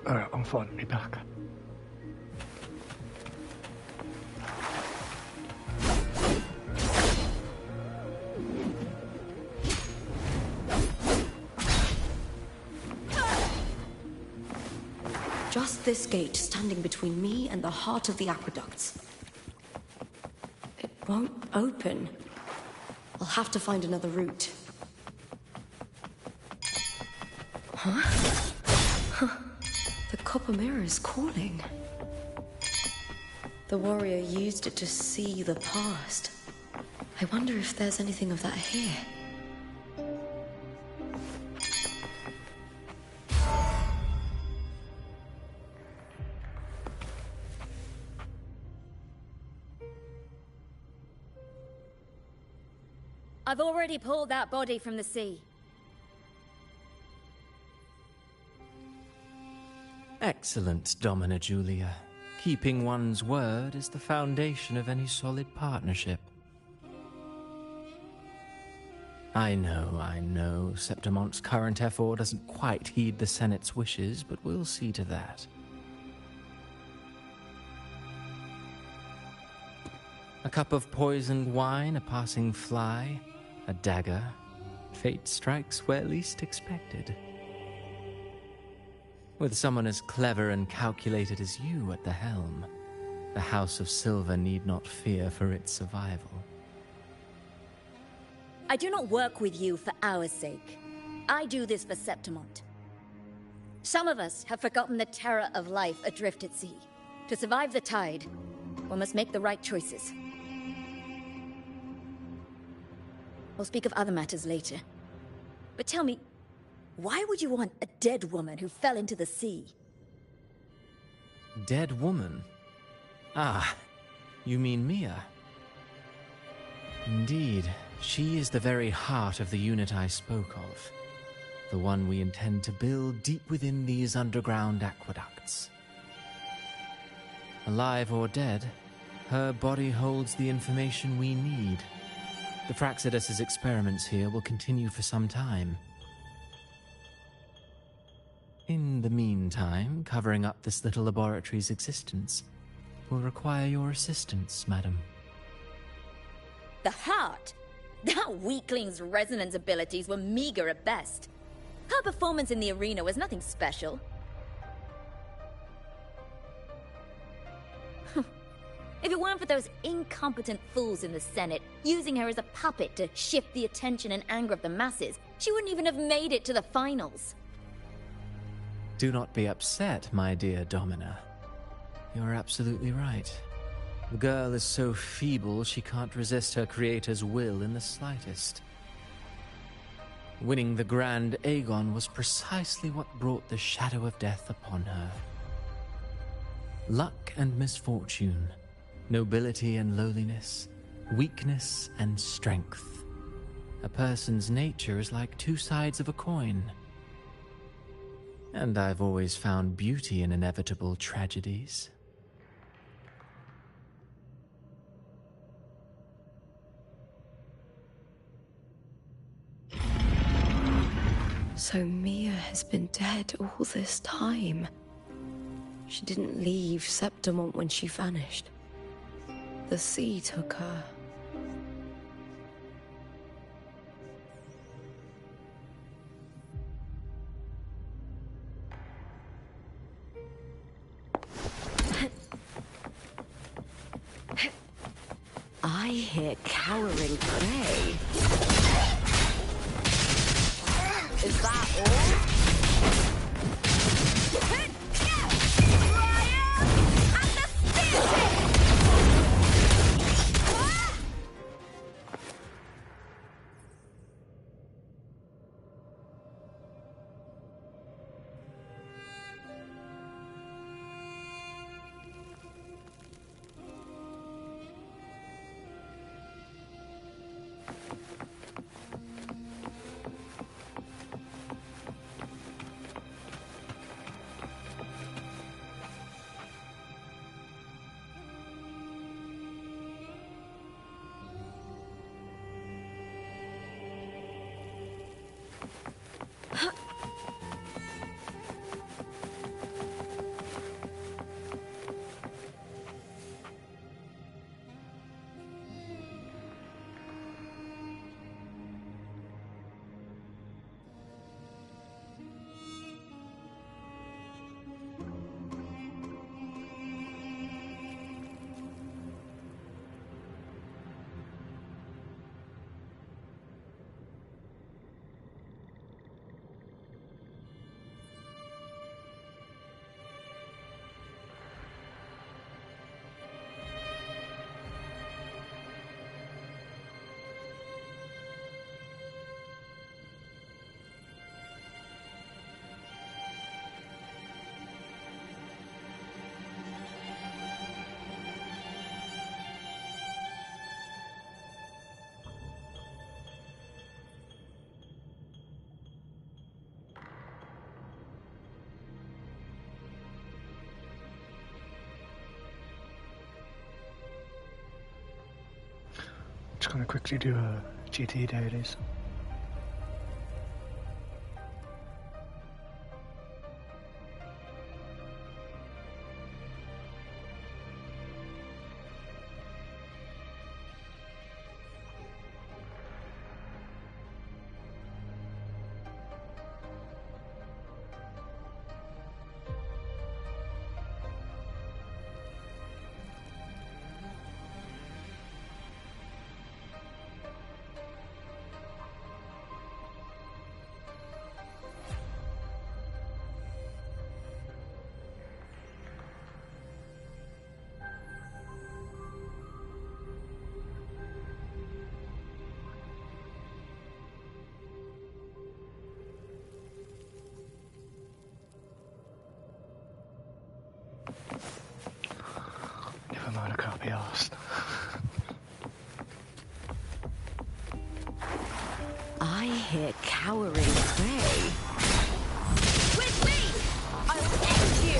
On phone me back. Just this gate standing between me and the heart of the aqueducts. It won't open. I'll have to find another route. Huh? The copper mirror is calling. The warrior used it to see the past. I wonder if there's anything of that here. I've already pulled that body from the sea. Excellent, Domina Julia. Keeping one's word is the foundation of any solid partnership. I know, Septimonte's current effort doesn't quite heed the Senate's wishes, but we'll see to that. A cup of poisoned wine, a passing fly, a dagger. Fate strikes where least expected. With someone as clever and calculated as you at the helm, the House of Silver need not fear for its survival. I do not work with you for our sake. I do this for Septimont. Some of us have forgotten the terror of life adrift at sea. To survive the tide, one must make the right choices. We'll speak of other matters later. But tell me, why would you want a dead woman who fell into the sea? Dead woman? Ah, you mean Mia? Indeed, she is the very heart of the unit I spoke of. The one we intend to build deep within these underground aqueducts. Alive or dead, her body holds the information we need. The Fraxidus' experiments here will continue for some time. In the meantime, covering up this little laboratory's existence will require your assistance, madam. The heart? That weakling's resonance abilities were meager at best. Her performance in the arena was nothing special. If it weren't for those incompetent fools in the Senate using her as a puppet to shift the attention and anger of the masses, she wouldn't even have made it to the finals. Do not be upset, my dear Domina. You're absolutely right. The girl is so feeble she can't resist her creator's will in the slightest. Winning the Grand Aegon was precisely what brought the shadow of death upon her. Luck and misfortune, nobility and lowliness, weakness and strength. A person's nature is like two sides of a coin. And I've always found beauty in inevitable tragedies. So Mia has been dead all this time. She didn't leave Septimont when she vanished. The sea took her. I hear cowering prey. Is that all? just gonna quickly do a GT dailies. Never mind, I can't be arsed. I hear cowering prey. With me! I'll end you!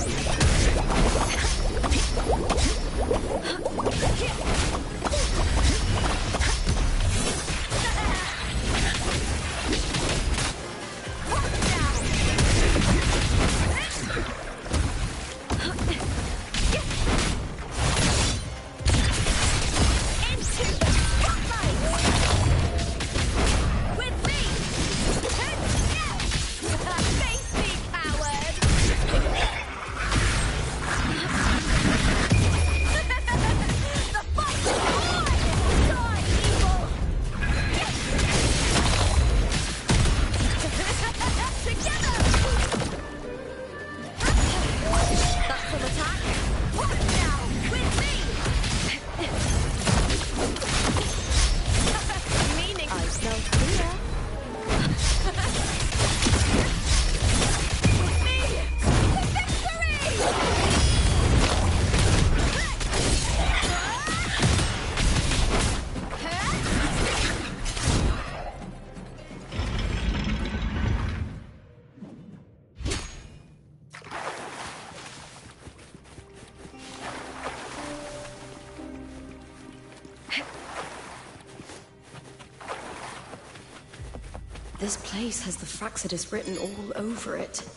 This place has the Fraccidus written all over it.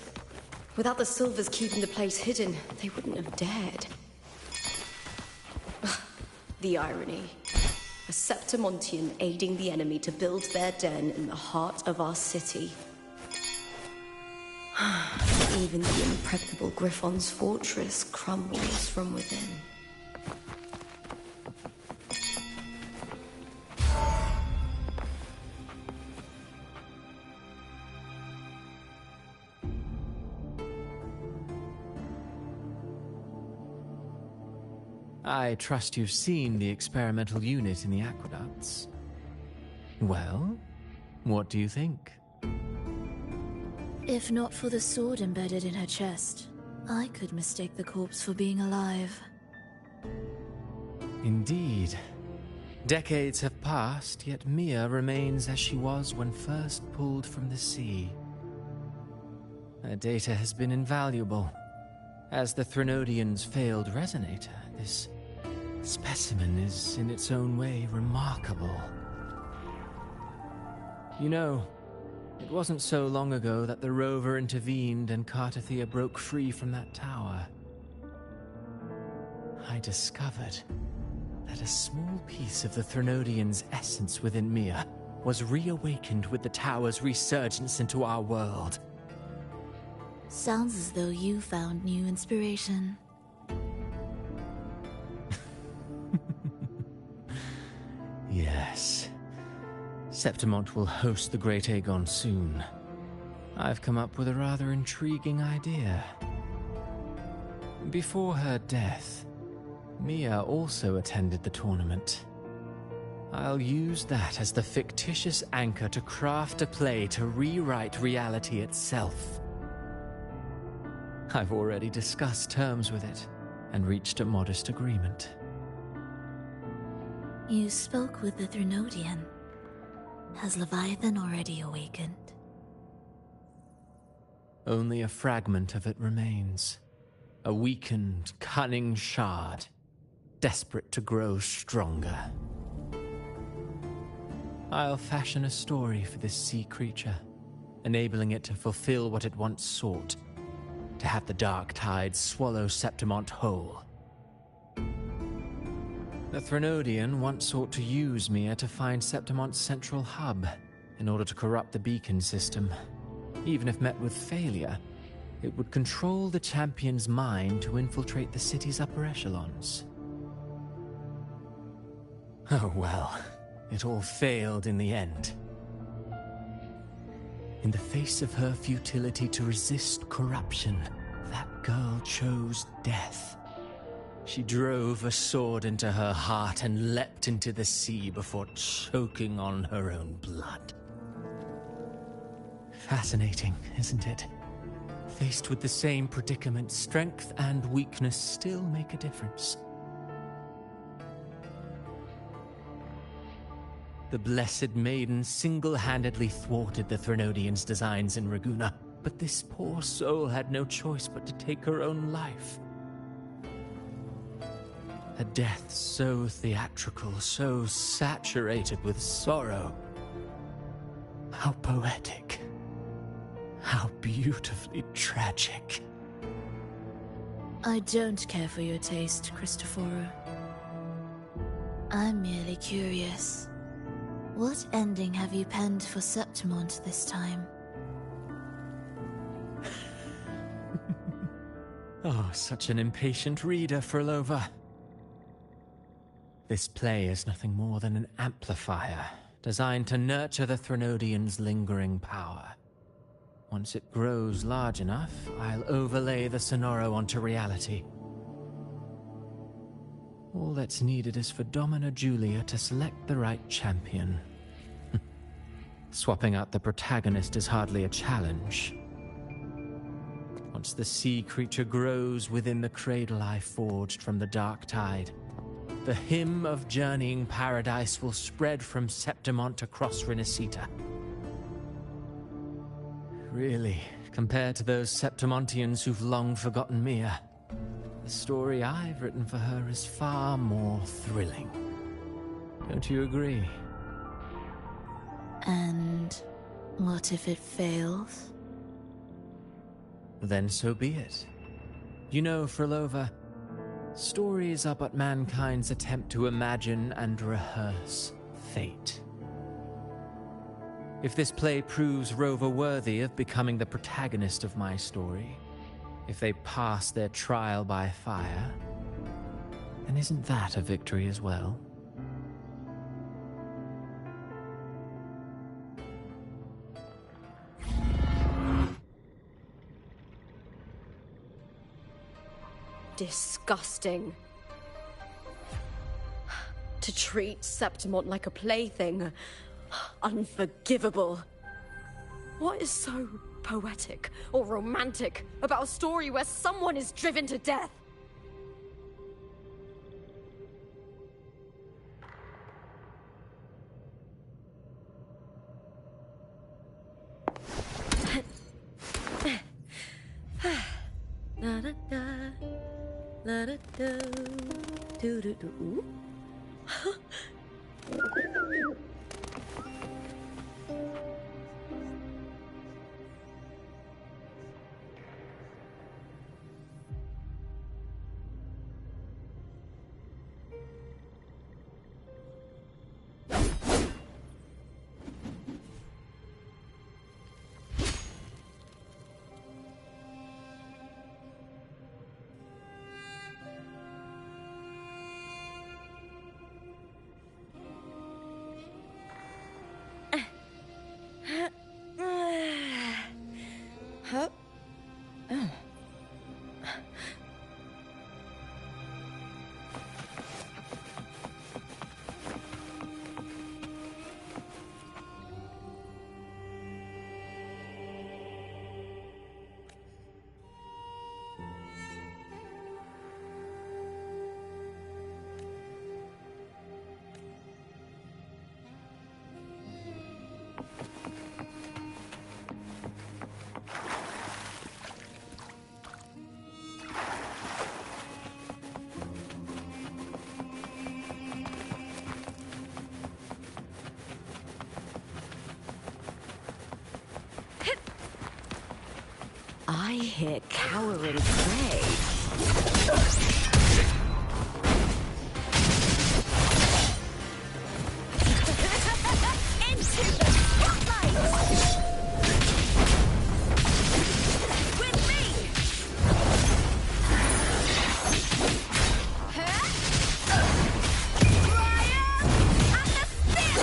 Without the Silvers keeping the place hidden, they wouldn't have dared. The irony. A Septimontian aiding the enemy to build their den in the heart of our city. Even the impregnable Griffon's fortress crumbles from within. I trust you've seen the experimental unit in the aqueducts. Well, what do you think? If not for the sword embedded in her chest, I could mistake the corpse for being alive. Indeed. Decades have passed, yet Mia remains as she was when first pulled from the sea. Her data has been invaluable. As the Threnodian's failed resonator, this specimen is in its own way remarkable. You know, it wasn't so long ago that the rover intervened and Cartathea broke free from that tower. I discovered that a small piece of the Threnodian's essence within Mia was reawakened with the tower's resurgence into our world. Sounds as though you found new inspiration. Yes. Septimont will host the Great Aegon soon. I've come up with a rather intriguing idea. Before her death, Mia also attended the tournament. I'll use that as the fictitious anchor to craft a play to rewrite reality itself. I've already discussed terms with it and reached a modest agreement. You spoke with the Threnodian. Has Leviathan already awakened? Only a fragment of it remains. A weakened, cunning shard, desperate to grow stronger. I'll fashion a story for this sea creature, enabling it to fulfill what it once sought, to have the dark tide swallow Septimont whole. The Threnodian once sought to use Mia to find Septimont's central hub in order to corrupt the beacon system. Even if met with failure, it would control the champion's mind to infiltrate the city's upper echelons. Oh well, it all failed in the end. In the face of her futility to resist corruption, that girl chose death. She drove a sword into her heart and leapt into the sea before choking on her own blood. Fascinating, isn't it? Faced with the same predicament, strength and weakness still make a difference. The Blessed Maiden single-handedly thwarted the Threnodians' designs in Raguna, but this poor soul had no choice but to take her own life. A death so theatrical, so saturated with sorrow. How poetic. How beautifully tragic. I don't care for your taste, Cristoforo. I'm merely curious. What ending have you penned for Septimont this time? Oh, such an impatient reader, Frolova. This play is nothing more than an amplifier, designed to nurture the Threnodian's lingering power. Once it grows large enough, I'll overlay the Sonoro onto reality. All that's needed is for Domina Julia to select the right champion. Swapping out the protagonist is hardly a challenge. Once the sea creature grows within the cradle I forged from the dark tide, the hymn of journeying paradise will spread from Septimont across Renacita. Really, compared to those Septimontians who've long forgotten Mia, the story I've written for her is far more thrilling. Don't you agree? And what if it fails? Then so be it. You know, Frolova, stories are but mankind's attempt to imagine and rehearse fate. If this play proves Rover worthy of becoming the protagonist of my story, if they pass their trial by fire, then isn't that a victory as well? Disgusting. To treat Septimont like a plaything. Unforgivable. What is so poetic or romantic about a story where someone is driven to death? La da da, la da da, do do do. Huh? Oh. hear cowering prey. Into the spotlight! With me! Fire and the spear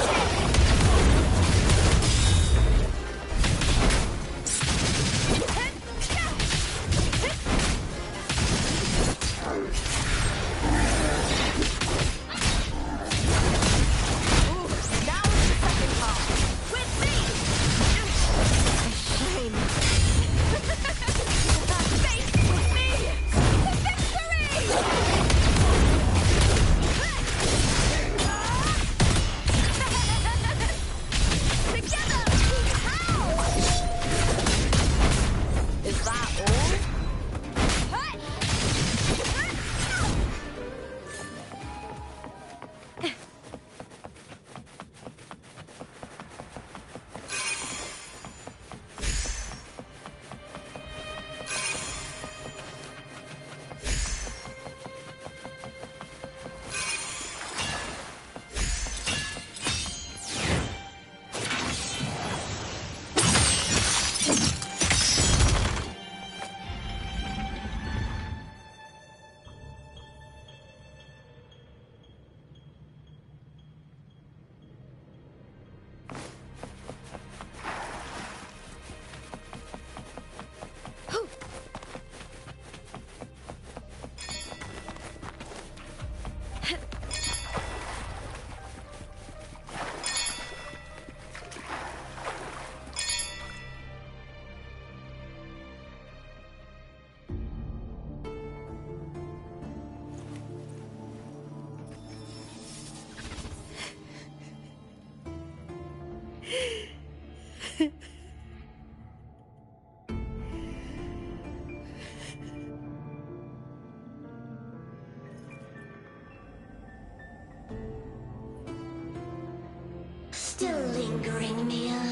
Still lingering, Mia.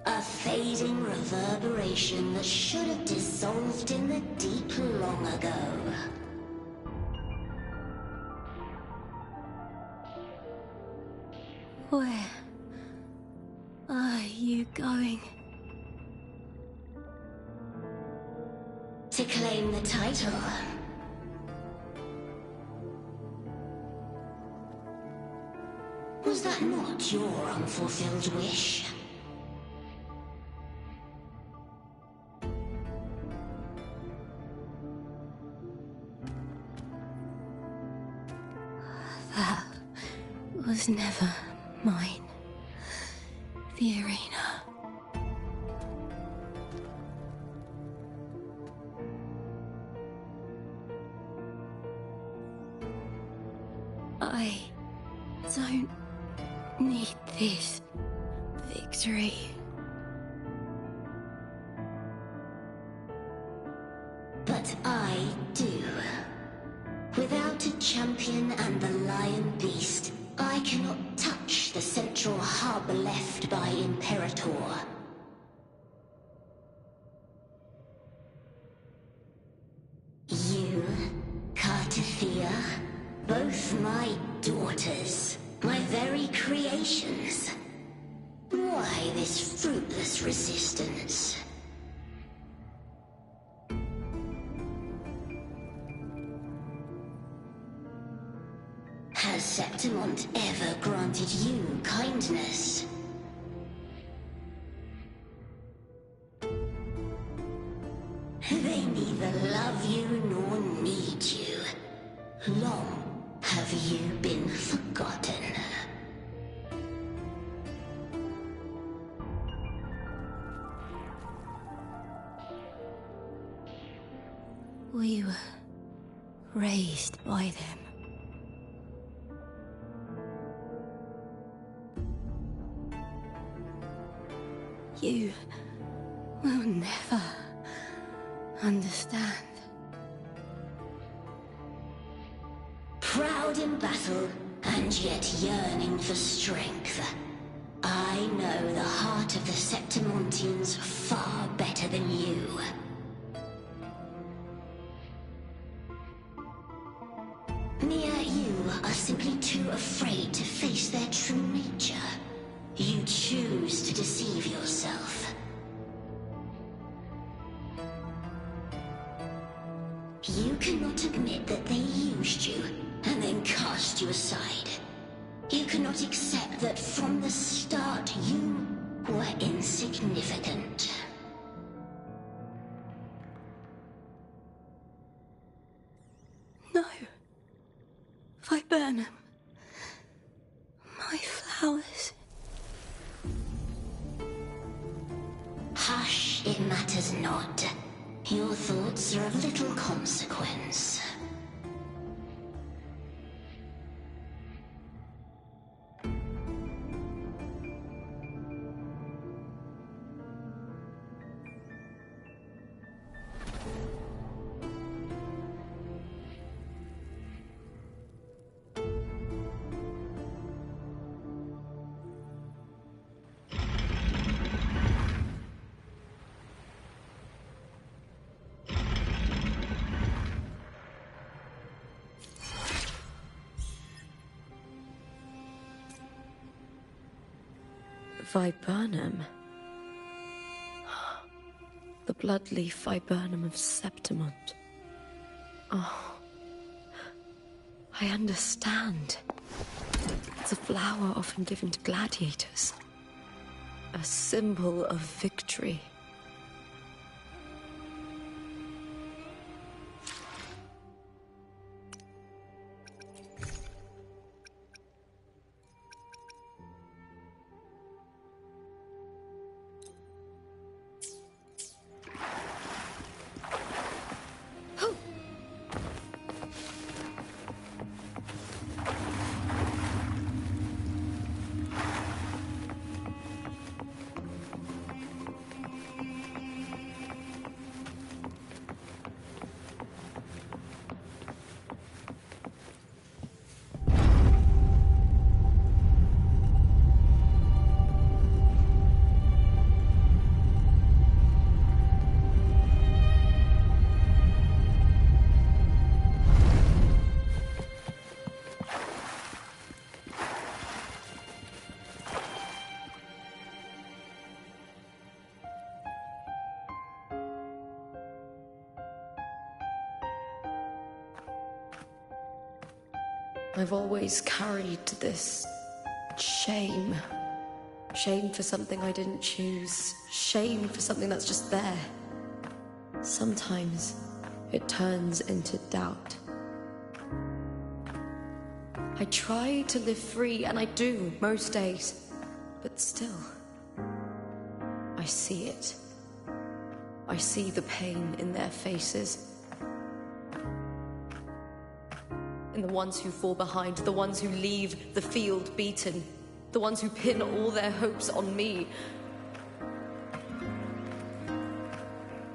A fading reverberation that should have dissolved in the deep long ago. Where are you going? To claim the title. Was that not your unfulfilled wish? That was never mine. The arena. I don't need this victory. But I do. Without a champion and the lion beast, I cannot touch the central hub left by Imperator. You, Cartathea, both my daughters, my very creations. Why this fruitless resistance? Has Septimont ever granted you kindness? They neither love you nor need you. Long have you been forgotten. We were raised by them. You will never understand. Proud in battle, and yet yearning for strength. I know the heart of the Septimontians far better than you. Mia, you are simply too afraid to face their true nature. You choose to deceive yourself. You cannot admit that they used you and then cast you aside. You cannot accept that from the start you were insignificant. No. Viburnum. My flowers. Hush, it matters not. Your thoughts are of little consequence. Viburnum. The bloodleaf viburnum of Septimont. Oh. I understand. It's a flower often given to gladiators. A symbol of victory. I've always carried this shame. Shame for something I didn't choose. Shame for something that's just there. Sometimes it turns into doubt. I try to live free, and I do most days. But still, I see it. I see the pain in their faces. In the ones who fall behind, the ones who leave the field beaten, the ones who pin all their hopes on me.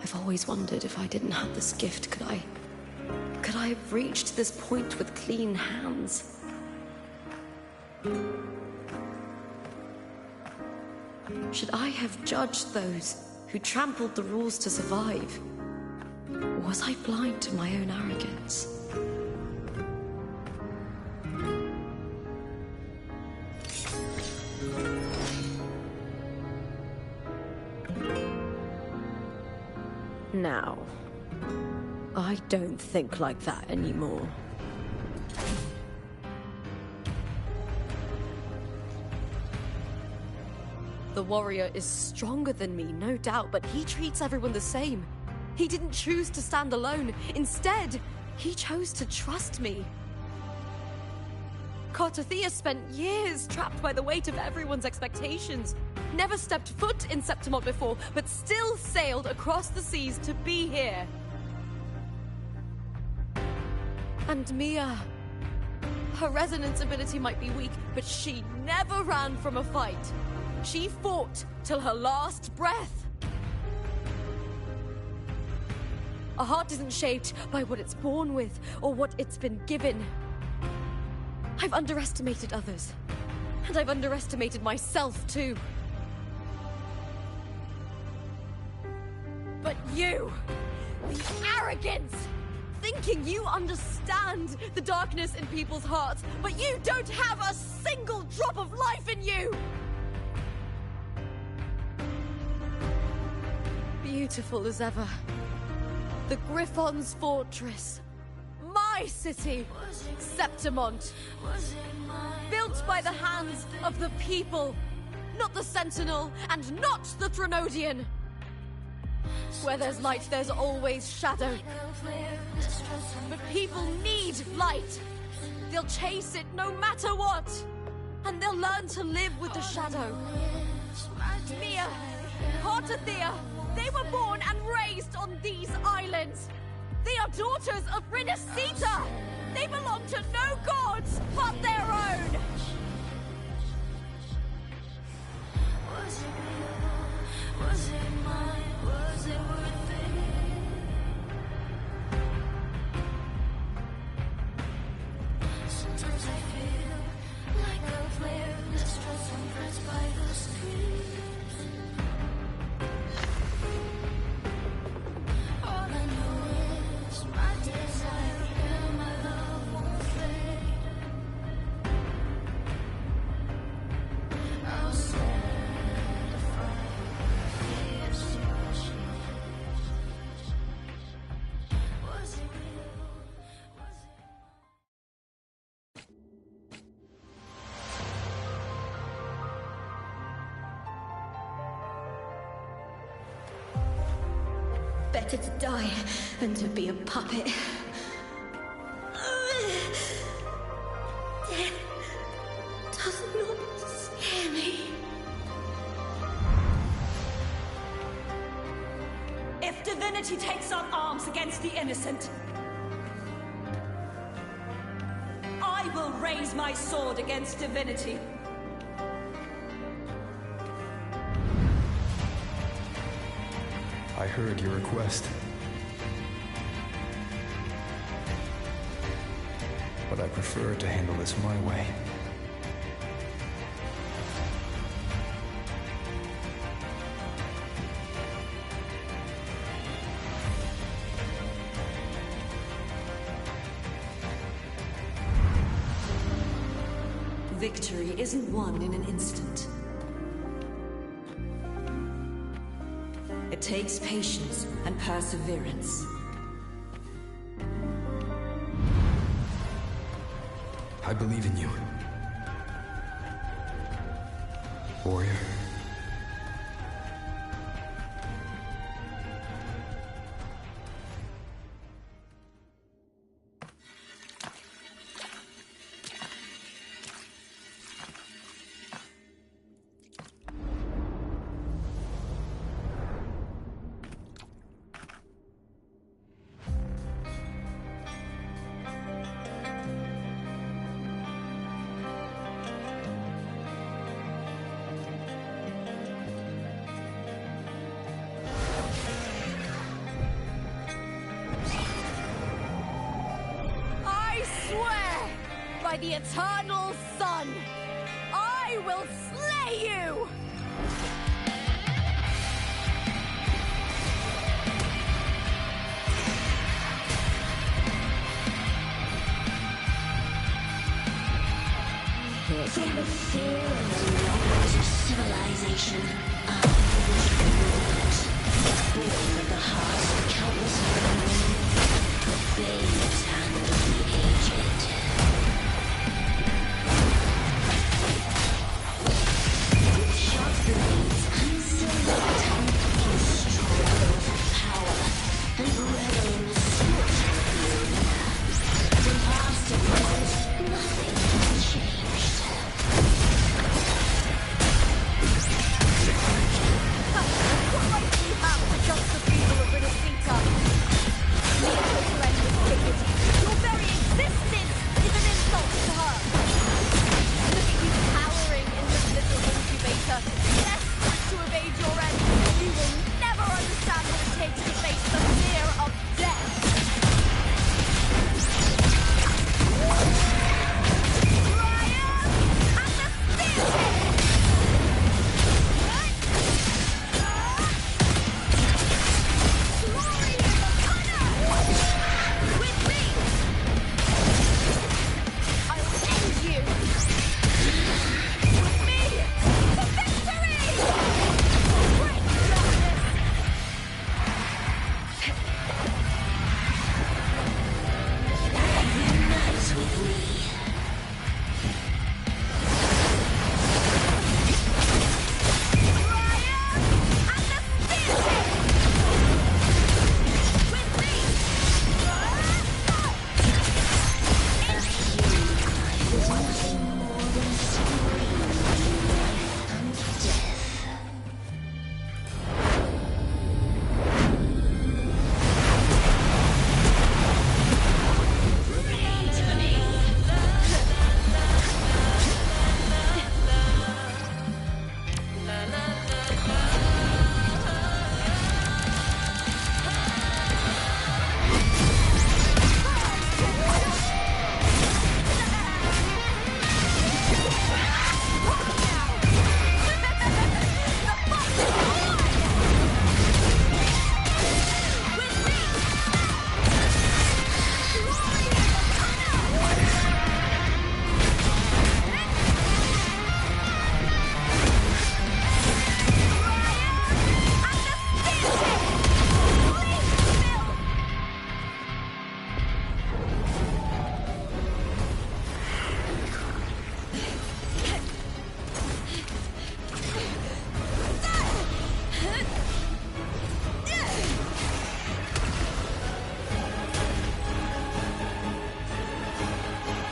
I've always wondered if I didn't have this gift, could I have reached this point with clean hands? Should I have judged those who trampled the rules to survive? Or was I blind to my own arrogance? Now, I don't think like that anymore. The warrior is stronger than me, no doubt, but he treats everyone the same. He didn't choose to stand alone. Instead, he chose to trust me. Cartothea spent years trapped by the weight of everyone's expectations. Never stepped foot in Septimont before, but still sailed across the seas to be here. And Mia, her resonance ability might be weak, but she never ran from a fight. She fought till her last breath. A heart isn't shaped by what it's born with or what it's been given. I've underestimated others. And I've underestimated myself, too. But you! The arrogance! Thinking you understand the darkness in people's hearts, but you don't have a single drop of life in you! Beautiful as ever. The Griffon's fortress. My city, Septimont. Built by the hands of the people. Not the Sentinel, and not the Threnodian. Where there's light, there's always shadow. But people need light. They'll chase it no matter what. And they'll learn to live with the shadow. Mia, Hortathea, they were born and raised on these islands. They are daughters of Rinasita. They belong to no gods but their own. Was it real? Was it mine? Was it worth it? Sometimes I feel like a player distressed and pressed by the screens. All I know is my desire and my love won't fade. I'll set a fire, the extortion. Was it real? Was it? Better to die than to be a puppet. Death does not scare me. If divinity takes up arms against the innocent, I will raise my sword against divinity. I heard your request. But I prefer to handle this my way. Victory isn't won in an instant. It takes patience and perseverance. I believe in you. Warrior. By the eternal sun, I will slay you! From the fear and the knowledge of civilization, I was born. Born of the hearts of countless men, of babes and of the aged. With sharp blades and silver tongue, you struggle for power and revel in the scorching field. From past to present, nothing has changed.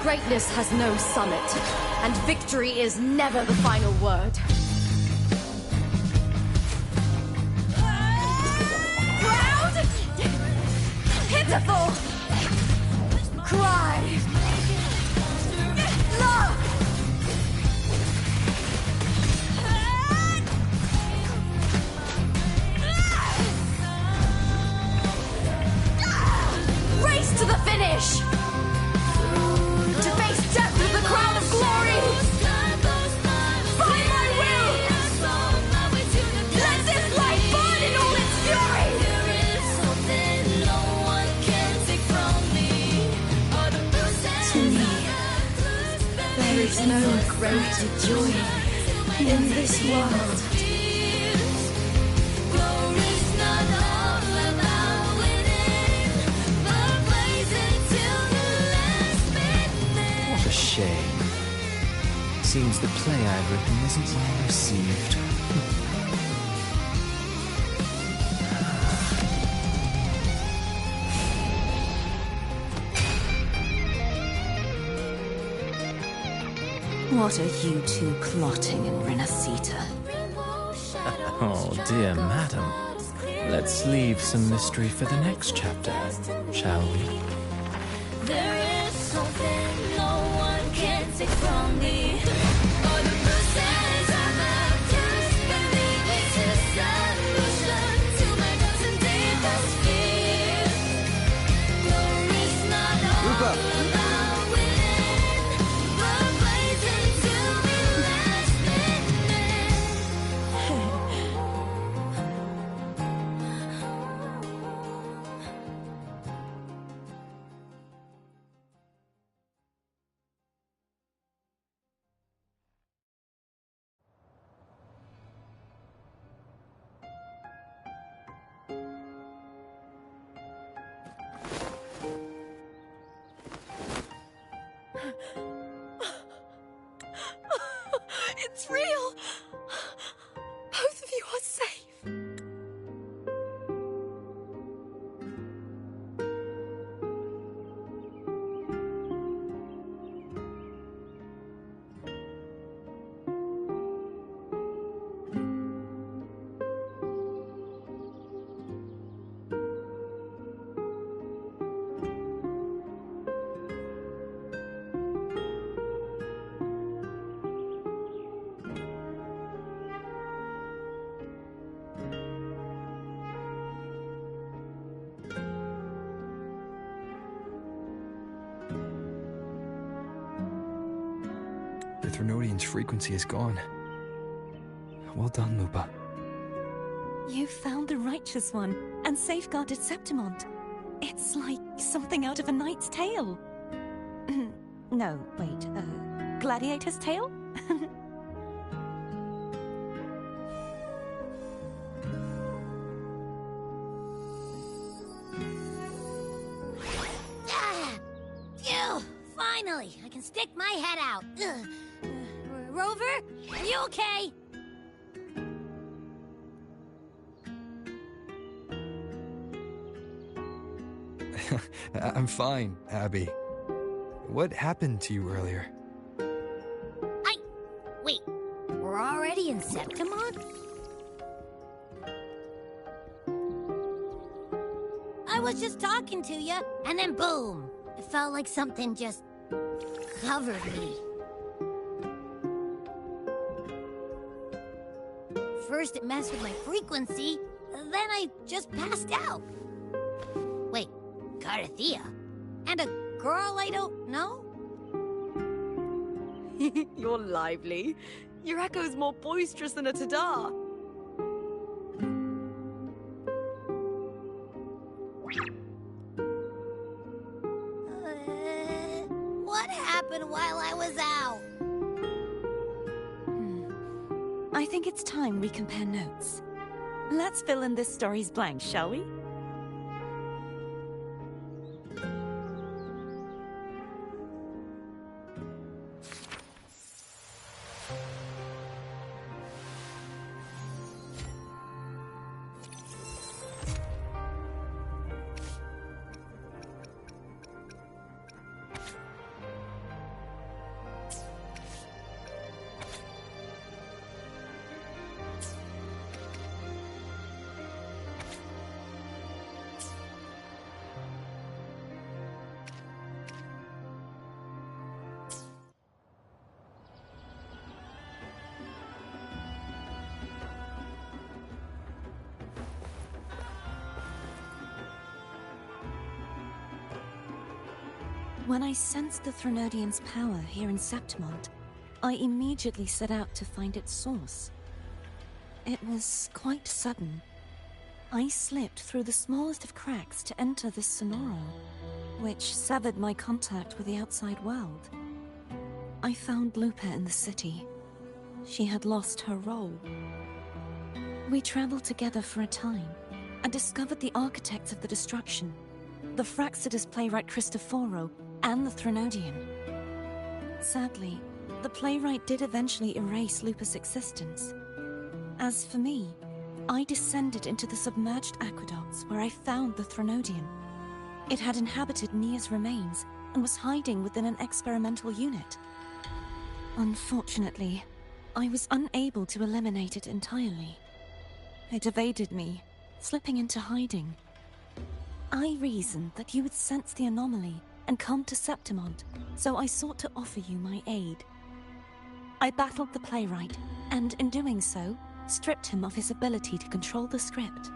Greatness has no summit, and victory is never the final word. Proud! Pitiful! Cry! Love! Race to the finish! To face death with the crown of glory! By my will! Let this light burn in all its fury! To me, there is no greater joy in this world. What a shame. Seems the play I've written isn't well received. What are you two plotting in Renacita? Oh, dear madam. Let's leave some mystery for the next chapter, shall we? There is something no one can take from me. All the bruises I have just believe it's a solution to my dozen deepest fears. Glory's not all about winning, but blazing till the last minute. It's real! Both of you are safe. The Threnodian's frequency is gone. Well done, Lupa. You found the righteous one and safeguarded Septimont. It's like something out of a knight's tale. No, wait, gladiator's tale? Phew! Finally, I can stick my head out. Rover, are you okay? I'm fine, Abby. What happened to you earlier? Wait, we're already in Septimont? I was just talking to you, and then boom! It felt like something just covered me. First it messed with my frequency, then I just passed out. Wait, Carthea? And a girl I don't know? You're lively. Your echo's more boisterous than a Tadar. What happened while I was out? I think it's time we compare notes. Let's fill in this story's blanks, shall we? When I sensed the Threnodian's power here in Septimont, I immediately set out to find its source. It was quite sudden. I slipped through the smallest of cracks to enter this Sonoro, which severed my contact with the outside world. I found Lupa in the city. She had lost her role. We traveled together for a time, and discovered the architects of the destruction, the Fraxidus playwright Cristoforo, and the Threnodian. Sadly, the playwright did eventually erase Lupa's existence. As for me, I descended into the submerged aqueducts where I found the Threnodian. It had inhabited Nia's remains and was hiding within an experimental unit. Unfortunately, I was unable to eliminate it entirely. It evaded me, slipping into hiding. I reasoned that you would sense the anomaly and come to Septimont, so I sought to offer you my aid. I battled the playwright, and in doing so, stripped him of his ability to control the script.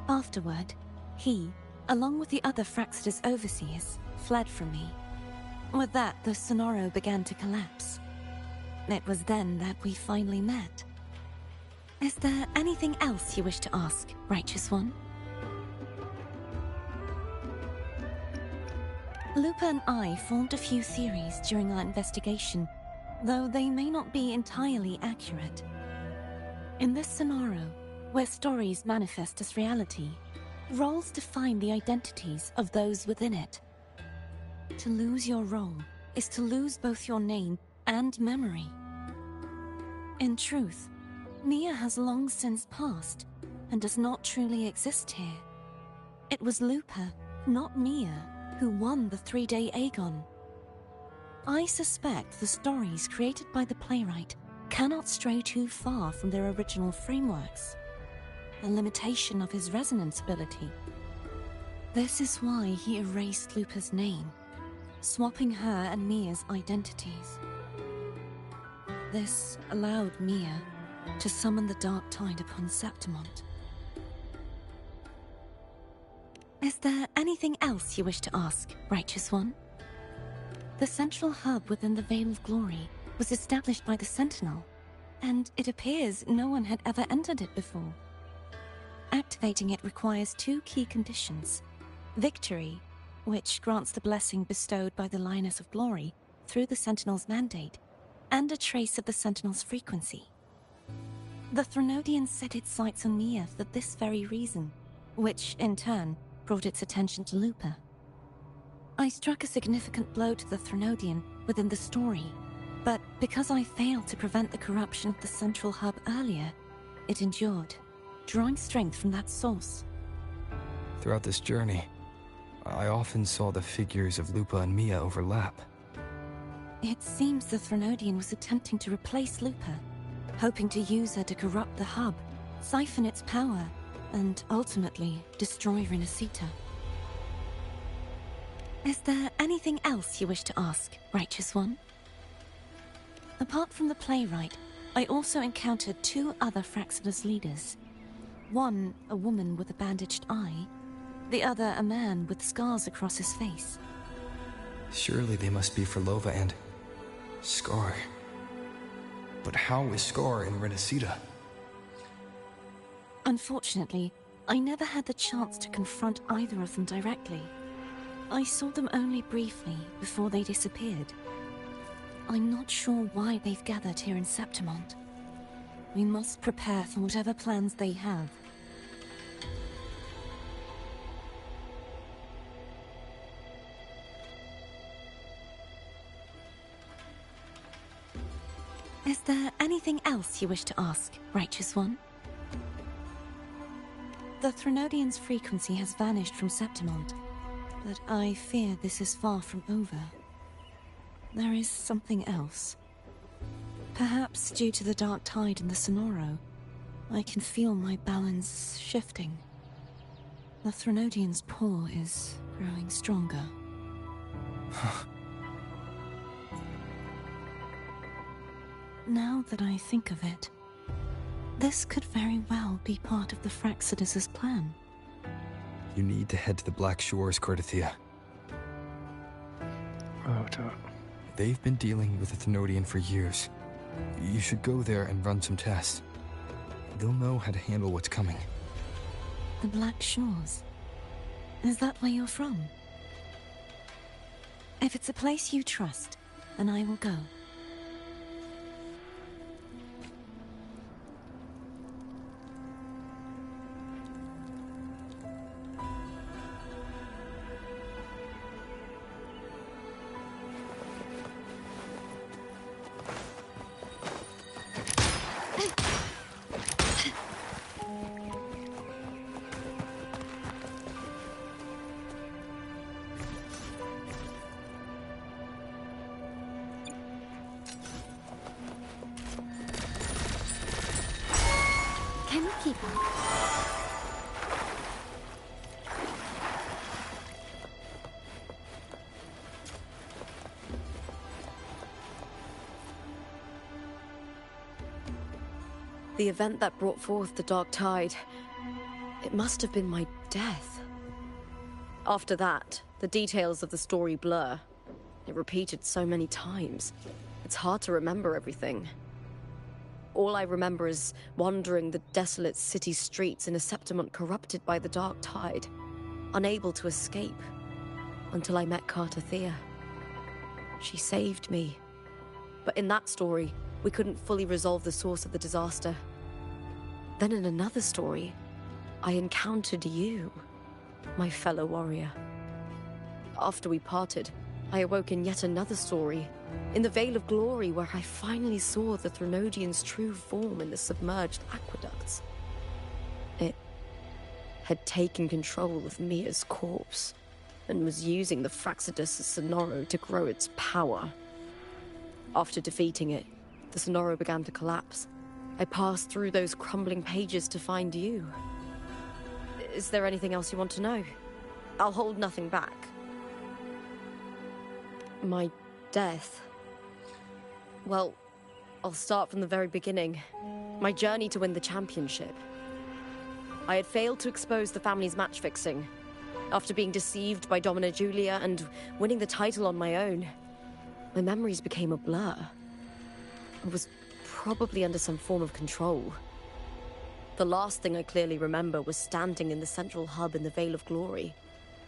Afterward, he, along with the other Fraxidus overseers, fled from me. With that, the Sonoro began to collapse. It was then that we finally met. Is there anything else you wish to ask, Righteous One? Lupa and I formed a few theories during our investigation, though they may not be entirely accurate. In this Sonoro, where stories manifest as reality, roles define the identities of those within it. To lose your role is to lose both your name and memory. In truth, Mia has long since passed and does not truly exist here. It was Lupa, not Mia, who won the 3-day Aegon. I suspect the stories created by the playwright cannot stray too far from their original frameworks, a limitation of his resonance ability. This is why he erased Lupa's name, swapping her and Mia's identities. This allowed Mia to summon the Dark Tide upon Septimont. Is there anything else you wish to ask, Righteous One? The central hub within the Veil of Glory was established by the Sentinel, and it appears no one had ever entered it before. Activating it requires 2 key conditions: victory, which grants the blessing bestowed by the Lioness of Glory through the Sentinel's mandate, and a trace of the Sentinel's frequency. The Threnodian set its sights on Mia for this very reason, which, in turn, brought its attention to Lupa. I struck a significant blow to the Threnodian within the story, but because I failed to prevent the corruption of the central hub earlier, it endured, drawing strength from that source. Throughout this journey, I often saw the figures of Lupa and Mia overlap. It seems the Threnodian was attempting to replace Lupa, hoping to use her to corrupt the hub, siphon its power, and ultimately destroy Renacita. Is there anything else you wish to ask, Righteous One? Apart from the playwright, I also encountered 2 other Fraxidus leaders. One, a woman with a bandaged eye, the other a man with scars across his face. Surely they must be Frolova and Scar. But how is Scar in Renacita? Unfortunately, I never had the chance to confront either of them directly. I saw them only briefly before they disappeared. I'm not sure why they've gathered here in Septimont. We must prepare for whatever plans they have. Is there anything else you wish to ask, Righteous One? The Threnodian's frequency has vanished from Septimont, but I fear this is far from over. There is something else. Perhaps due to the Dark Tide in the Sonoro, I can feel my balance shifting. The Threnodian's paw is growing stronger. Now that I think of it, this could very well be part of the Fraxidus' plan. You need to head to the Black Shores, Cordelia. about it? They've been dealing with the Thenodian for years. You should go there and run some tests. They'll know how to handle what's coming. The Black Shores. Is that where you're from? If it's a place you trust, then I will go. Can you keep up? The event that brought forth the Dark Tide, it must have been my death. After that, the details of the story blur. It repeated so many times. It's hard to remember everything. All I remember is wandering the desolate city streets in a Septimont corrupted by the Dark Tide, unable to escape, until I met Cartathea. She saved me. But in that story, we couldn't fully resolve the source of the disaster. Then in another story, I encountered you, my fellow warrior. After we parted, I awoke in yet another story, in the Vale of Glory, where I finally saw the Thenodian's true form in the submerged aqueducts. It had taken control of Mia's corpse, and was using the Fraxidus Sonoro to grow its power. After defeating it, the Sonoro began to collapse. I passed through those crumbling pages to find you. Is there anything else you want to know? I'll hold nothing back. My death. Well, I'll start from the very beginning. My journey to win the championship. I had failed to expose the family's match fixing. After being deceived by Domina Julia and winning the title on my own, my memories became a blur. I was probably under some form of control. The last thing I clearly remember was standing in the central hub in the Vale of Glory,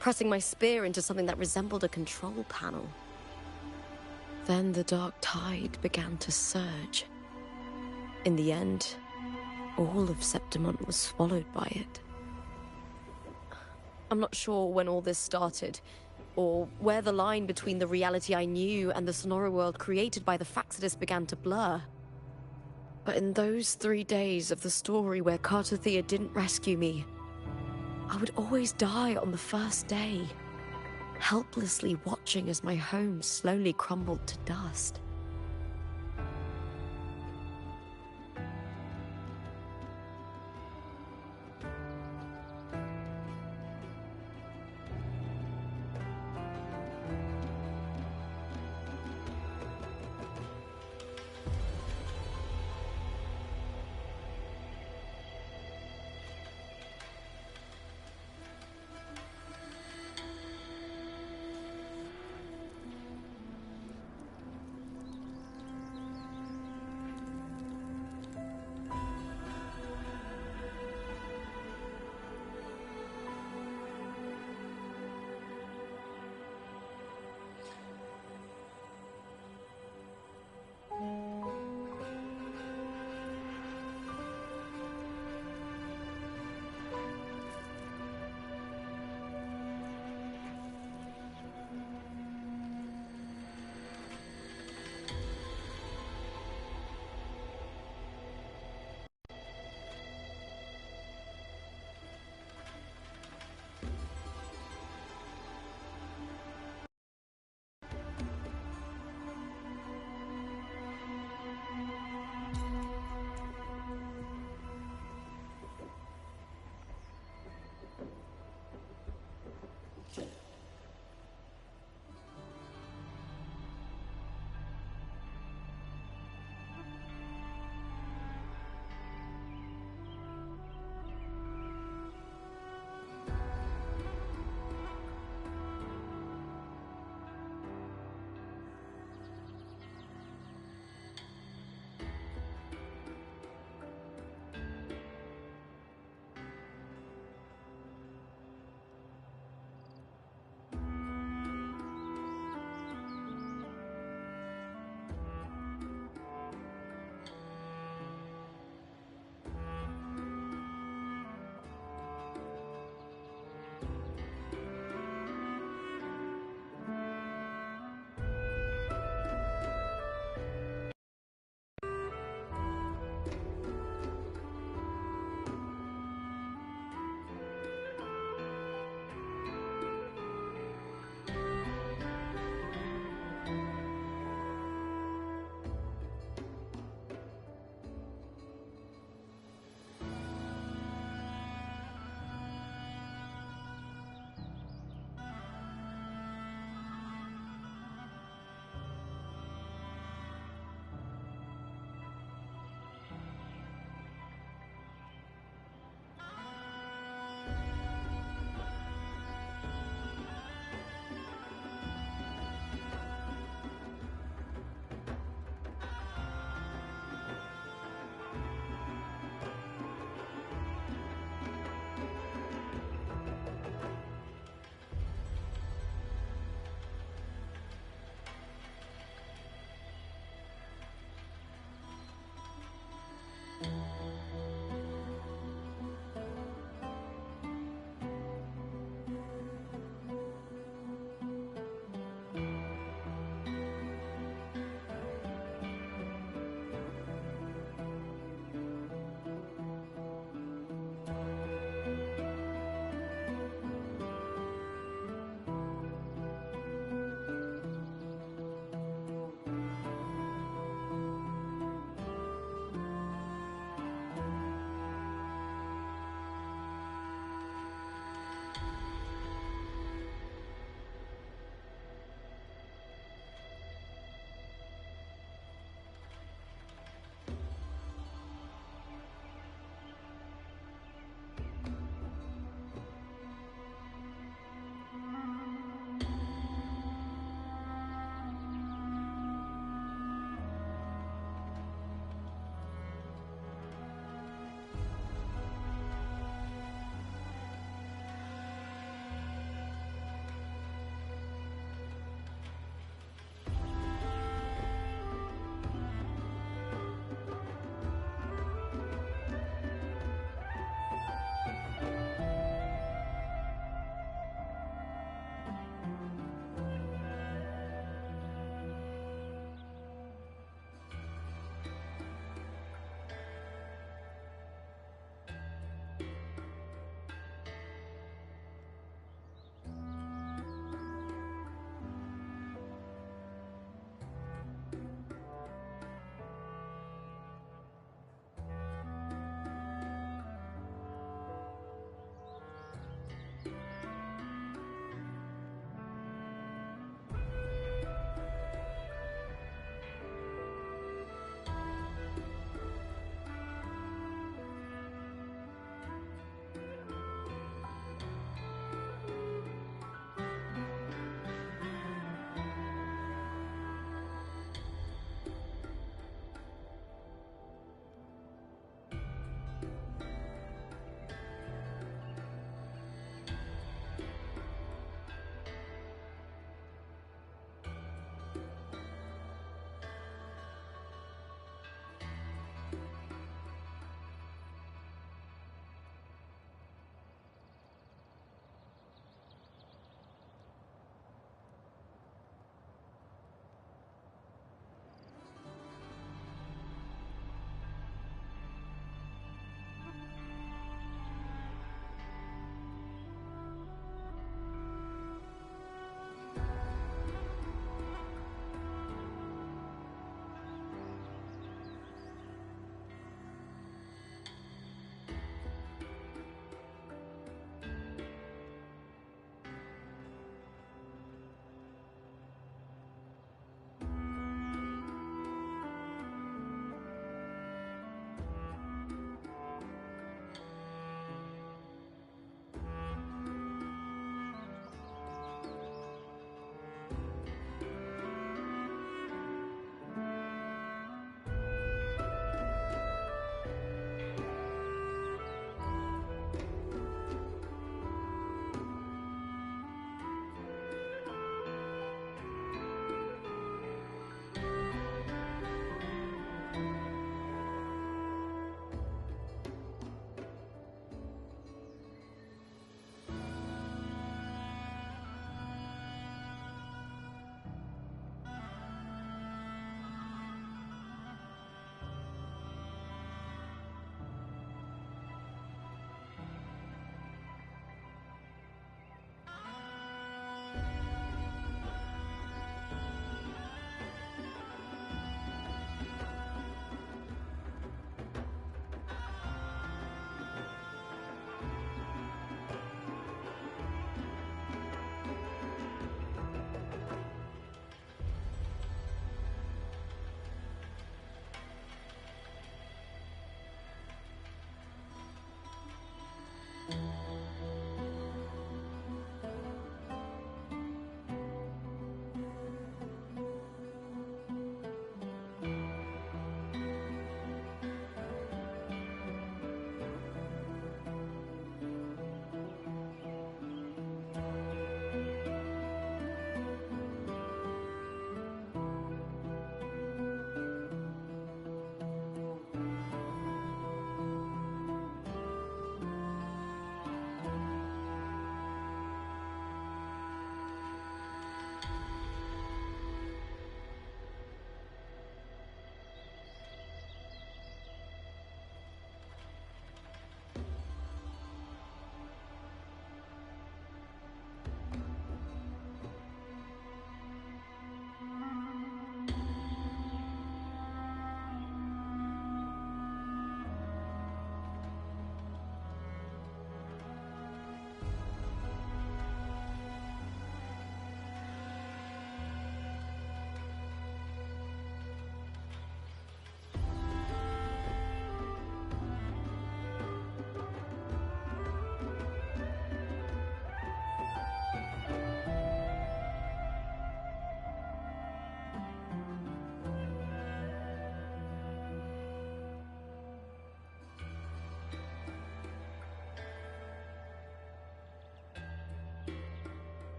pressing my spear into something that resembled a control panel. Then the Dark Tide began to surge. In the end, all of Septimont was swallowed by it. I'm not sure when all this started, or where the line between the reality I knew and the Sonora world created by the Fraxidus began to blur. But in those 3 days of the story where Cartathea didn't rescue me, I would always die on the first day, helplessly watching as my home slowly crumbled to dust.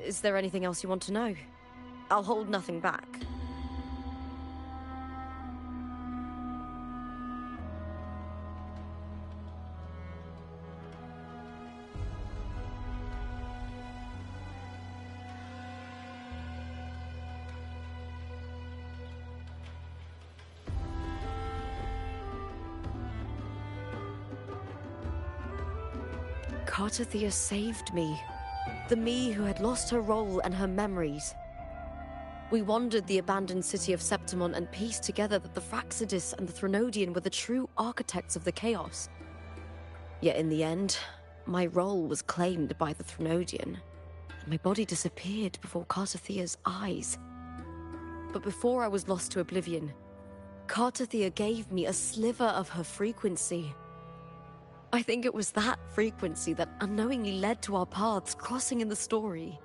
Is there anything else you want to know? I'll hold nothing back. Cartathea saved me. The me who had lost her role and her memories. We wandered the abandoned city of Septimon and pieced together that the Fraxidus and the Threnodian were the true architects of the chaos. Yet in the end, my role was claimed by the Threnodian, and my body disappeared before Cartathea's eyes. But before I was lost to oblivion, Cartathea gave me a sliver of her frequency. I think it was that frequency that unknowingly led to our paths crossing in the story.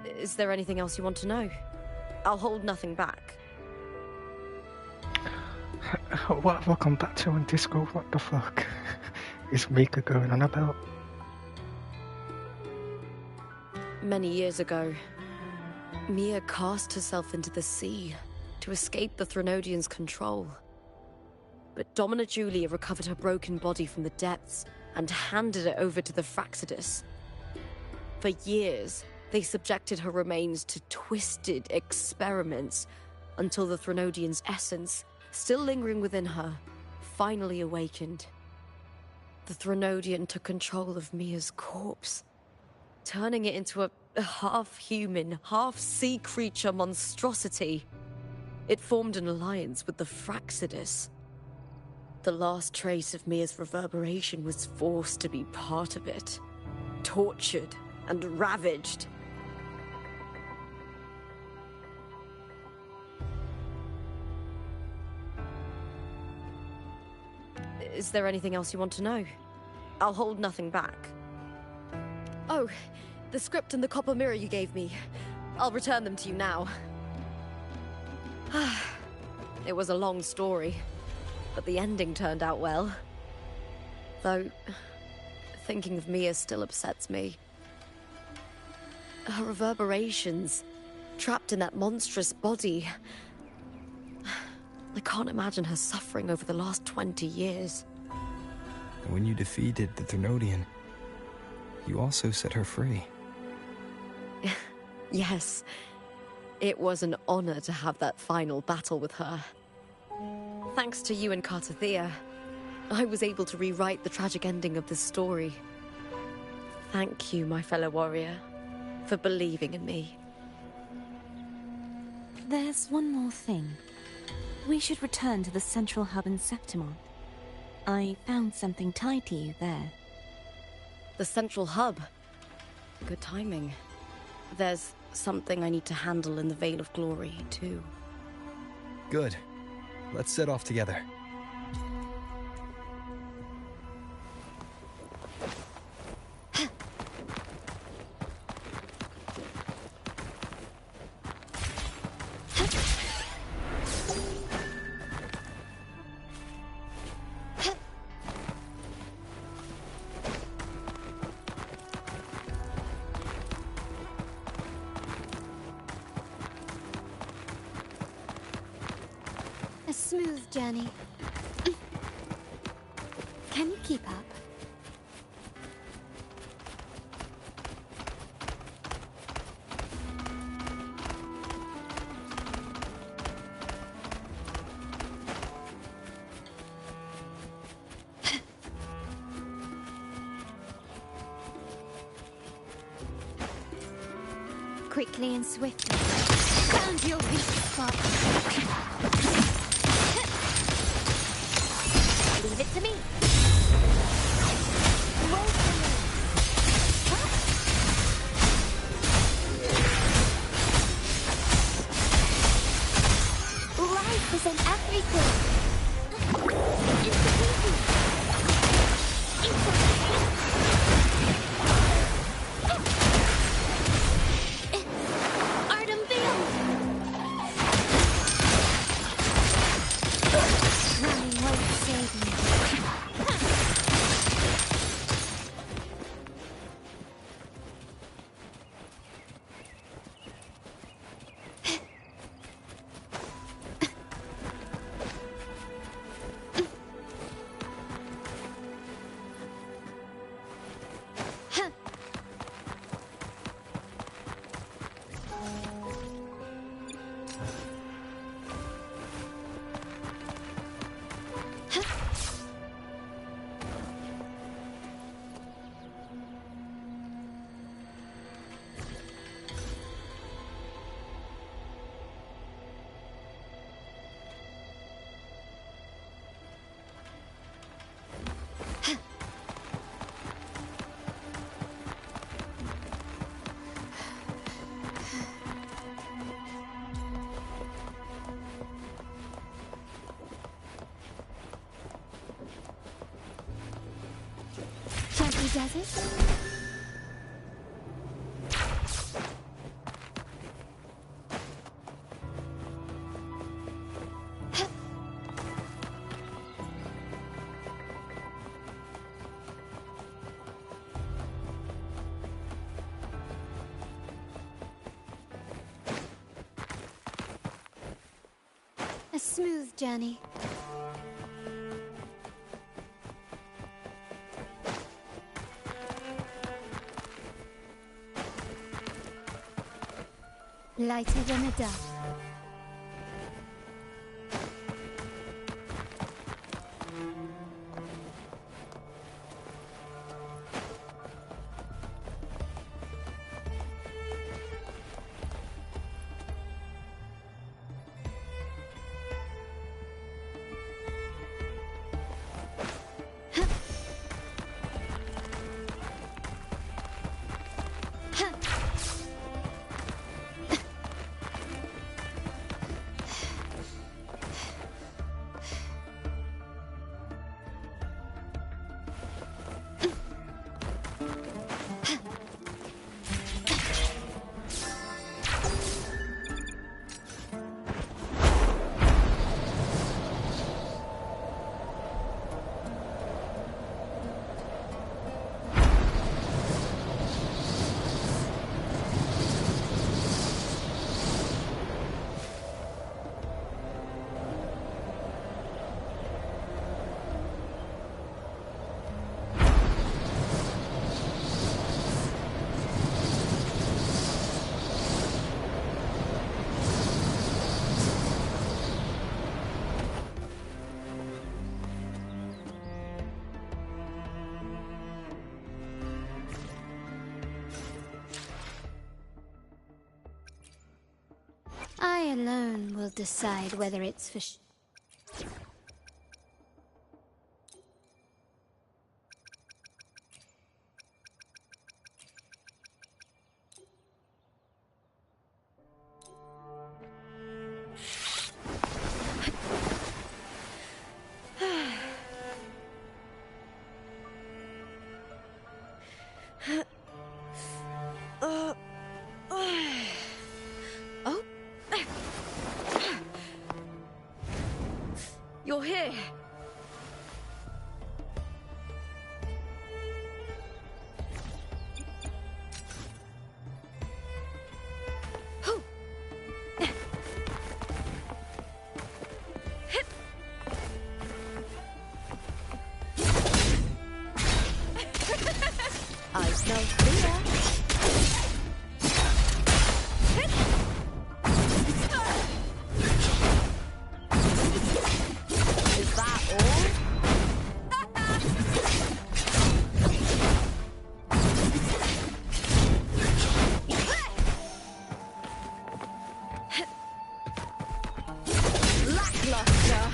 Is there anything else you want to know? I'll hold nothing back. What have I come back to on Discord? What the fuck is Mika going on about? Many years ago, Mia cast herself into the sea to escape the Threnodian's control. But Domina Julia recovered her broken body from the depths and handed it over to the Fraxidus. For years, they subjected her remains to twisted experiments until the Threnodian's essence, still lingering within her, finally awakened. The Threnodian took control of Mia's corpse, turning it into a half-human, half-sea creature monstrosity. It formed an alliance with the Fraxidus. The last trace of Mia's reverberation was forced to be part of it, tortured and ravaged. Is there anything else you want to know? I'll hold nothing back. Oh, the script and the copper mirror you gave me. I'll return them to you now. It was a long story, but the ending turned out well. Though, thinking of Mia still upsets me. Her reverberations, trapped in that monstrous body. I can't imagine her suffering over the last 20 years. When you defeated the Threnodian, you also set her free. Yes. It was an honor to have that final battle with her. Thanks to you and Cartathea, I was able to rewrite the tragic ending of this story. Thank you, my fellow warrior, for believing in me. There's one more thing. We should return to the central hub in Septimon. I found something tied to you there. The central hub? Good timing. There's something I need to handle in the Veil of Glory, too. Good. Let's set off together. A smooth journey. Can you keep up? Quickly and swiftly. Found your weak spot. Leave it to me. Roll for me. Life isn't everything. It's easy. It's Art unveiled. Running won't save me. desert? A smooth journey. Lighter than a dove. I alone will decide whether it's for You're here. I smell fear. Is that all? Lackluster.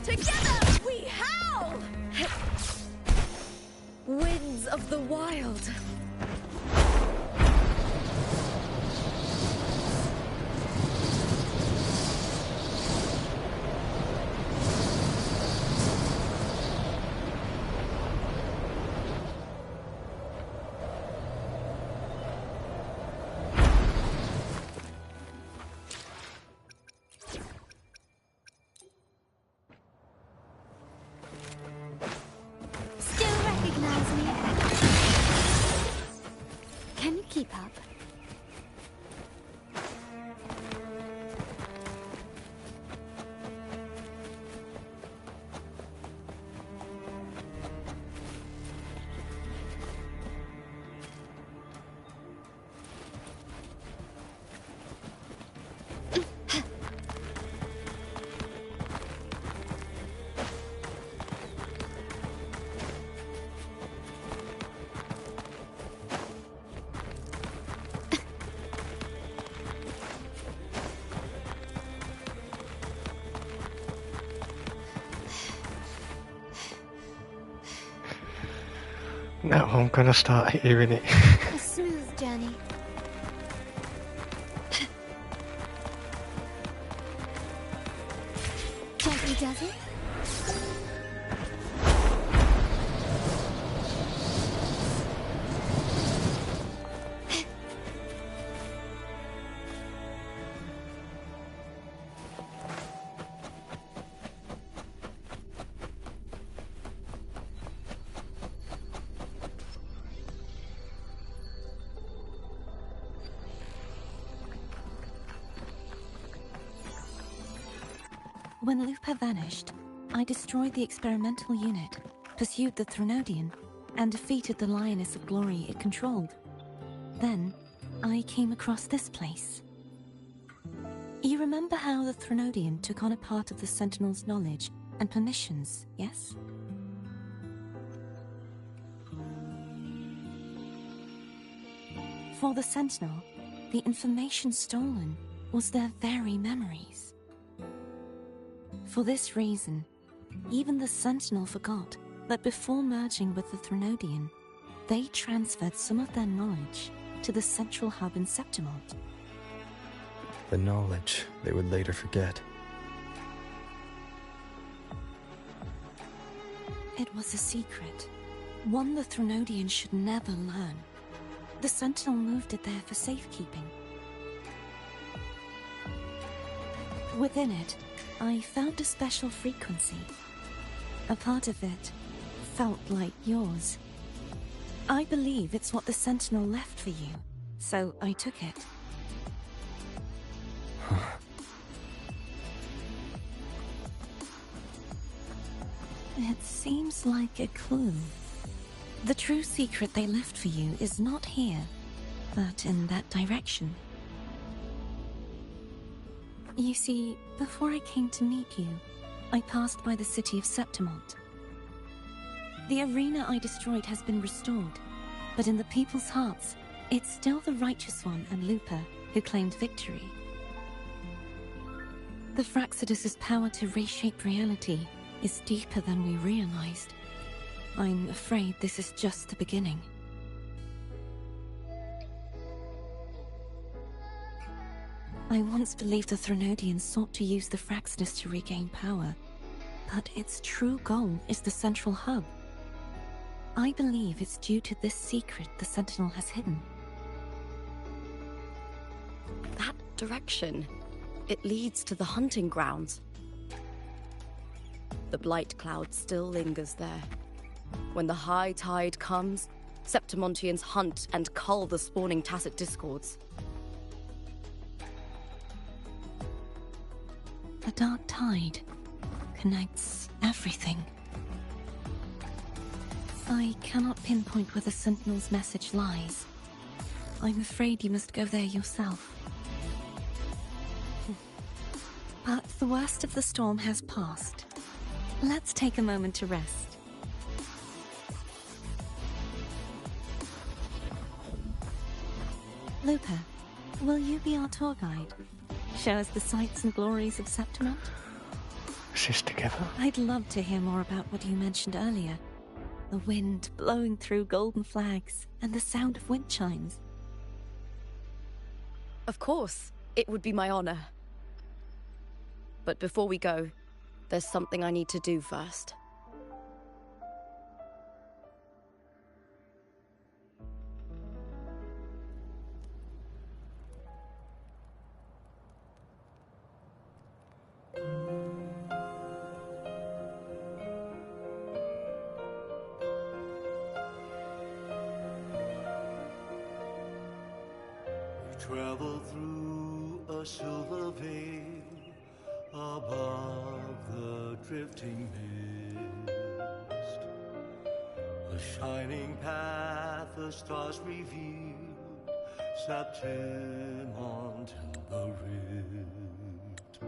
Together we howl! Winds of the wild. Still recognize me? Can you keep up? Now I'm gonna start hearing it. A smooth journey. Gently does it? When Lupa vanished, I destroyed the experimental unit, pursued the Threnodian, and defeated the Lioness of Glory it controlled. Then, I came across this place. You remember how the Threnodian took on a part of the Sentinel's knowledge and permissions, yes? For the Sentinel, the information stolen was their very memories. For this reason, even the Sentinel forgot that before merging with the Threnodian, they transferred some of their knowledge to the central hub in Septimont. The knowledge they would later forget. It was a secret, one the Threnodian should never learn. The Sentinel moved it there for safekeeping. Within it, I found a special frequency. A part of it felt like yours. I believe it's what the Sentinel left for you, so I took it. It seems like a clue. The true secret they left for you is not here, but in that direction. You see, before I came to meet you, I passed by the city of Septimont. The arena I destroyed has been restored, but in the people's hearts, it's still the Righteous One and Lupa who claimed victory. The Fraxidus' power to reshape reality is deeper than we realized. I'm afraid this is just the beginning. I once believed the Threnodians sought to use the Fraxidus to regain power, but its true goal is the central hub. I believe it's due to this secret the Sentinel has hidden. That direction, it leads to the hunting grounds. The blight cloud still lingers there. When the high tide comes, Septimontians hunt and cull the spawning Tacit Discords. The dark tide connects everything. I cannot pinpoint where the Sentinel's message lies. I'm afraid you must go there yourself. But the worst of the storm has passed. Let's take a moment to rest. Lupa, will you be our tour guide? Show us the sights and glories of Septimont? Is this together? I'd love to hear more about what you mentioned earlier. The wind blowing through golden flags and the sound of wind chimes. Of course, it would be my honor. But before we go, there's something I need to do first. Travel through a silver veil above the drifting mist. A shining path, the stars reveal, Septimont in the rift.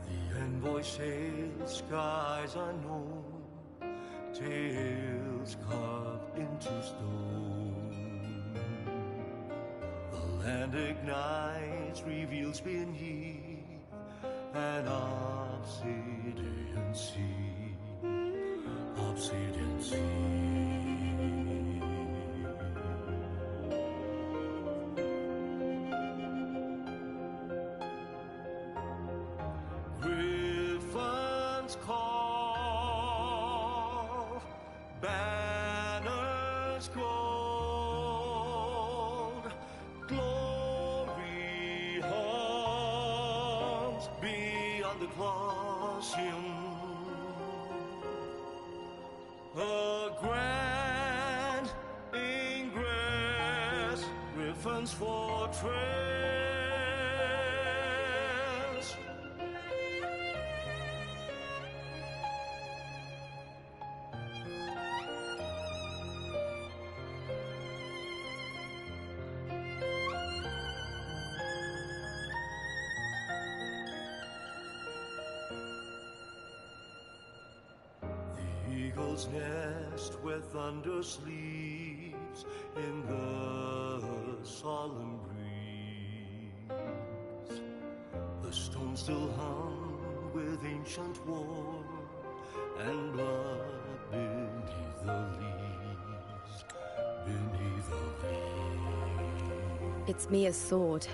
The envoy sails skies unknown, tales carved into stone. The land ignites, reveals beneath an obscure Obsidian Sea, Obsidian Sea. Griffins call, banners gold, glory hunts beyond the Colosseum. A grand ingress, Griffin's fortress. Eagle's nest where thunder sleeps in the solemn breeze. The stone still hung with ancient war and blood beneath the leaves, beneath the leaves. It's Mia's sword.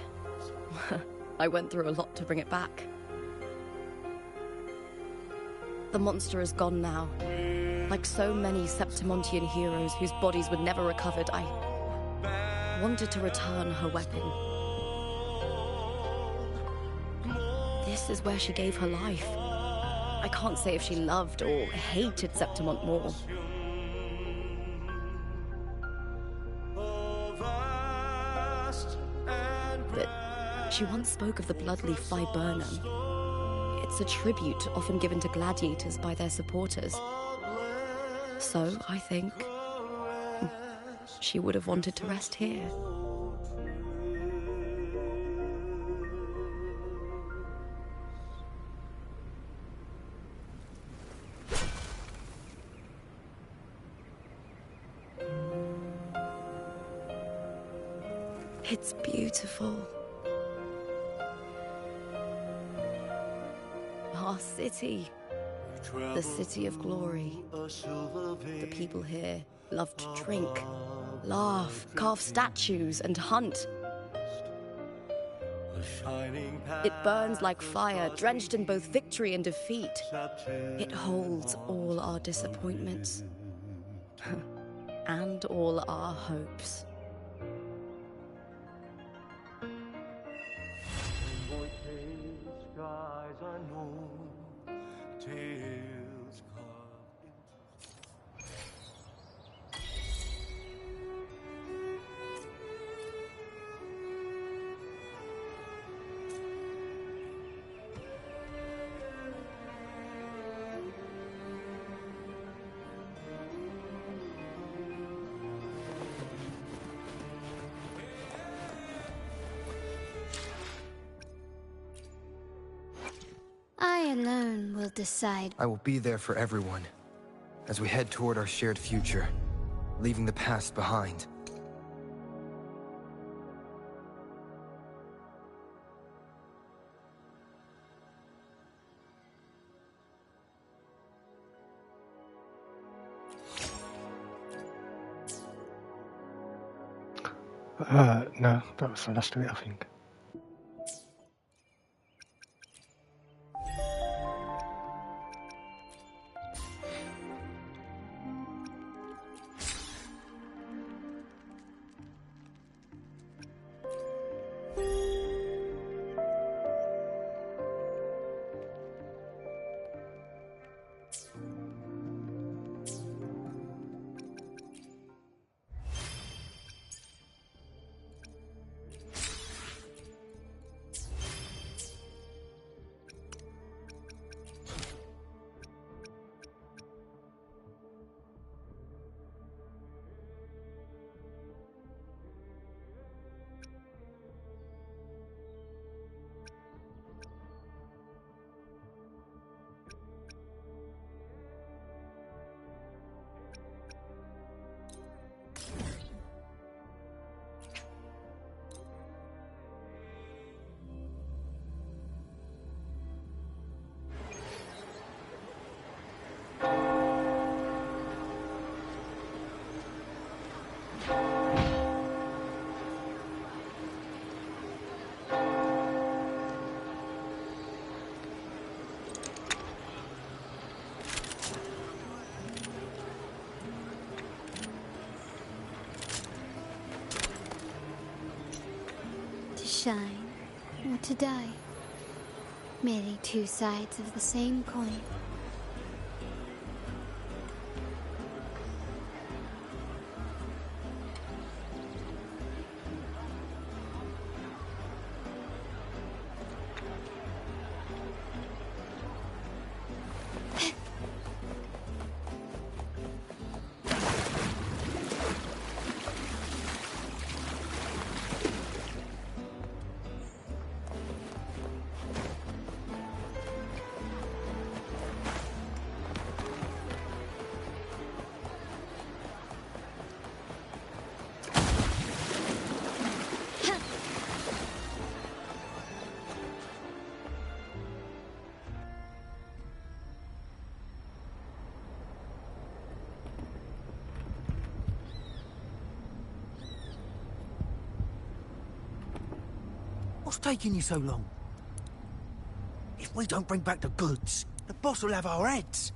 I went through a lot to bring it back. The monster is gone now. Like so many Septimontian heroes whose bodies were never recovered, I wanted to return her weapon. This is where she gave her life. I can't say if she loved or hated Septimont more. But she once spoke of the bloodleaf viburnum. It's a tribute often given to gladiators by their supporters. So, I think, she would have wanted to rest here. It's beautiful. Our city. The city of glory. The people here love to drink, laugh, carve statues, and hunt. It burns like fire, drenched in both victory and defeat. It holds all our disappointments and all our hopes. I alone will decide. I will be there for everyone as we head toward our shared future, leaving the past behind. No, that was the last of it, I think. shine or to die. Merely two sides of the same coin. What's taking you so long? If we don't bring back the goods, the boss will have our heads.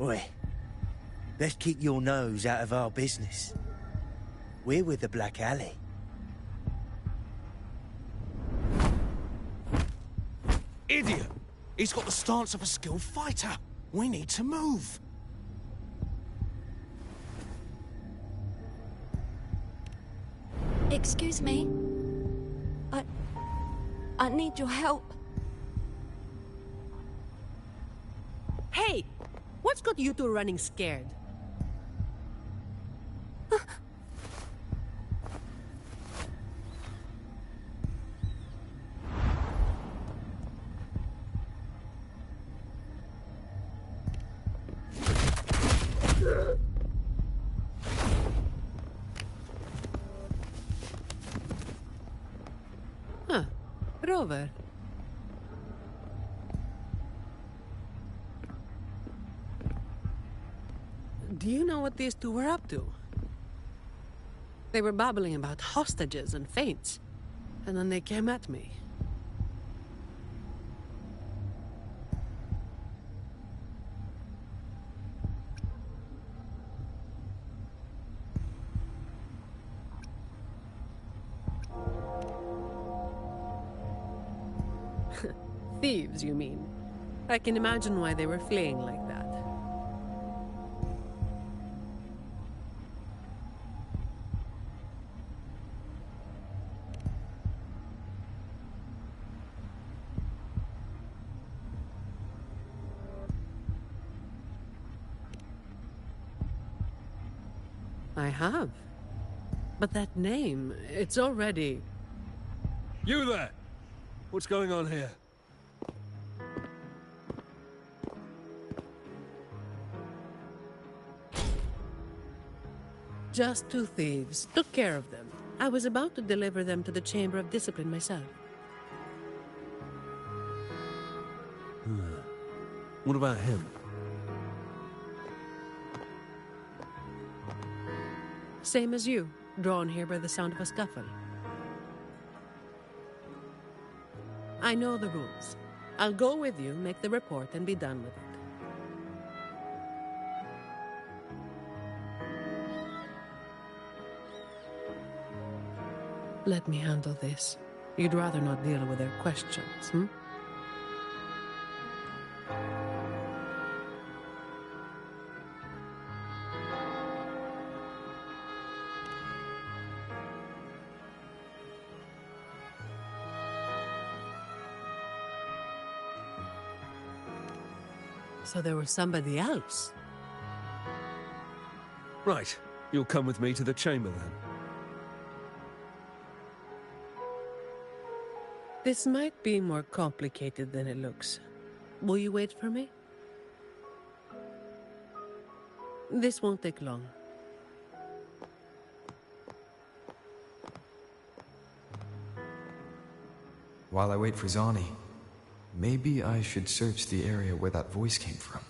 Oi, best keep your nose out of our business. We're with the Black Alley. Idiot! He's got the stance of a skilled fighter. We need to move. Excuse me. I need your help. Hey! What's got you two running scared? Huh. Rover. Do you know what these two were up to? They were babbling about hostages and fates, and then they came at me. Thieves, you mean? I can imagine why they were fleeing like that. I have. But that name, it's already... You there! What's going on here? Just two thieves. Took care of them. I was about to deliver them to the Chamber of Discipline myself. What about him? Same as you, drawn here by the sound of a scuffle. I know the rules. I'll go with you, make the report, and be done with it. Let me handle this. You'd rather not deal with their questions, hmm? So there was somebody else? Right. You'll come with me to the chamber then. This might be more complicated than it looks. Will you wait for me? This won't take long. While I wait for Zani, Maybe I should search the area where that voice came from.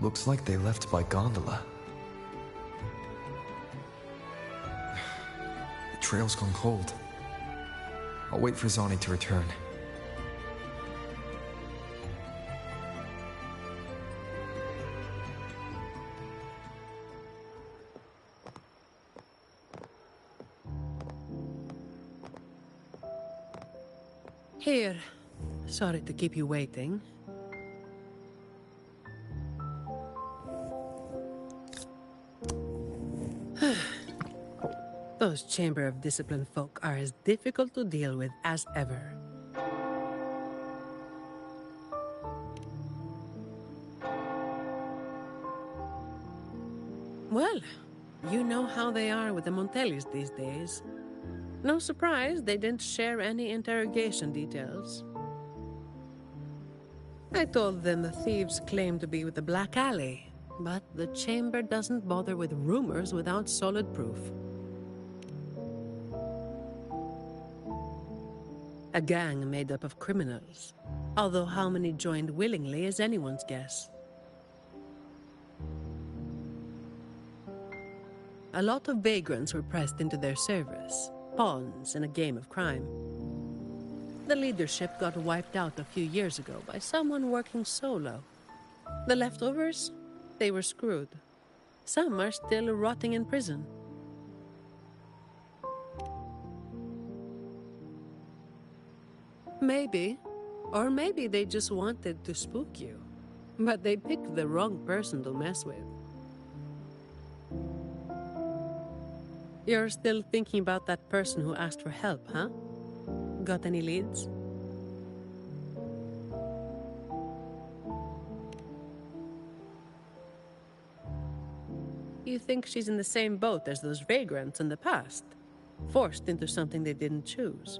Looks like they left by gondola. The trail's gone cold. I'll wait for Zani to return. Here. Sorry to keep you waiting. Those Chamber of Discipline folk are as difficult to deal with as ever. Well, you know how they are with the Montellis these days. No surprise they didn't share any interrogation details. I told them the thieves claimed to be with the Black Alley, but the chamber doesn't bother with rumors without solid proof. A gang made up of criminals, although how many joined willingly is anyone's guess. A lot of vagrants were pressed into their service, pawns in a game of crime. The leadership got wiped out a few years ago by someone working solo. The leftovers? They were screwed. Some are still rotting in prison. Maybe. Or maybe they just wanted to spook you. But they picked the wrong person to mess with. You're still thinking about that person who asked for help, huh? Got any leads? You think she's in the same boat as those vagrants in the past? Forced into something they didn't choose?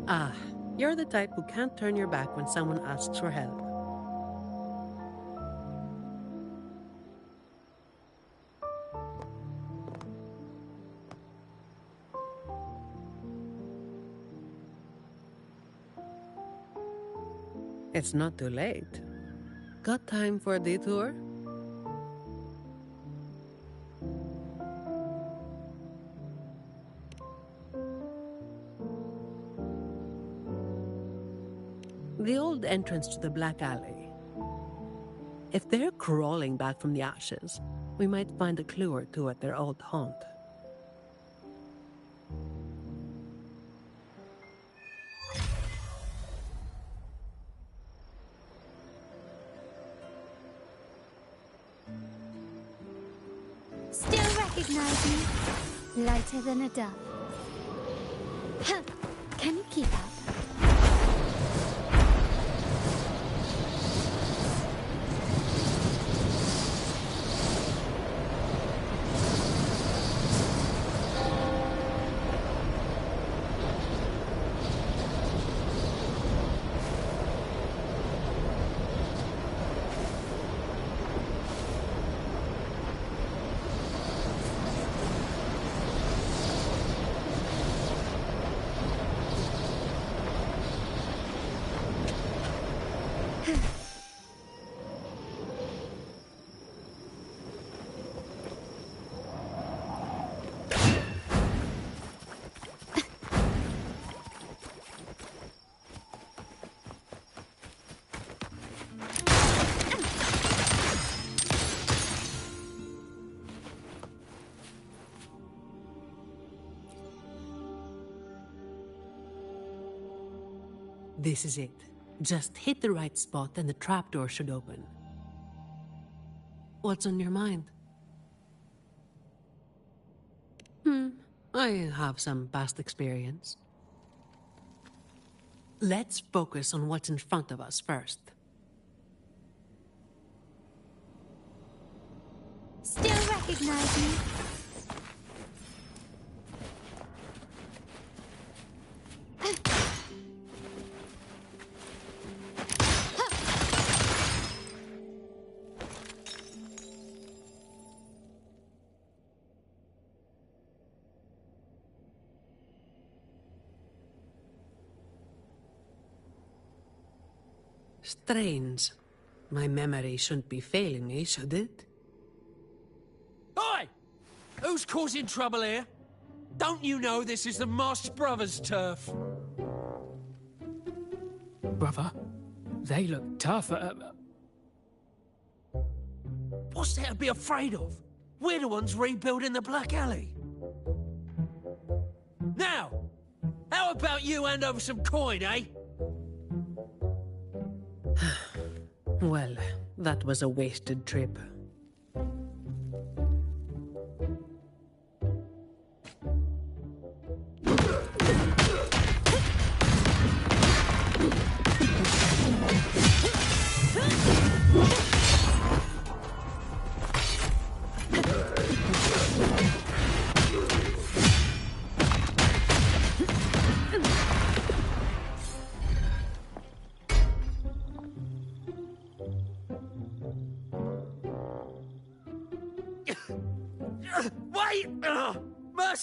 Ah, you're the type who can't turn your back when someone asks for help. It's not too late. Got time for a detour? The old entrance to the Black Alley. If they're crawling back from the ashes, we might find a clue or two at their old haunt. Still recognize me? Lighter than a dove. Huh. Can you keep up? This is it. Just hit the right spot and the trapdoor should open. What's on your mind? I have some past experience. Let's focus on what's in front of us first. Still recognize me? Strange. My memory shouldn't be failing me, should it? Oi! Who's causing trouble here? Don't you know this is the Marsh Brothers' turf? Brother, they look tough. What's there to be afraid of? We're the ones rebuilding the Black Alley. Now, how about you hand over some coin, eh? Well, that was a wasted trip.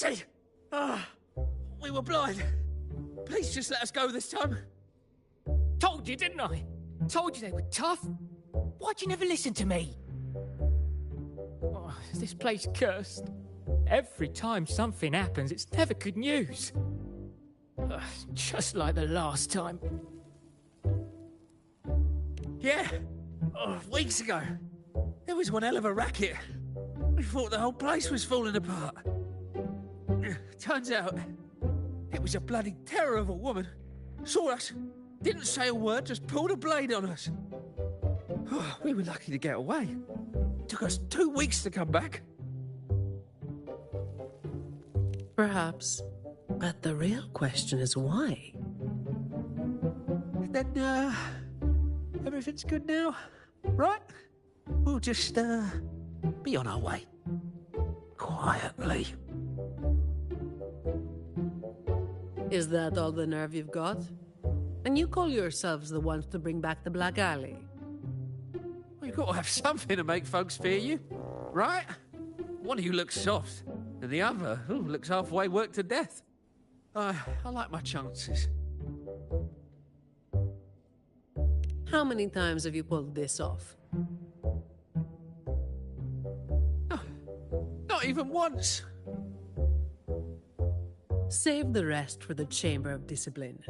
Ratty! Ah, we were blind. Please just let us go this time. Told you, didn't I? Told you they were tough. Why'd you never listen to me? Oh, is this place cursed? Every time something happens, it's never good news. Just like the last time. Yeah, weeks ago. There was one hell of a racket. We thought the whole place was falling apart. Turns out, it was a bloody terror of a woman. Saw us, didn't say a word, just pulled a blade on us. We were lucky to get away. Took us 2 weeks to come back. Perhaps. But the real question is why? Then, everything's good now, right? We'll just, be on our way. Quietly. Is that all the nerve you've got? And you call yourselves the ones to bring back the Black Alley? Well, you've got to have something to make folks fear you, right? One of you looks soft, and the other looks halfway worked to death. I like my chances. How many times have you pulled this off? Not even once. Save the rest for the Chamber of Discipline.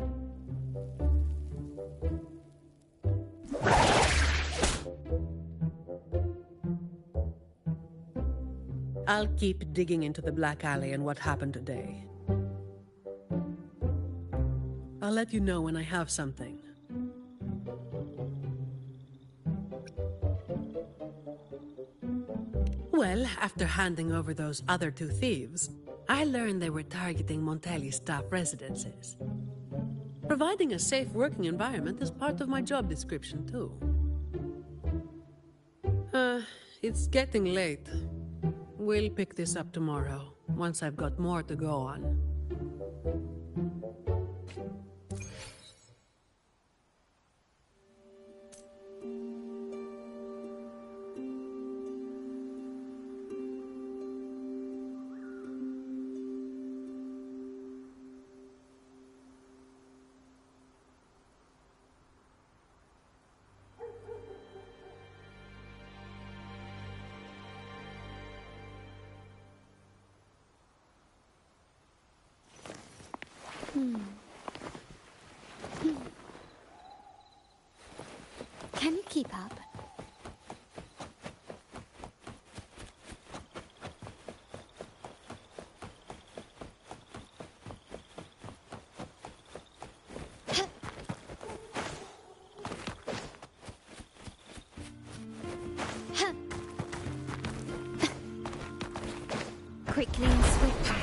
I'll keep digging into the Black Alley and what happened today. I'll let you know when I have something. Well, after handing over those other 2 thieves, I learned they were targeting Montelli's staff residences. Providing a safe working environment is part of my job description, too. It's getting late. We'll pick this up tomorrow, once I've got more to go on. Can you keep up? Quickly and swiftly.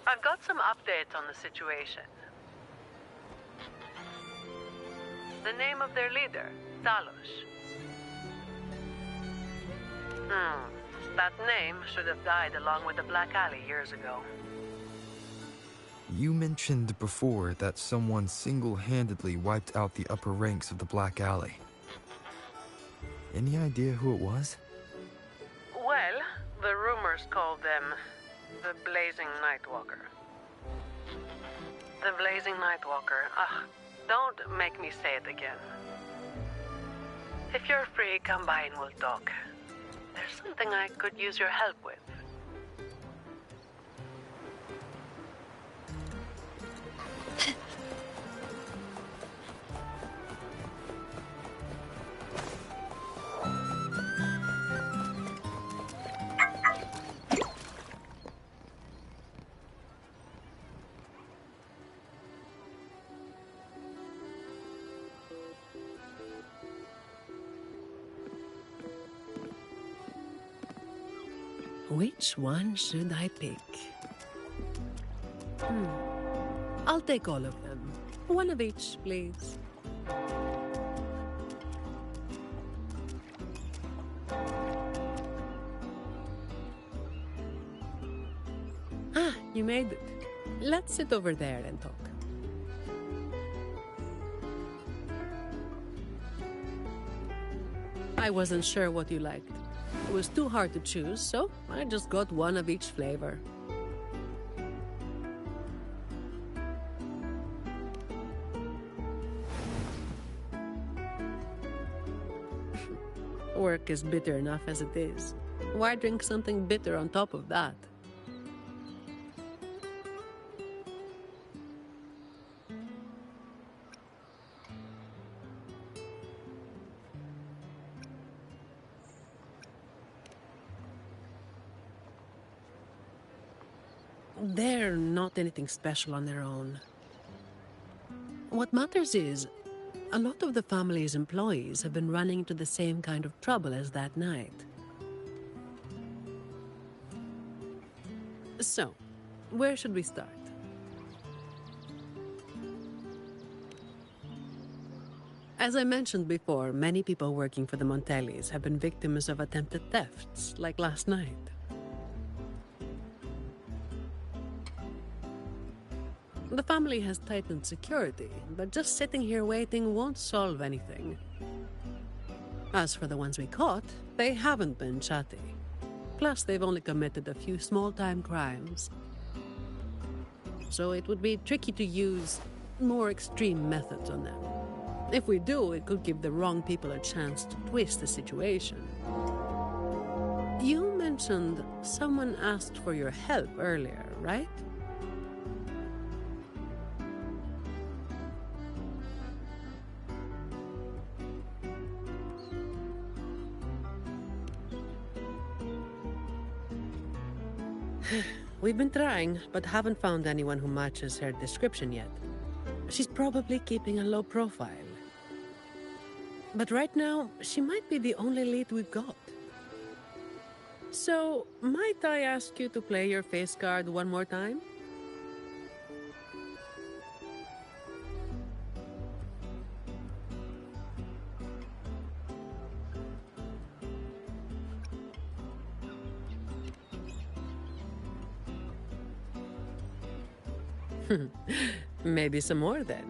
I've got some updates on the situation. The name of their leader, Talos. That name should have died along with the Black Alley years ago. You mentioned before that someone single-handedly wiped out the upper ranks of the Black Alley. Any idea who it was? Well, the rumors called them the Blazing Nightwalker. The Blazing Nightwalker. Don't make me say it again. If you're free, come by and we'll talk. There's something I could use your help with. Which one should I pick? I'll take all of them. One of each, please. Ah, you made it. Let's sit over there and talk. I wasn't sure what you liked. It was too hard to choose, so I just got one of each flavor. Work is bitter enough as it is. Why drink something bitter on top of that? They're not anything special on their own. What matters is, a lot of the family's employees have been running into the same kind of trouble as that night. So, where should we start? As I mentioned before, many people working for the Montellis have been victims of attempted thefts, like last night. The family has tightened security, but just sitting here waiting won't solve anything. As for the ones we caught, they haven't been chatty. Plus, they've only committed a few small-time crimes. So it would be tricky to use more extreme methods on them. If we do, it could give the wrong people a chance to twist the situation. You mentioned someone asked for your help earlier, right? We've been trying, but haven't found anyone who matches her description yet. She's probably keeping a low profile. But right now, she might be the only lead we've got. So, might I ask you to play your face card one more time? Maybe some more then.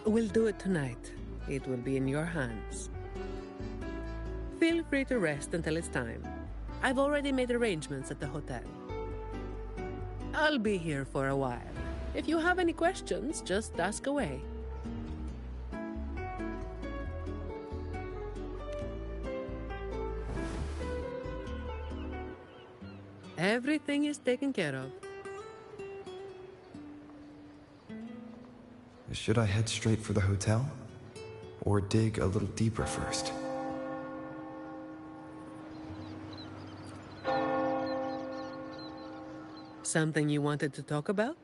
We'll do it tonight. It will be in your hands. Feel free to rest until it's time. I've already made arrangements at the hotel. I'll be here for a while. If you have any questions, just ask away. Everything is taken care of. Should I head straight for the hotel? Or dig a little deeper first? Something you wanted to talk about?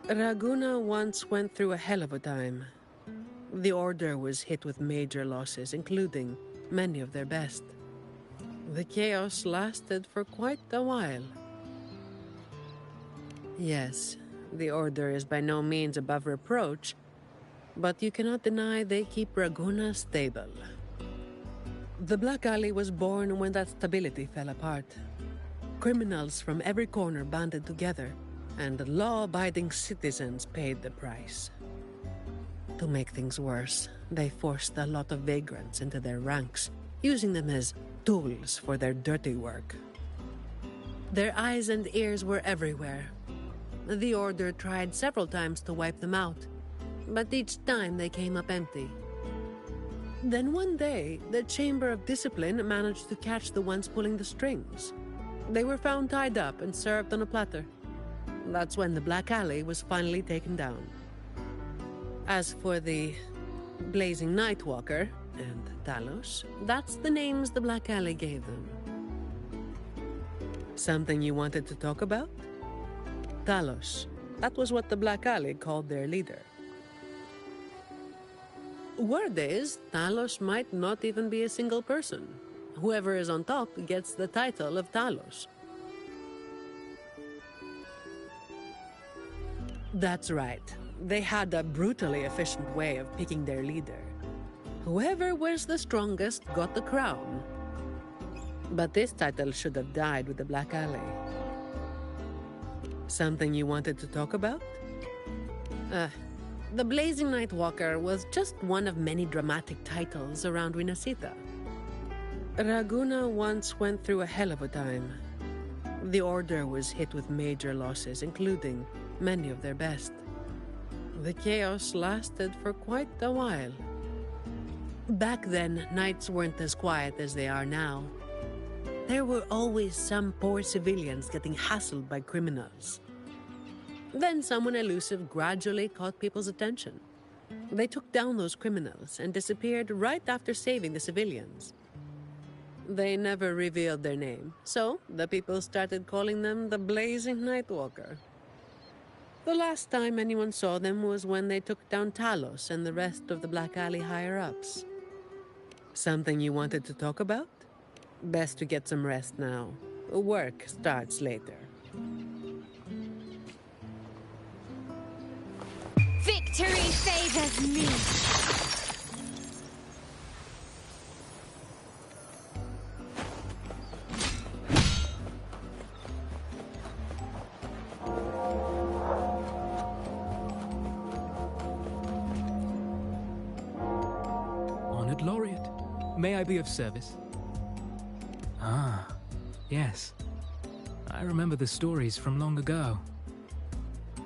Raguna once went through a hell of a time. The Order was hit with major losses, including many of their best. The chaos lasted for quite a while. Yes, the Order is by no means above reproach, but you cannot deny they keep Raguna stable. The Black Alley was born when that stability fell apart. Criminals from every corner banded together, and law-abiding citizens paid the price. To make things worse, they forced a lot of vagrants into their ranks, using them as tools for their dirty work. Their eyes and ears were everywhere. The Order tried several times to wipe them out, but each time they came up empty. Then one day, the Chamber of Discipline managed to catch the ones pulling the strings. They were found tied up and served on a platter. That's when the Black Alley was finally taken down. As for the Blazing Nightwalker and Talos, that's the names the Black Alley gave them. Something you wanted to talk about? Talos. That was what the Black Alley called their leader. Word is, Talos might not even be a single person. Whoever is on top gets the title of Talos. That's right. They had a brutally efficient way of picking their leader. Whoever was the strongest got the crown. But this title should have died with the Black Alley. Something you wanted to talk about? The Blazing Nightwalker was just one of many dramatic titles around Winasita. Raguna once went through a hell of a time. The Order was hit with major losses, including many of their best. The chaos lasted for quite a while. Back then, nights weren't as quiet as they are now. There were always some poor civilians getting hassled by criminals. Then someone elusive gradually caught people's attention. They took down those criminals and disappeared right after saving the civilians. They never revealed their name, so the people started calling them the Blazing Nightwalker. The last time anyone saw them was when they took down Talos and the rest of the Black Alley higher-ups. Something you wanted to talk about? Best to get some rest now. Work starts later. Victory favors me! Honored Laureate, may I be of service? Ah, yes. I remember the stories from long ago.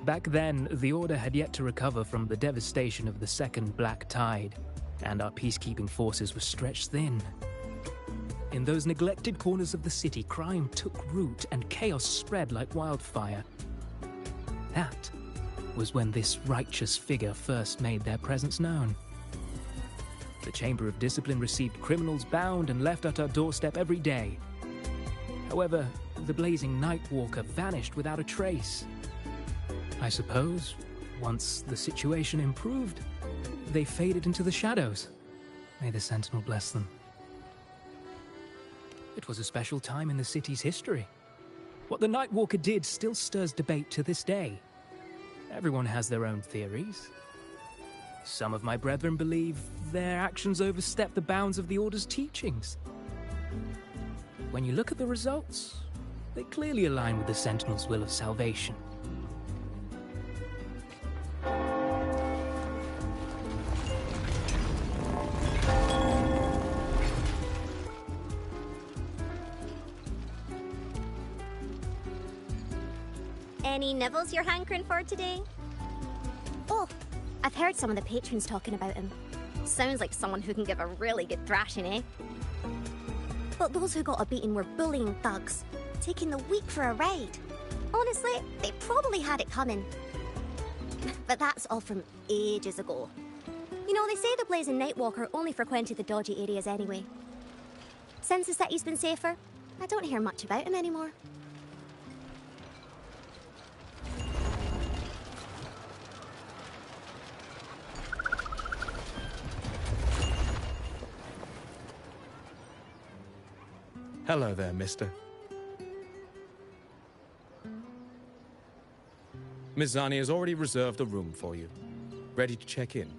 Back then, the Order had yet to recover from the devastation of the Second Black Tide, and our peacekeeping forces were stretched thin. In those neglected corners of the city, crime took root and chaos spread like wildfire. That was when this righteous figure first made their presence known. The Chamber of Discipline received criminals bound and left at our doorstep every day. However, the Blazing Nightwalker vanished without a trace. I suppose, once the situation improved, they faded into the shadows. May the Sentinel bless them. It was a special time in the city's history. What the Nightwalker did still stirs debate to this day. Everyone has their own theories. Some of my brethren believe their actions overstep the bounds of the Order's teachings. When you look at the results, they clearly align with the Sentinel's will of salvation. Any nibbles you're hankering for today? Oh, I've heard some of the patrons talking about him. Sounds like someone who can give a really good thrashing, eh? But those who got a beating were bullying thugs, taking the weak for a ride. Honestly, they probably had it coming. But that's all from ages ago. You know, they say the Blazing Nightwalker only frequented the dodgy areas anyway. Since the city's been safer, I don't hear much about him anymore. Hello there, mister. Miss Zani has already reserved a room for you. Ready to check in.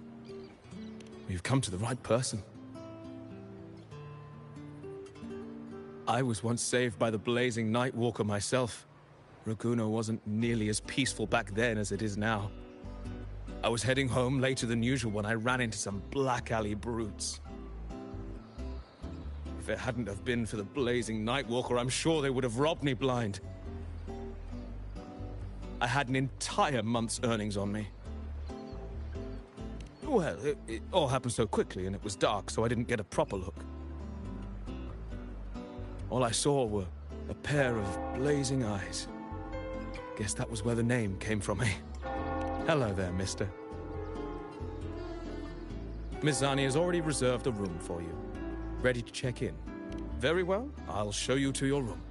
You've come to the right person. I was once saved by the Blazing Nightwalker myself. Raguna wasn't nearly as peaceful back then as it is now. I was heading home later than usual when I ran into some Black Alley brutes. If it hadn't have been for the Blazing Nightwalker, I'm sure they would have robbed me blind. I had an entire month's earnings on me. Well, it all happened so quickly and it was dark, so I didn't get a proper look. All I saw were a pair of blazing eyes. Guess that was where the name came from, eh? Hello there, mister. Miss Zani has already reserved a room for you. Ready to check in? Very well, I'll show you to your room.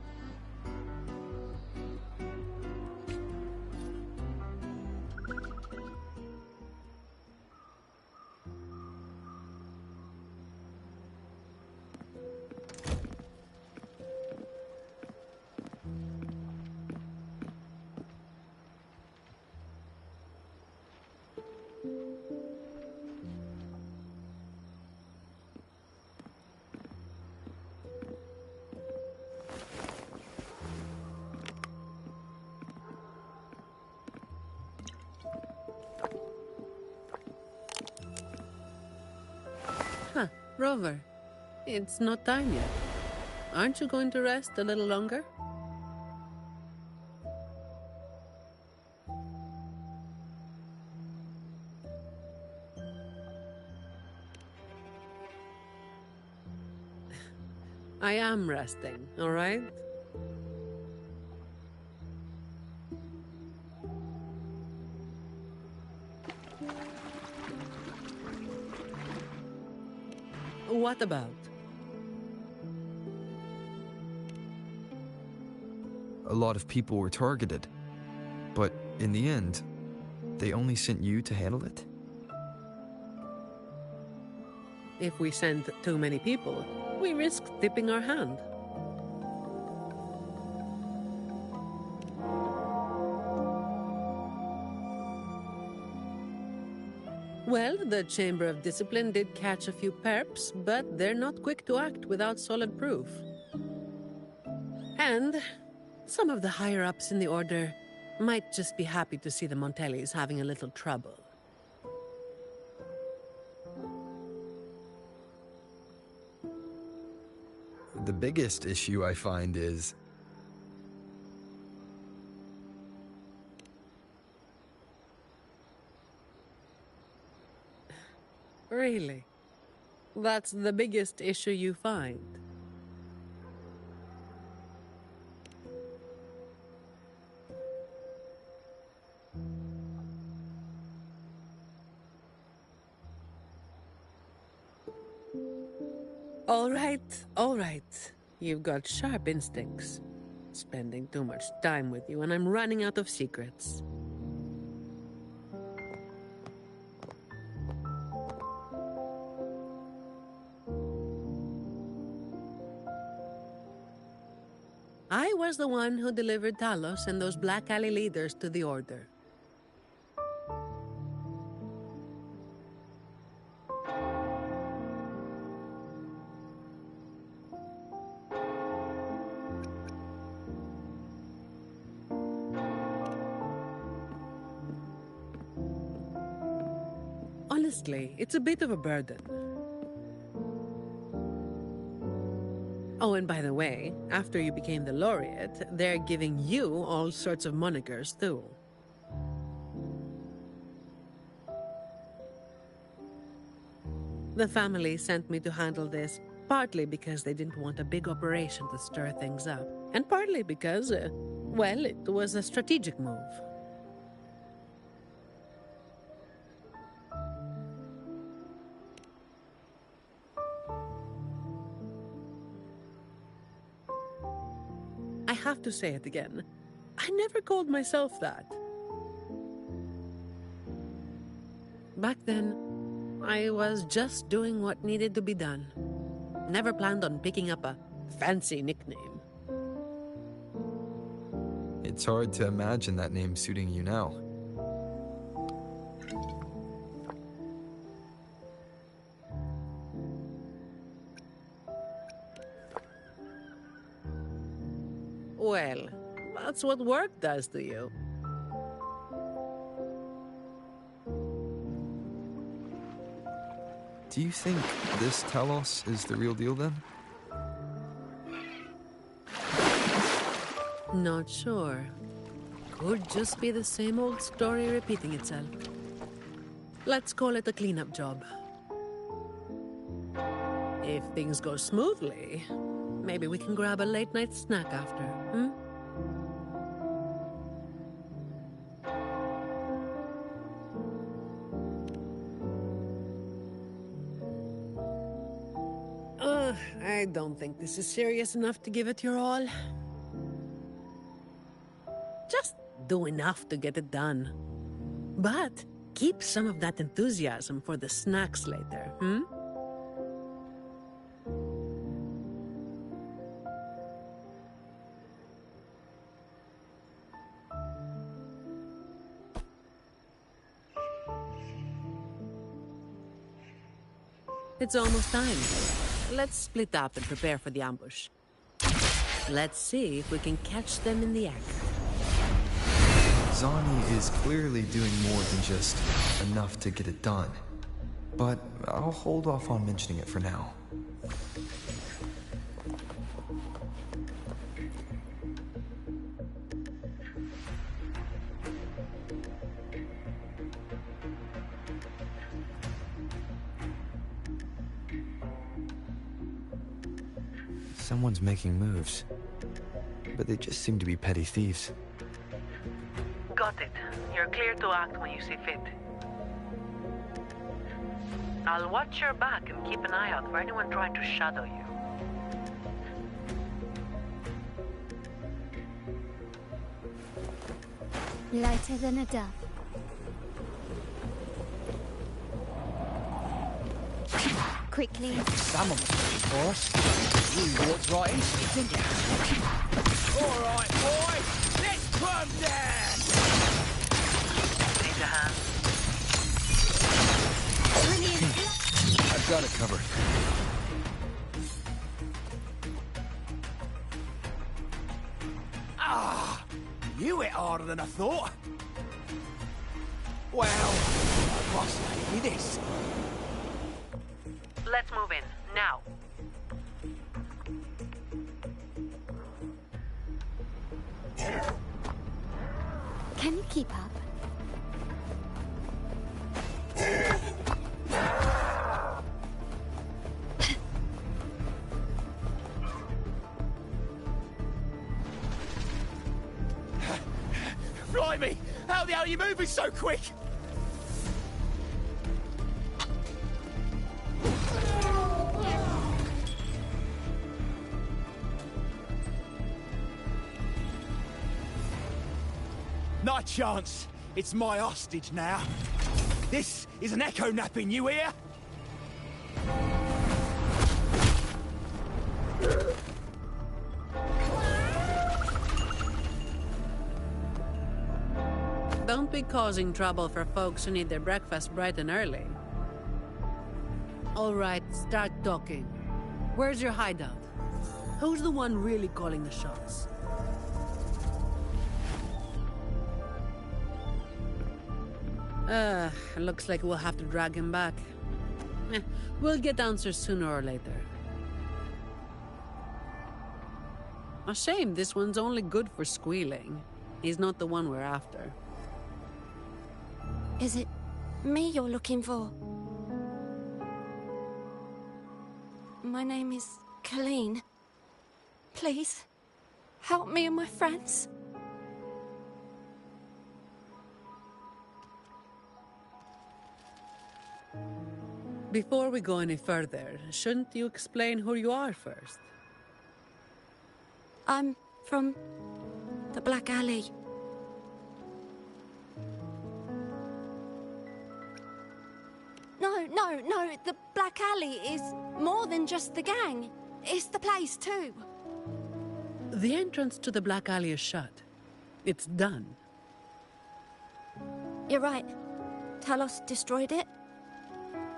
Rover, it's not time yet. Aren't you going to rest a little longer? I am resting, all right? What about? A lot of people were targeted, but in the end, they only sent you to handle it? If we send too many people, we risk tipping our hand. Well, the Chamber of Discipline did catch a few perps, but they're not quick to act without solid proof. And some of the higher-ups in the Order might just be happy to see the Montellis having a little trouble. The biggest issue I find is... Really? That's the biggest issue you find? All right. You've got sharp instincts. Spending too much time with you, and I'm running out of secrets. I was the one who delivered Talos and those Black Alley leaders to the Order. Honestly, it's a bit of a burden. Oh, and by the way, after you became the laureate, they're giving you all sorts of monikers, too. The family sent me to handle this, partly because they didn't want a big operation to stir things up, and partly because, well, it was a strategic move. I have to say it again. I never called myself that. Back then, I was just doing what needed to be done. Never planned on picking up a fancy nickname. It's hard to imagine that name suiting you now. Well, that's what work does to you. Do you think this Talos is the real deal then? Not sure. Could just be the same old story repeating itself. Let's call it a cleanup job. If things go smoothly, maybe we can grab a late-night snack after, hmm? I don't think this is serious enough to give it your all. Just do enough to get it done. But keep some of that enthusiasm for the snacks later, hmm? It's almost time. Let's split up and prepare for the ambush. Let's see if we can catch them in the act. Zani is clearly doing more than just enough to get it done. but I'll hold off on mentioning it for now. Someone's making moves, but they just seem to be petty thieves. Got it. You're clear to act when you see fit. I'll watch your back and keep an eye out for anyone trying to shadow you. Lighter than a dove. Quickly. Someone was looking for us. You walked right into it, didn't you? All right, boys, let's put 'em down. Need a hand? I've got it covered. Ah! You hit harder than I thought. Well, I must say this. Let's move in, now. Can you keep up? Blimey! How the hell are you moving so quick? Not a chance. It's my hostage now. This is an echo napping, you hear? Don't be causing trouble for folks who need their breakfast bright and early. All right, start talking. Where's your hideout? Who's the one really calling the shots? Looks like we'll have to drag him back. We'll get answers sooner or later. A shame this one's only good for squealing. He's not the one we're after. Is it me you're looking for? My name is Colleen. Please, help me and my friends. Before we go any further, shouldn't you explain who you are first? I'm from the Black Alley. No, the Black Alley is more than just the gang. It's the place too. The entrance to the Black Alley is shut. It's done. You're right. Talos destroyed it.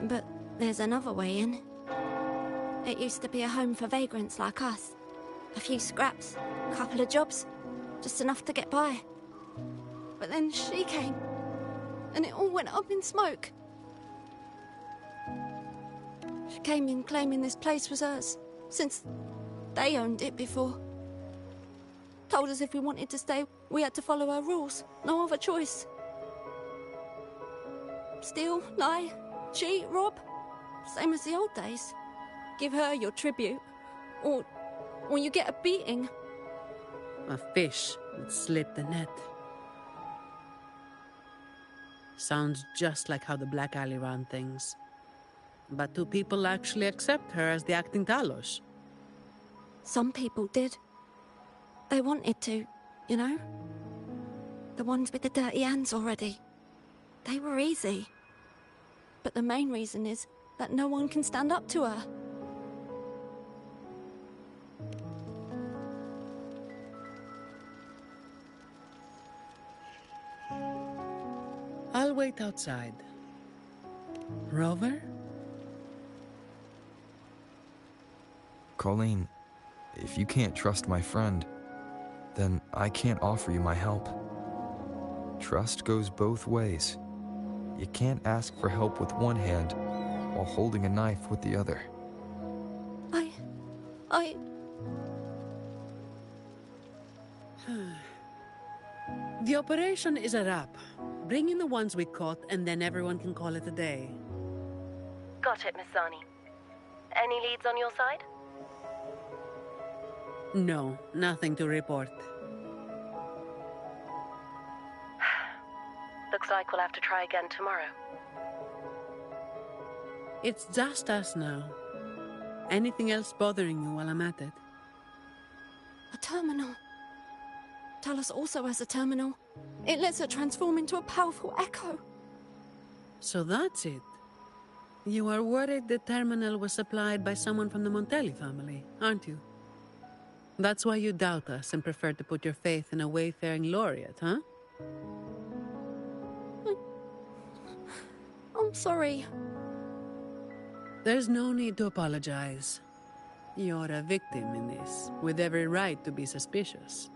But there's another way in. It used to be a home for vagrants like us. A few scraps, a couple of jobs, just enough to get by. But then she came, and it all went up in smoke. She came in claiming this place was hers, since they owned it before. Told us if we wanted to stay, we had to follow her rules. No other choice. Steal, lie, cheat, rob. Same as the old days. Give her your tribute, or you get a beating. A fish would slip the net. Sounds just like how the Black Alley ran things. But do people actually accept her as the acting Talos? Some people did. They wanted to, you know? The ones with the dirty hands already. They were easy. But the main reason is that no one can stand up to her. I'll wait outside. Rover? Colleen, if you can't trust my friend, then I can't offer you my help. Trust goes both ways. You can't ask for help with one hand while holding a knife with the other. The operation is a wrap. Bring in the ones we caught, and then everyone can call it a day. Got it, Miss Zani. Any leads on your side? No, nothing to report. Looks like we'll have to try again tomorrow. It's just us now. Anything else bothering you while I'm at it? A terminal. Talos also has a terminal. It lets her transform into a powerful echo. So that's it. You are worried the terminal was supplied by someone from the Montelli family, aren't you? That's why you doubt us and prefer to put your faith in a wayfaring laureate, huh? I'm sorry. There's no need to apologize. You're a victim in this, with every right to be suspicious.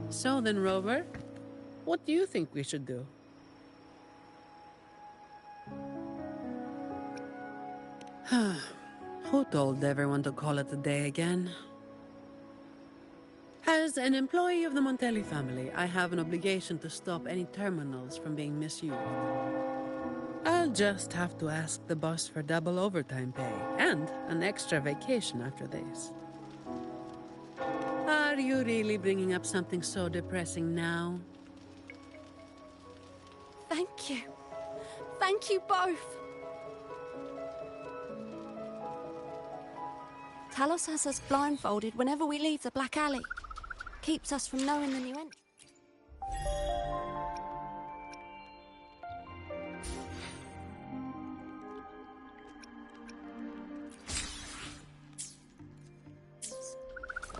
So then, Rover, what do you think we should do? Who told everyone to call it a day again? As an employee of the Montelli family, I have an obligation to stop any terminals from being misused. I'll just have to ask the boss for double overtime pay and an extra vacation after this. Are you really bringing up something so depressing now? Thank you. Thank you both. Talos has us blindfolded whenever we leave the Black Alley. Keeps us from knowing the new entry.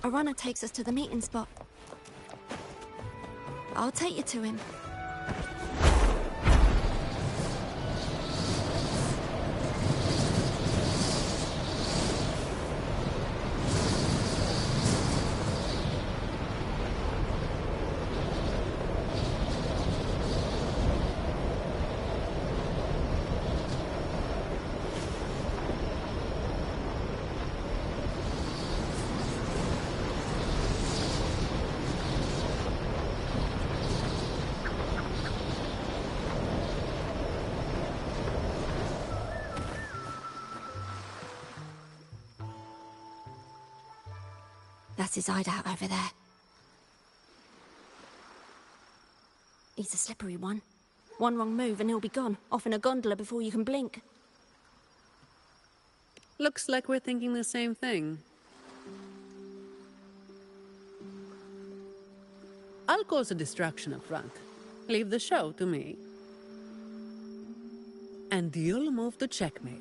A runner takes us to the meeting spot. I'll take you to him. That's his hideout over there. He's a slippery one. One wrong move and he'll be gone, off in a gondola before you can blink. Looks like we're thinking the same thing. I'll cause a distraction up front. Leave the show to me. And you'll move to checkmate.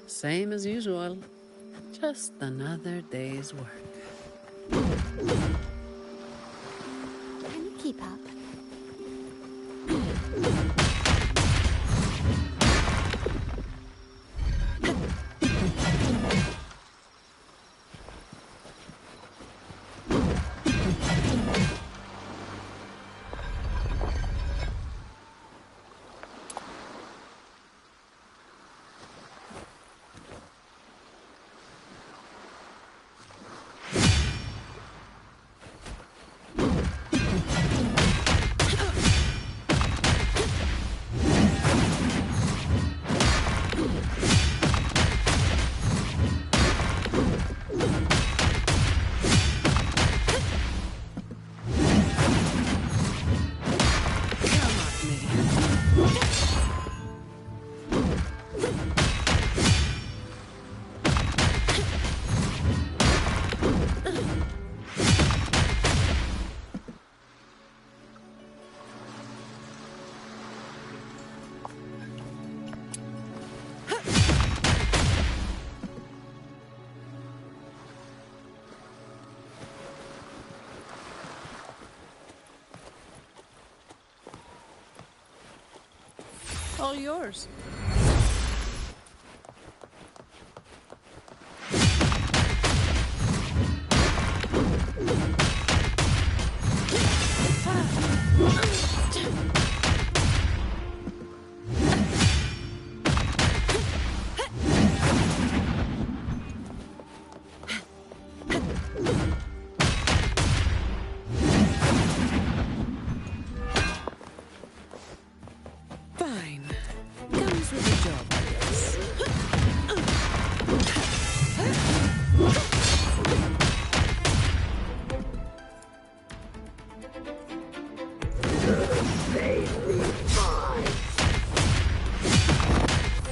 Same as usual. Just another day's work. Can you keep up? All yours.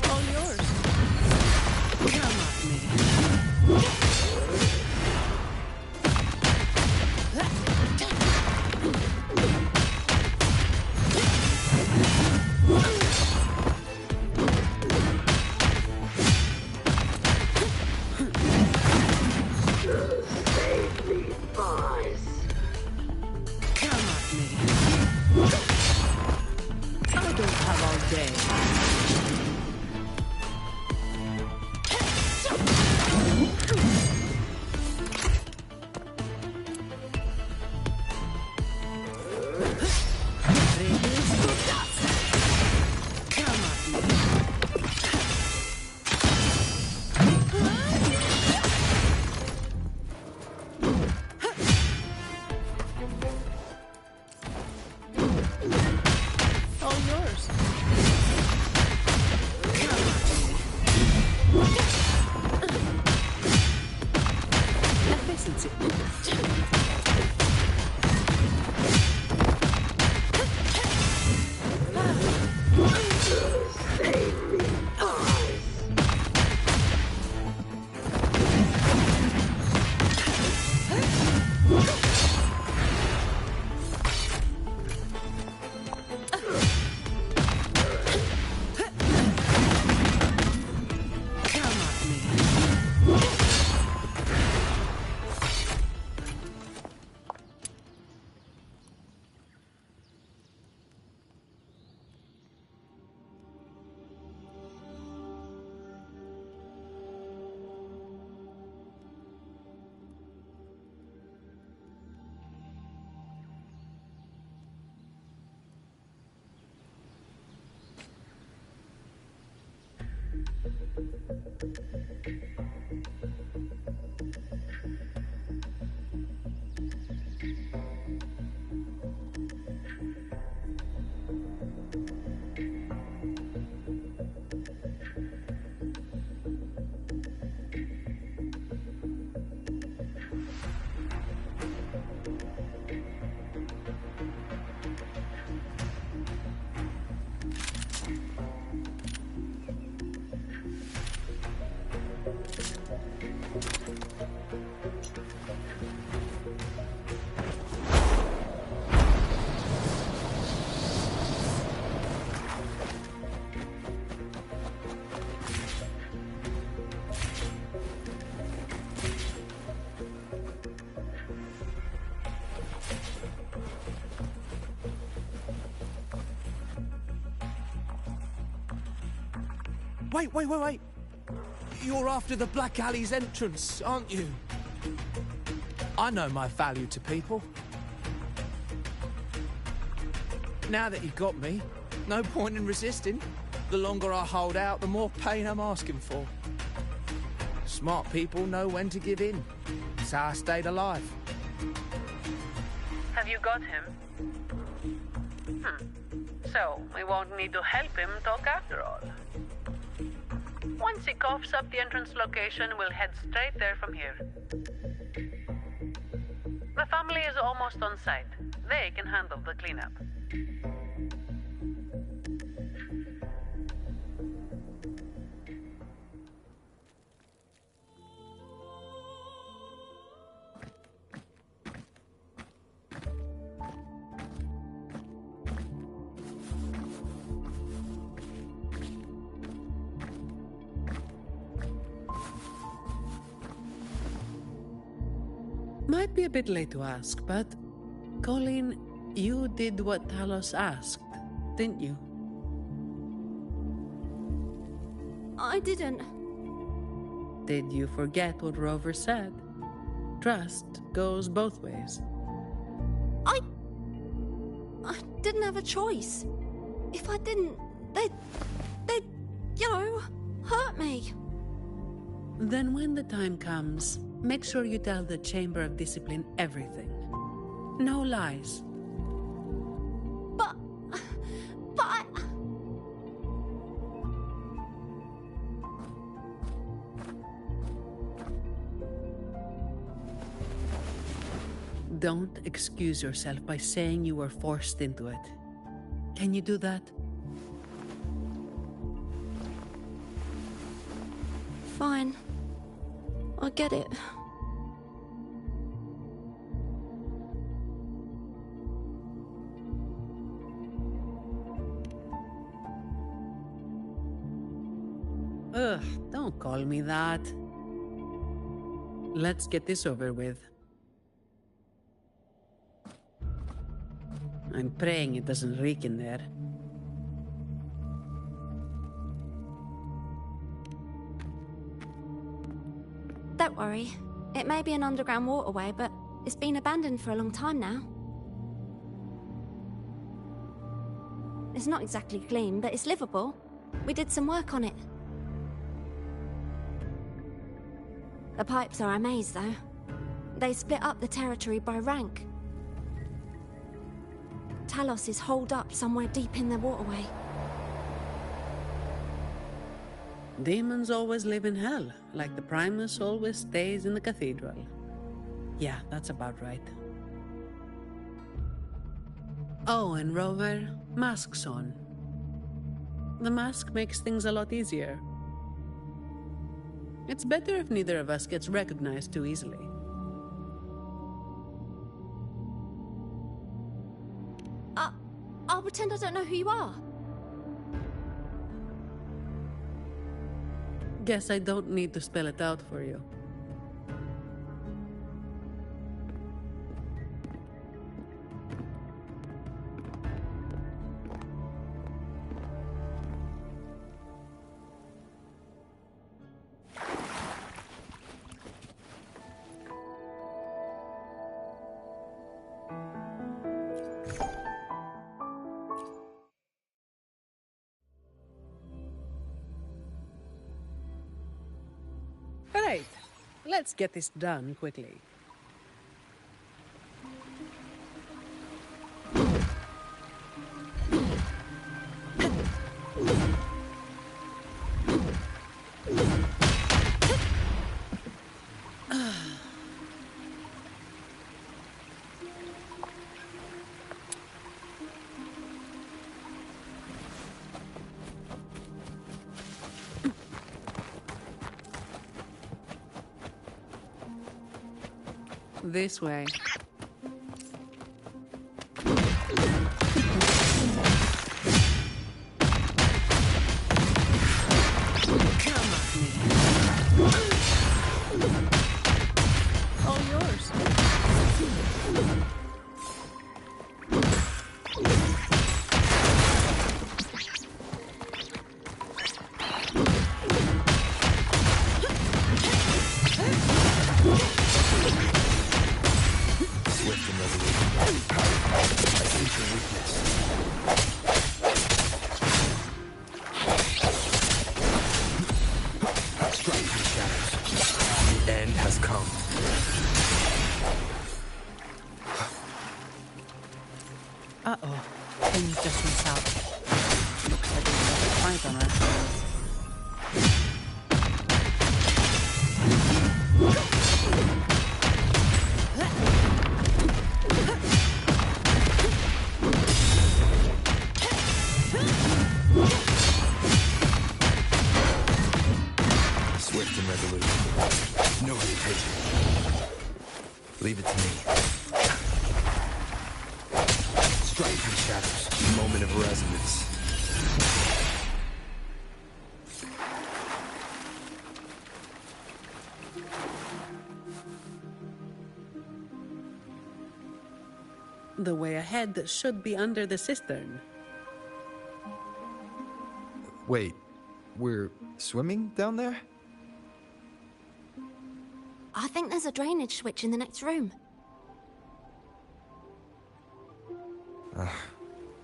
All yours. Come at me. Wait. You're after the Black Alley's entrance, aren't you? I know my value to people. Now that you've got me, no point in resisting. The longer I hold out, the more pain I'm asking for. Smart people know when to give in. That's how I stayed alive. Have you got him? So, we won't need to help him talk after all. Once he coughs up the entrance location, we'll head straight there from here. The family is almost on site. They can handle the cleanup. Might be a bit late to ask, but Colleen, you did what Talos asked, didn't you? I didn't. Did you forget what Rover said? Trust goes both ways. I didn't have a choice. If I didn't, they'd, hurt me. Then when the time comes, make sure you tell the Chamber of Discipline everything. No lies. But I... Don't excuse yourself by saying you were forced into it. Can you do that? Fine. I get it. Ugh, don't call me that. Let's get this over with. I'm praying it doesn't reek in there. Don't worry. It may be an underground waterway, but it's been abandoned for a long time now. It's not exactly clean, but it's livable. We did some work on it. The pipes are a maze, though. They split up the territory by rank. Talos is holed up somewhere deep in the waterway. Demons always live in hell, like the Primus always stays in the cathedral. Yeah, that's about right. Oh, and Rover, mask's on. The mask makes things a lot easier. It's better if neither of us gets recognized too easily. I'll pretend I don't know who you are. Guess I don't need to spell it out for you. Right, let's get this done quickly. This way. Come at me. All yours. Uh-oh. Things just went south. Looks like we have a fight on our hands. Swift and resolute. No hesitation. Leave it to me. Strike through shadows. Moment of resonance. The way ahead should be under the cistern. Wait, we're swimming down there? I think there's a drainage switch in the next room.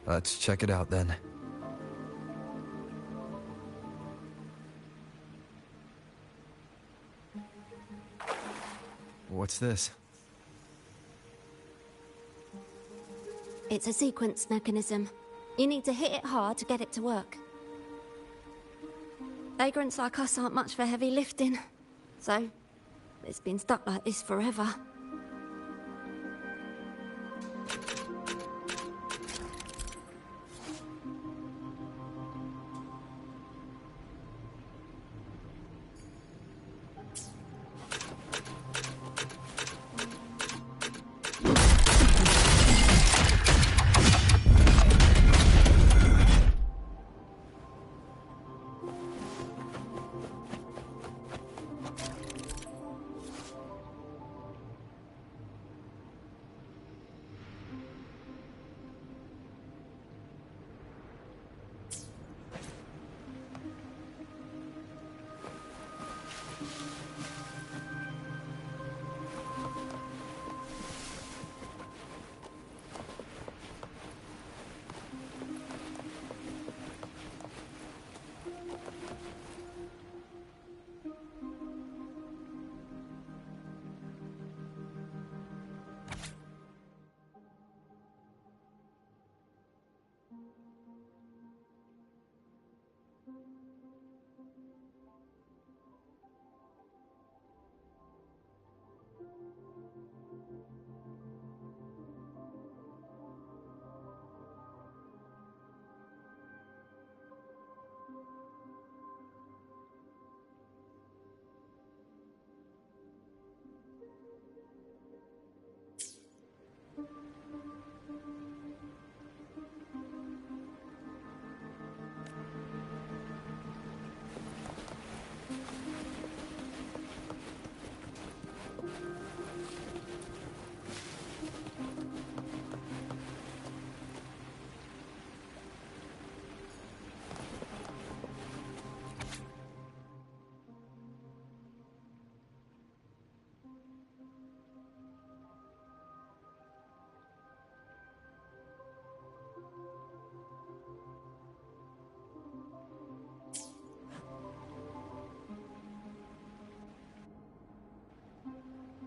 Let's check it out then. What's this? It's a sequence mechanism. You need to hit it hard to get it to work. Vagrants like us aren't much for heavy lifting, so it's been stuck like this forever.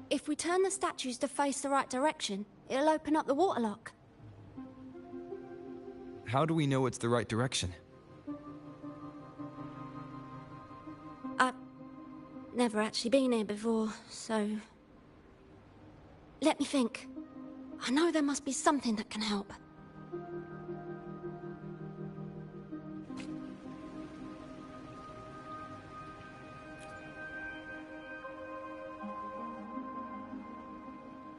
If we turn the statues to face the right direction, it'll open up the waterlock. How do we know it's the right direction? I've never actually been here before, so... Let me think. I know there must be something that can help.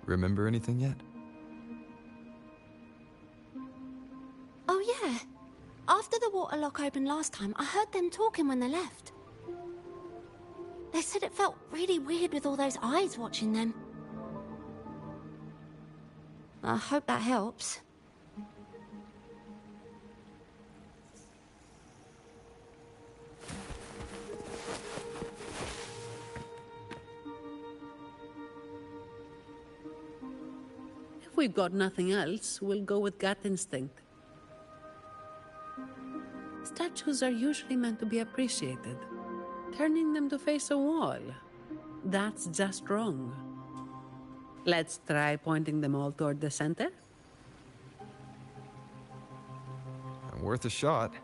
Remember anything yet? Oh yeah. After the waterlock opened last time, I heard them talking when they left. They said it felt really weird with all those eyes watching them. I hope that helps. If we've got nothing else, we'll go with gut instinct. Statues are usually meant to be appreciated. Turning them to face a wall, that's just wrong. Let's try pointing them all toward the center. Worth a shot.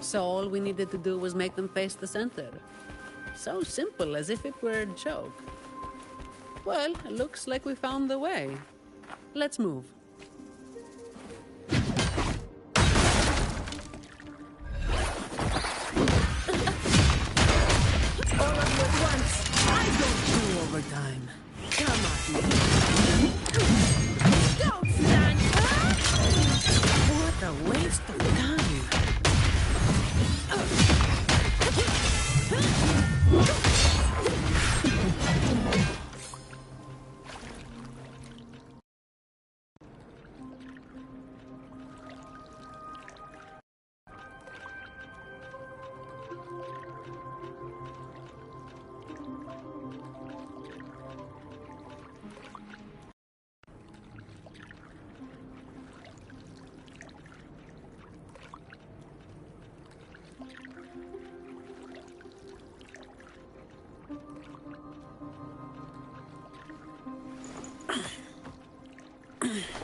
So all we needed to do was make them face the center. So simple, as if it were a joke. Well, it looks like we found the way. Let's move. All of you at once. I don't do overtime. Come at me. Don't stand up! What a waste of time.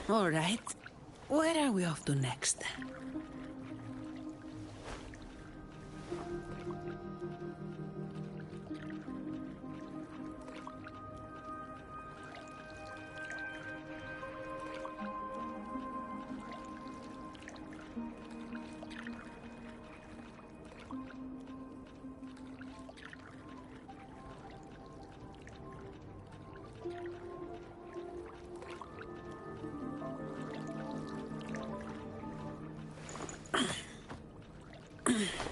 All right. Where are we off to next?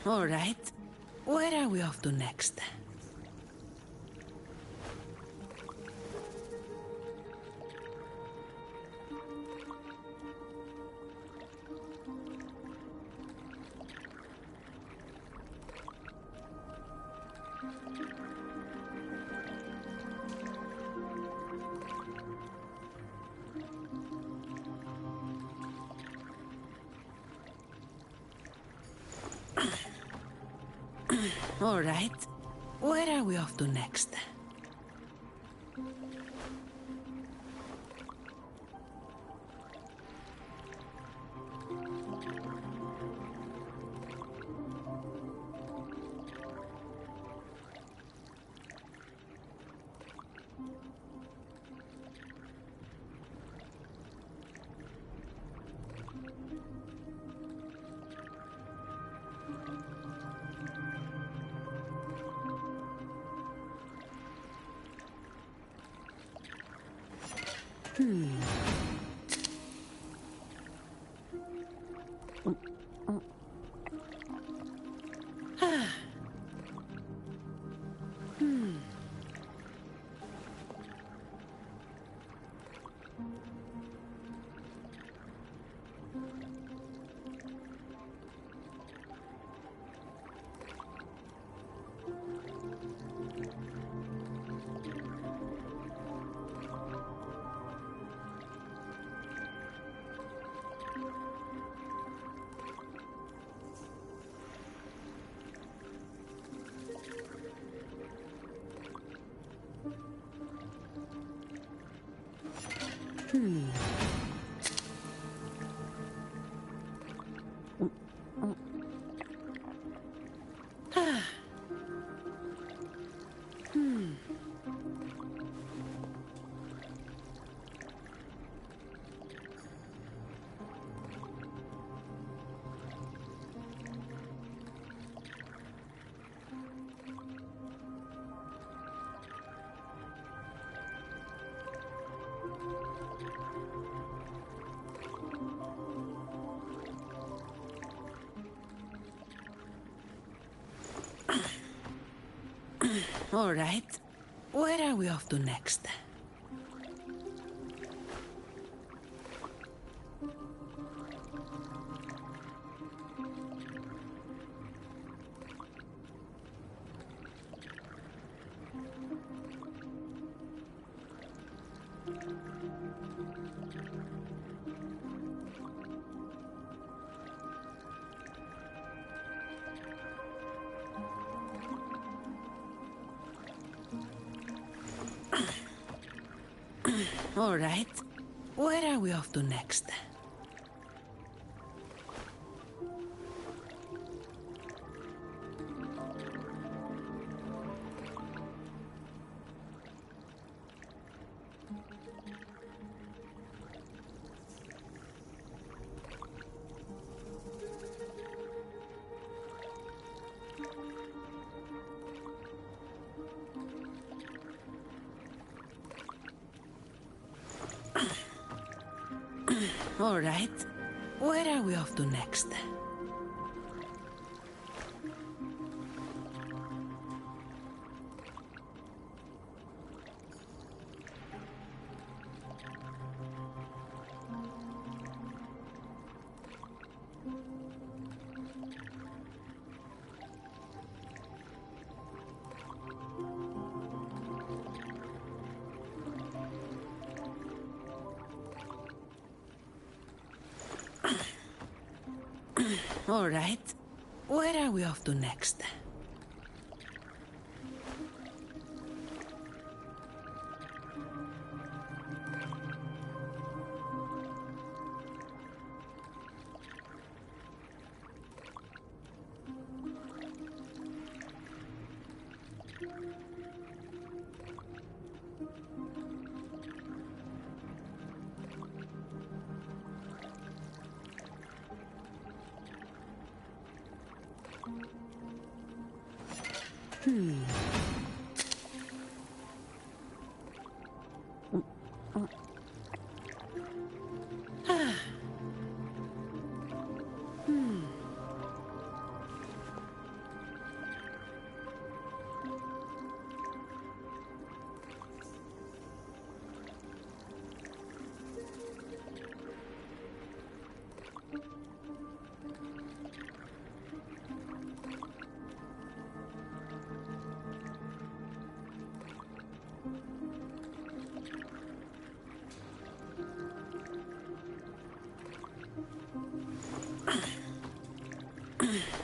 All right. Where are we off to next? All right. Where are we off to next? All right. Where are we off to next? All right. Where are we off to next? All right. Where are we off to next? All right. Where are we off to next?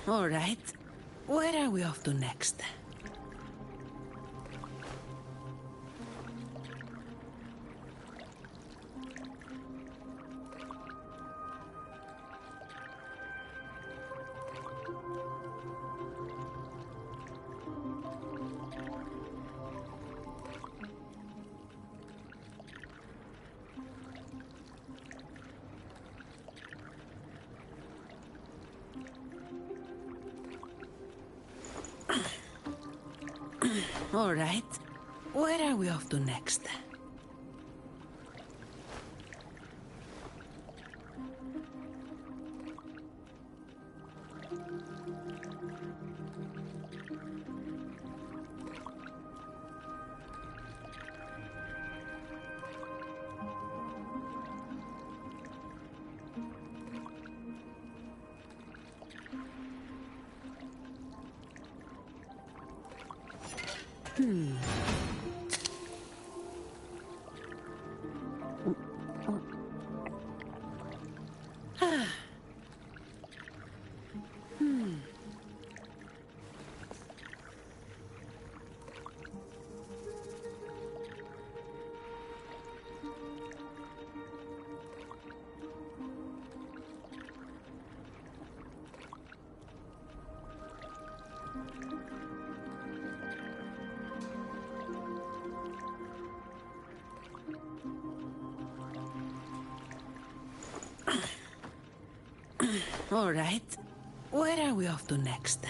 All right. Where are we off to next? All right. Where are we off to next? All right. Where are we off to next?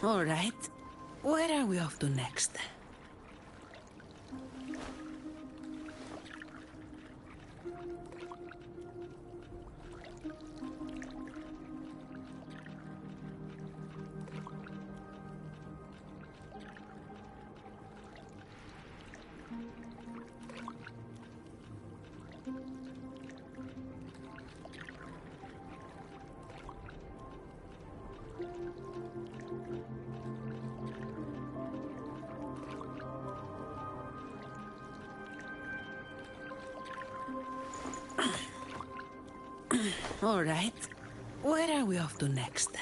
All right. Where are we off to next? All right. Where are we off to next?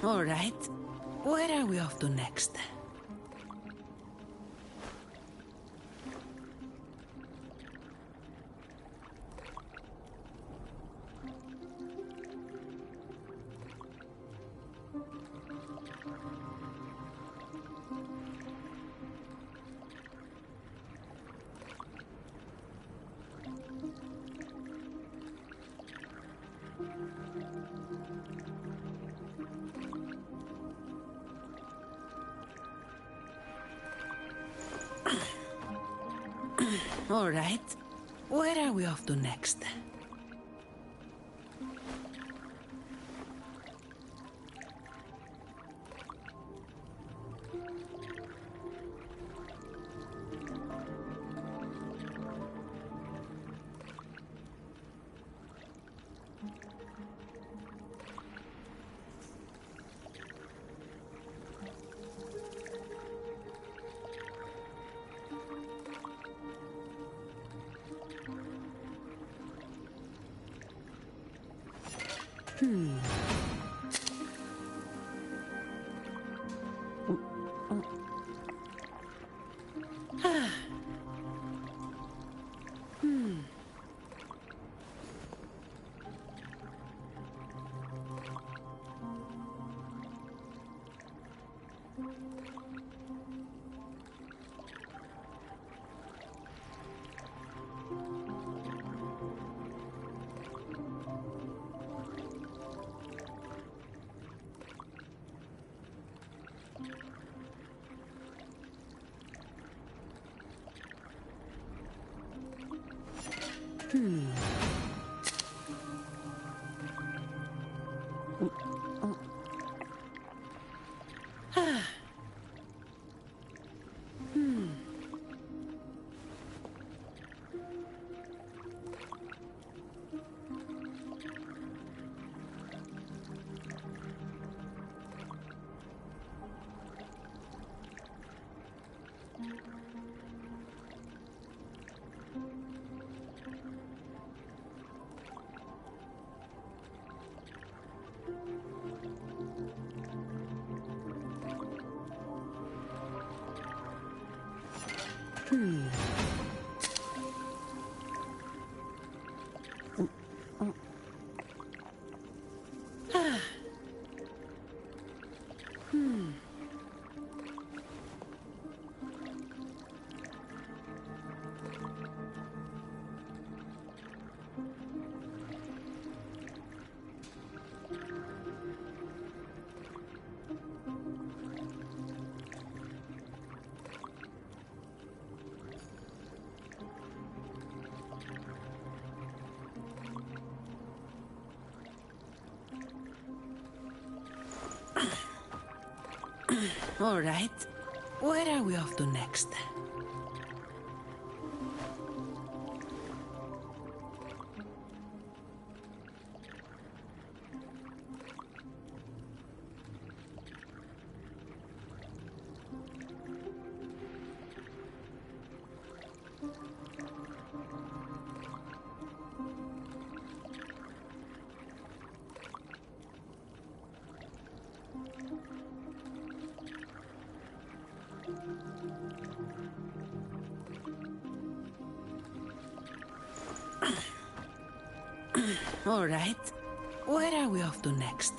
All right. Where are we off to next? All right. Where are we off to next? All right. Where are we off to next? All right. Where are we off to next?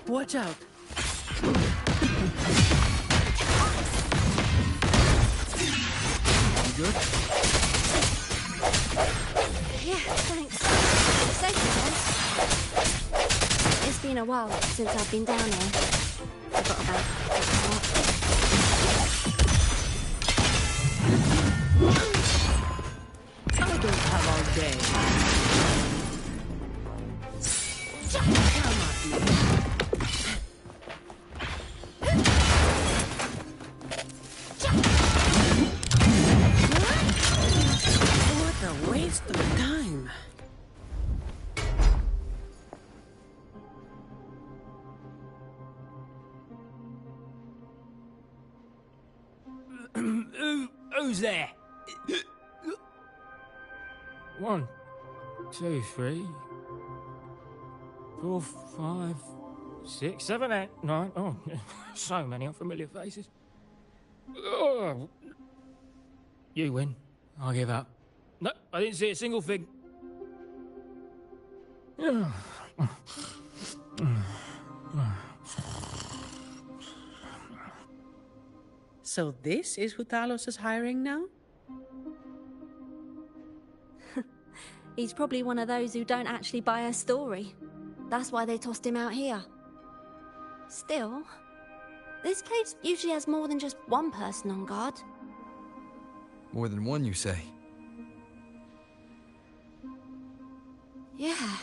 Watch out! good? Yeah, thanks. Safe, guys. It's been a while since I've been down here. Forgot about I don't have all day. Come at me. What a waste of time. Who's there? 1, 2, 3, 4, 5, 6, 7, 8, 9. Oh, so many unfamiliar faces. Oh. You win. I'll give up. No, I didn't see a single thing. So this is who Talos is hiring now? He's probably one of those who don't actually buy a story. That's why they tossed him out here. Still, this place usually has more than just one person on guard. More than one, you say? Yeah.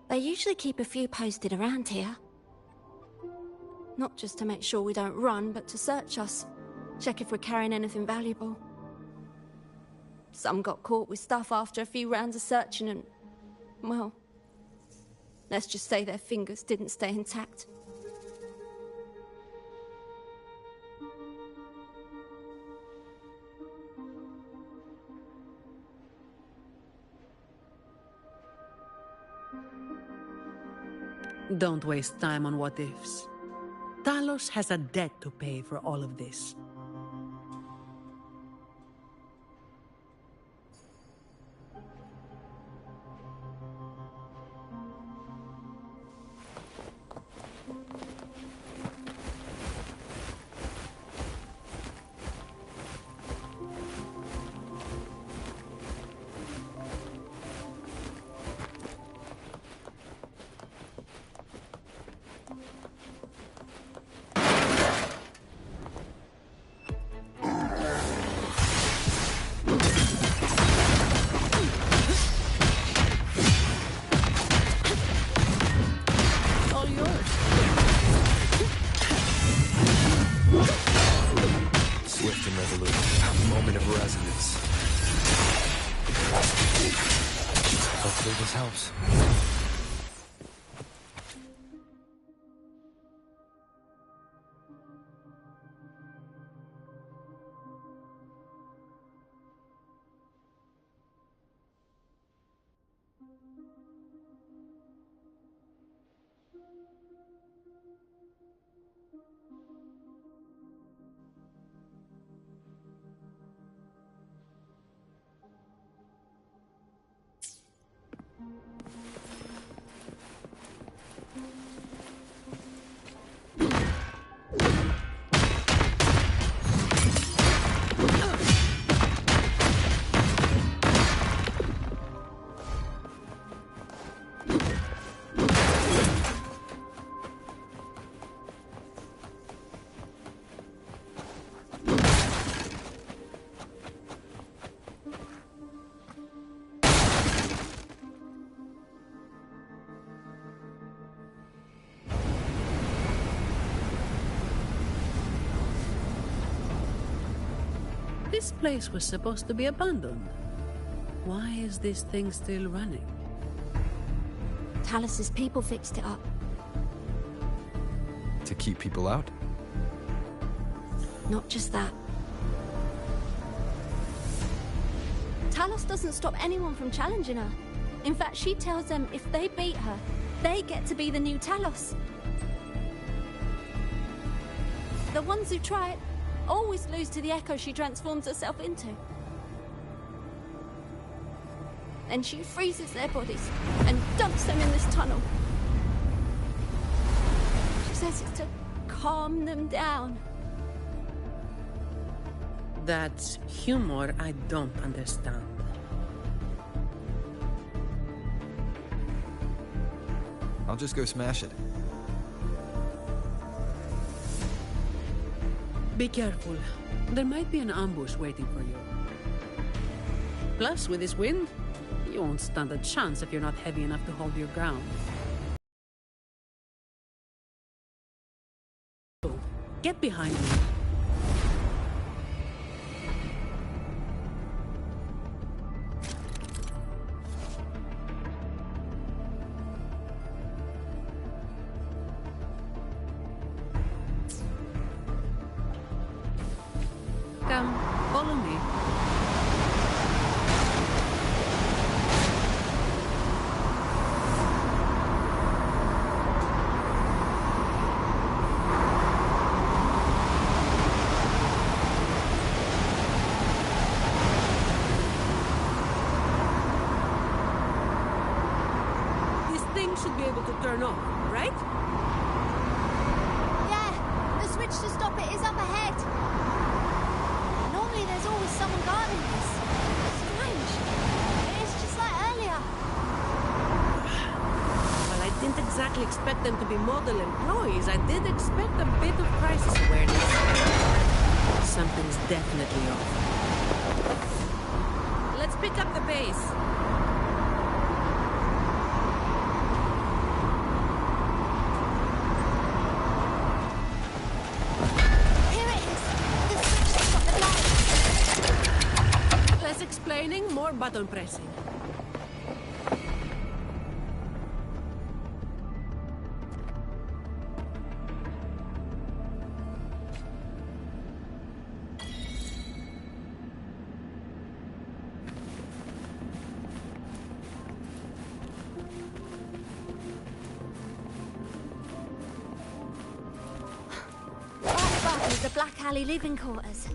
They usually keep a few posted around here. Not just to make sure we don't run, but to search us. Check if we're carrying anything valuable. Some got caught with stuff after a few rounds of searching and... well... let's just say their fingers didn't stay intact. Don't waste time on what-ifs. Talos has a debt to pay for all of this. This place was supposed to be abandoned. Why is this thing still running? Talos's people fixed it up. To keep people out? Not just that. Talos doesn't stop anyone from challenging her. In fact, she tells them if they beat her, they get to be the new Talos. The ones who try it always lose to the echo she transforms herself into. Then she freezes their bodies and dumps them in this tunnel. She says it's to calm them down. That's humor I don't understand. I'll just go smash it. Be careful. There might be an ambush waiting for you. Plus, with this wind, you won't stand a chance if you're not heavy enough to hold your ground. Get behind me. Come, follow me. This thing should be able to turn off, right? Yeah, the switch to stop it is up ahead. Normally there's always someone guarding this. Strange. It's just like earlier. Well, I didn't exactly expect them to be model employees. I did expect a bit of crisis awareness. Something's definitely off. Let's pick up the pace. Here it is. The switch to stop the light. Less explaining, more button pressing. Right above is the Black Alley living quarters.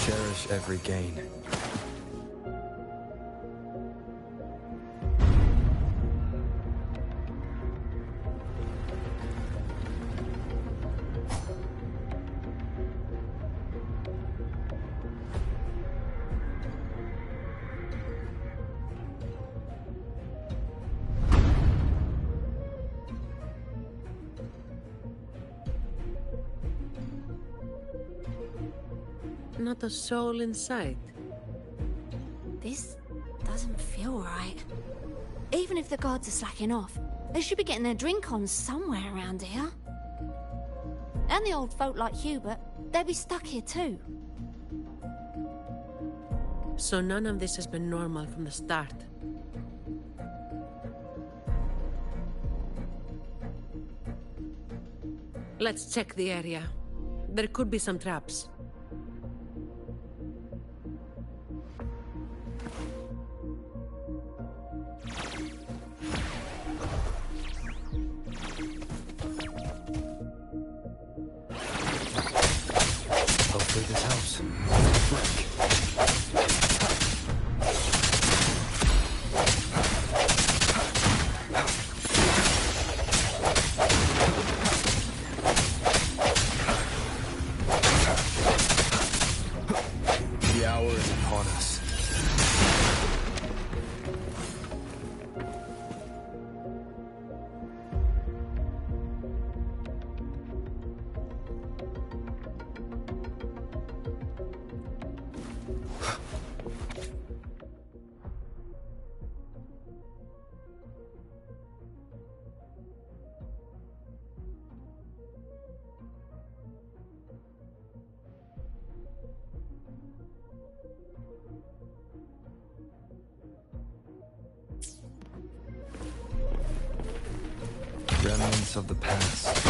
Cherish every gain. Not a soul in sight. This doesn't feel right. Even if the guards are slacking off, They should be getting their drink on somewhere around here. And the old folk like Hubert, they'd be stuck here too. So none of this has been normal from the start. Let's check the area. There could be some traps. Hopefully this helps. Break. The hour is upon us. Remnants of the past.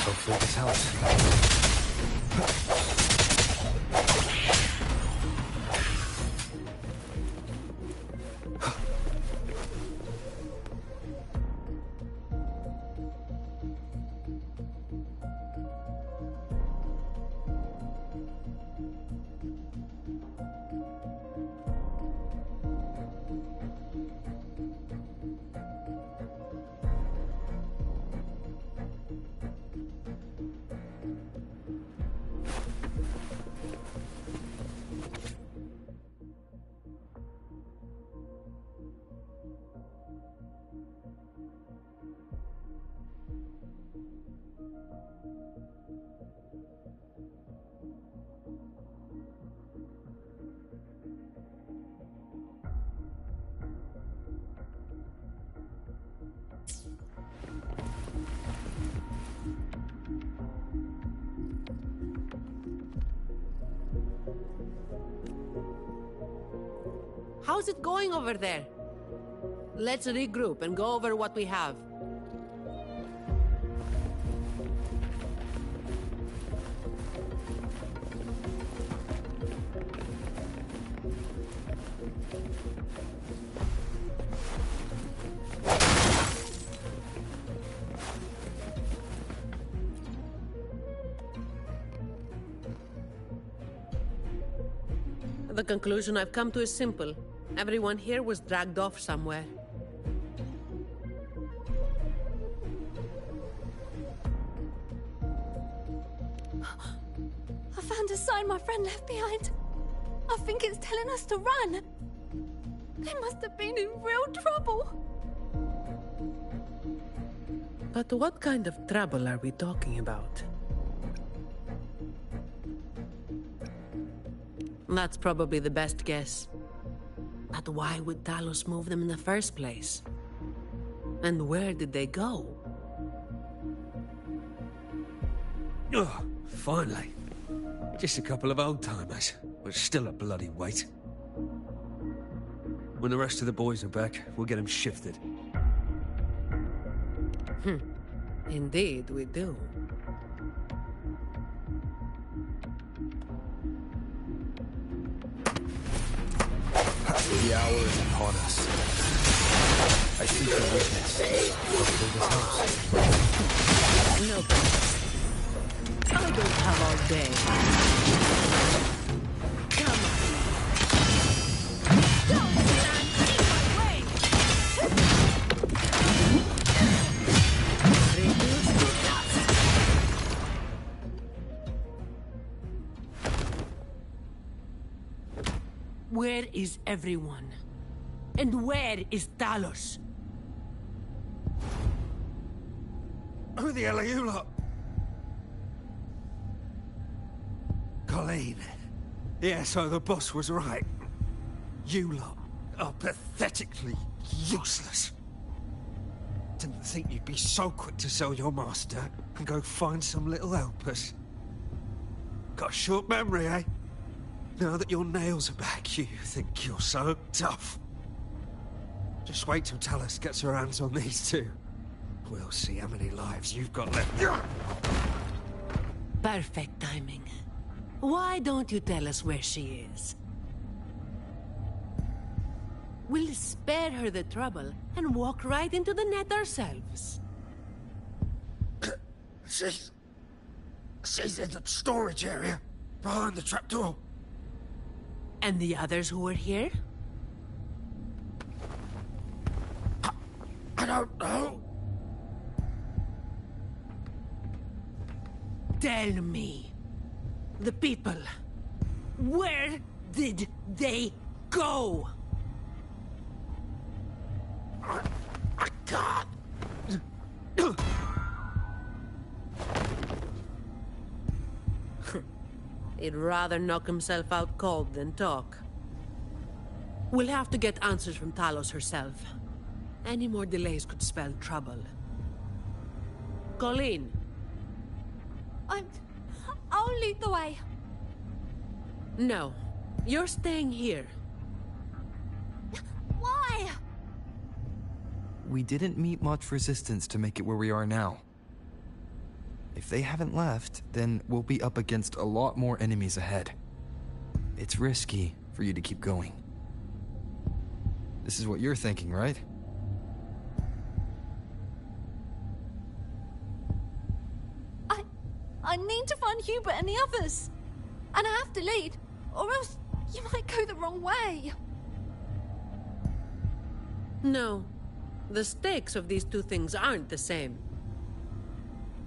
Hopefully this helps. How's it going over there? Let's regroup and go over what we have. The conclusion I've come to is simple. Everyone here was dragged off somewhere. I found a sign my friend left behind. I think it's telling us to run. They must have been in real trouble. But what kind of trouble are we talking about? That's probably the best guess. But why would Talos move them in the first place? And where did they go? Oh, finally. Just a couple of old-timers, but still a bloody weight. When the rest of the boys are back, we'll get them shifted. Indeed, we do. The hour is upon us. I seek the witness. This house. No, I don't have all day. Come on. Don't stand in my way! Reduce to dust. Where is everyone? And where is Talos? Who the hell are you lot? Colleen. Yeah, so the boss was right. You lot are pathetically useless. Didn't think you'd be so quick to sell your master and go find some little helpers. Got a short memory, eh? Now that your nails are back, you think you're so tough. Just wait till Talos gets her hands on these two. We'll see how many lives you've got left. Perfect timing. Why don't you tell us where she is? We'll spare her the trouble and walk right into the net ourselves. She's in the storage area, behind the trapdoor. And the others who were here? I don't know. Tell me. The people. Where did they go? I can't. He'd rather knock himself out cold than talk. We'll have to get answers from Talos herself. Any more delays could spell trouble. Colleen. I'll lead the way. No. You're staying here. Why? We didn't meet much resistance to make it where we are now. If they haven't left, then we'll be up against a lot more enemies ahead. It's risky for you to keep going. This is what you're thinking, right? I need to find Hubert and the others. And I have to lead, or else you might go the wrong way. No. The stakes of these two things aren't the same.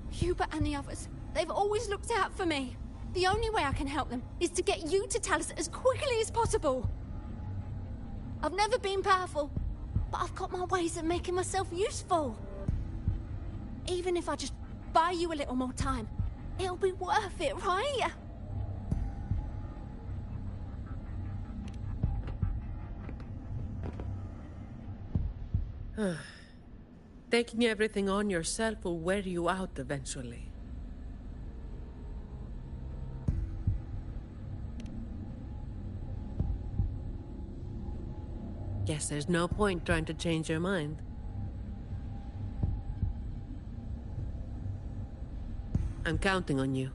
Hubert and the others, they've always looked out for me. The only way I can help them is to get you to Talos as quickly as possible. I've never been powerful, but I've got my ways of making myself useful. Even if I just buy you a little more time, it'll be worth it, right? Taking everything on yourself will wear you out eventually. Guess there's no point trying to change your mind. I'm counting on you.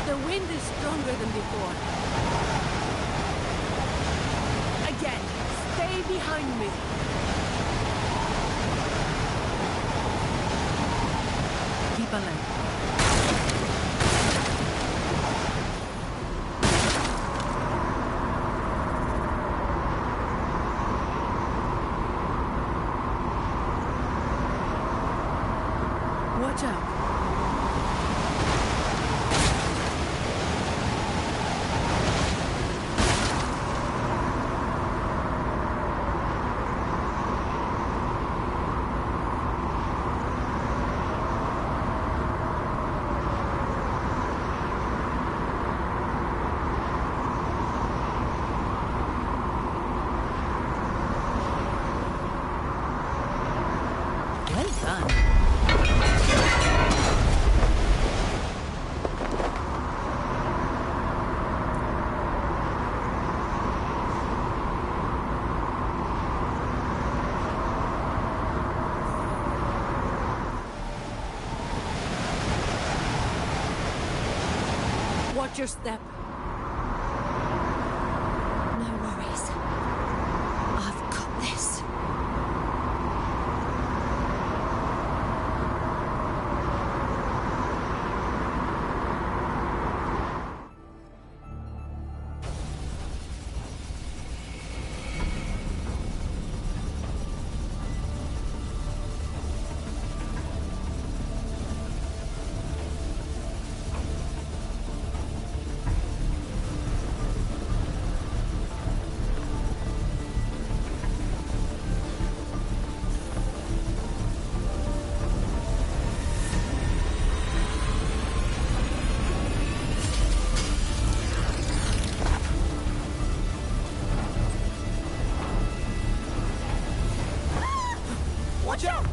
The wind is stronger than before. Again, stay behind me. Keep alert. Watch out. Well done. Watch your step. No worries. I've got this. Watch out!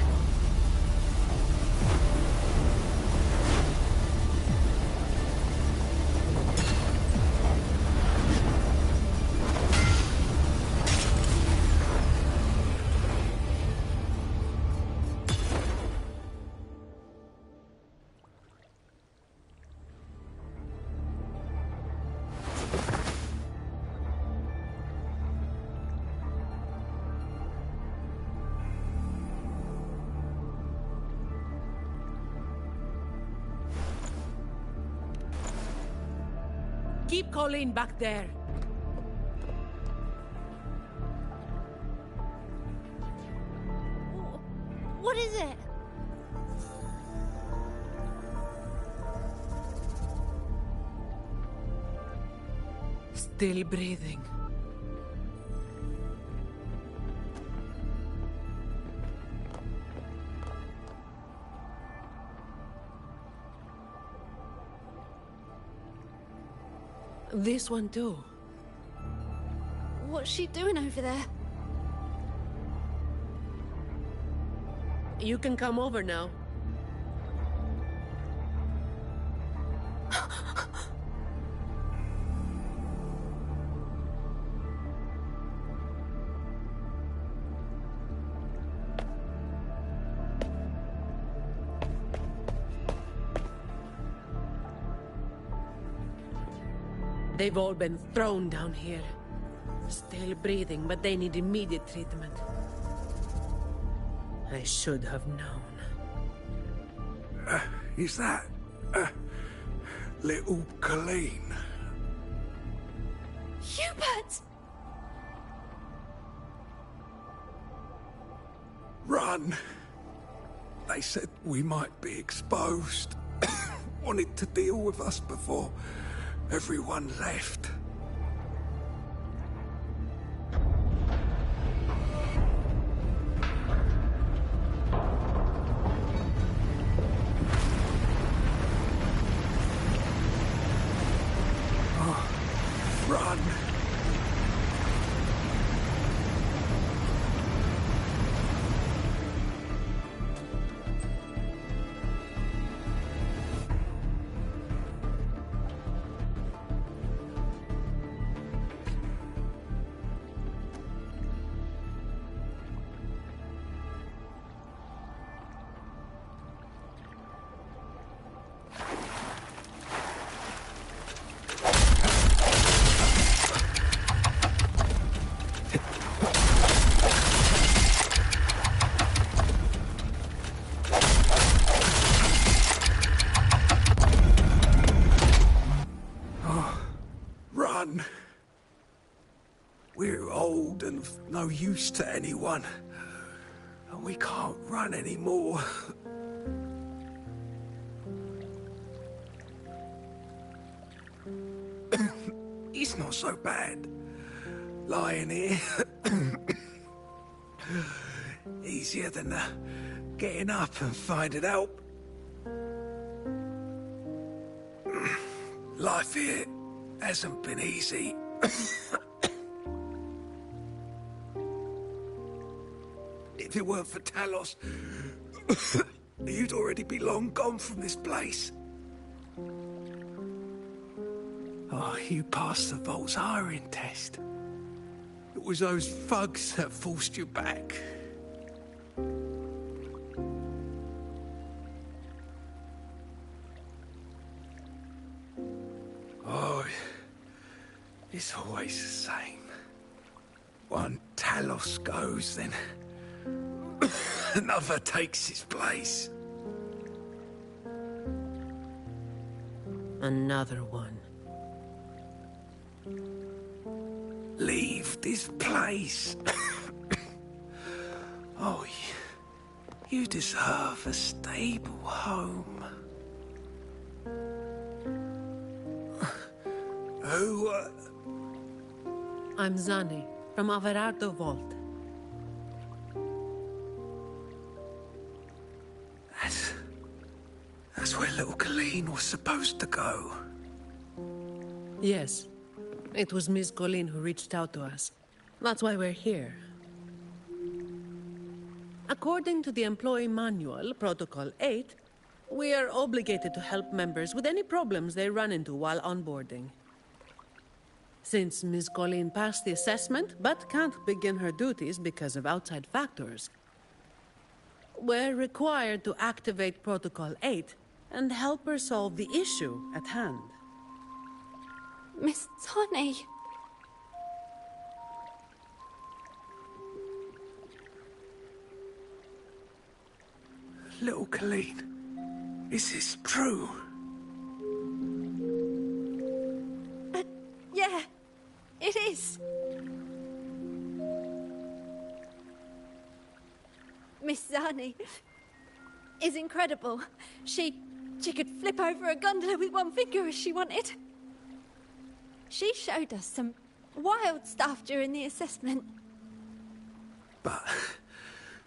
Keep Colleen back there. What is it? Still breathing. This one too. What's she doing over there? You can come over now. They've all been thrown down here. Still breathing, but they need immediate treatment. I should have known. Is that... little Colleen? Hubert! Run! They said we might be exposed. Wanted to deal with us before everyone left. of no use to anyone. And we can't run anymore. It's not so bad. Lying here. Easier than getting up and finding help. Life here hasn't been easy. If it weren't for Talos, you'd already be long gone from this place. Oh, you passed the Vault's hiring test. It was those thugs that forced you back. Oh, it's always the same. One Talos goes, then another takes his place. Another one. Leave this place. Oh, you deserve a stable home. Who, I'm Zani, from Averardo Vault. That's where little Colleen was supposed to go. Yes. It was Miss Colleen who reached out to us. That's why we're here. According to the employee manual, Protocol 8, we are obligated to help members with any problems they run into while onboarding. Since Miss Colleen passed the assessment, but can't begin her duties because of outside factors, we're required to activate Protocol 8 and help her solve the issue at hand. Miss Honey. Little Colleen, is this true? Yeah, it is. Miss Zani is incredible. She could flip over a gondola with one finger if she wanted. She showed us some wild stuff during the assessment. But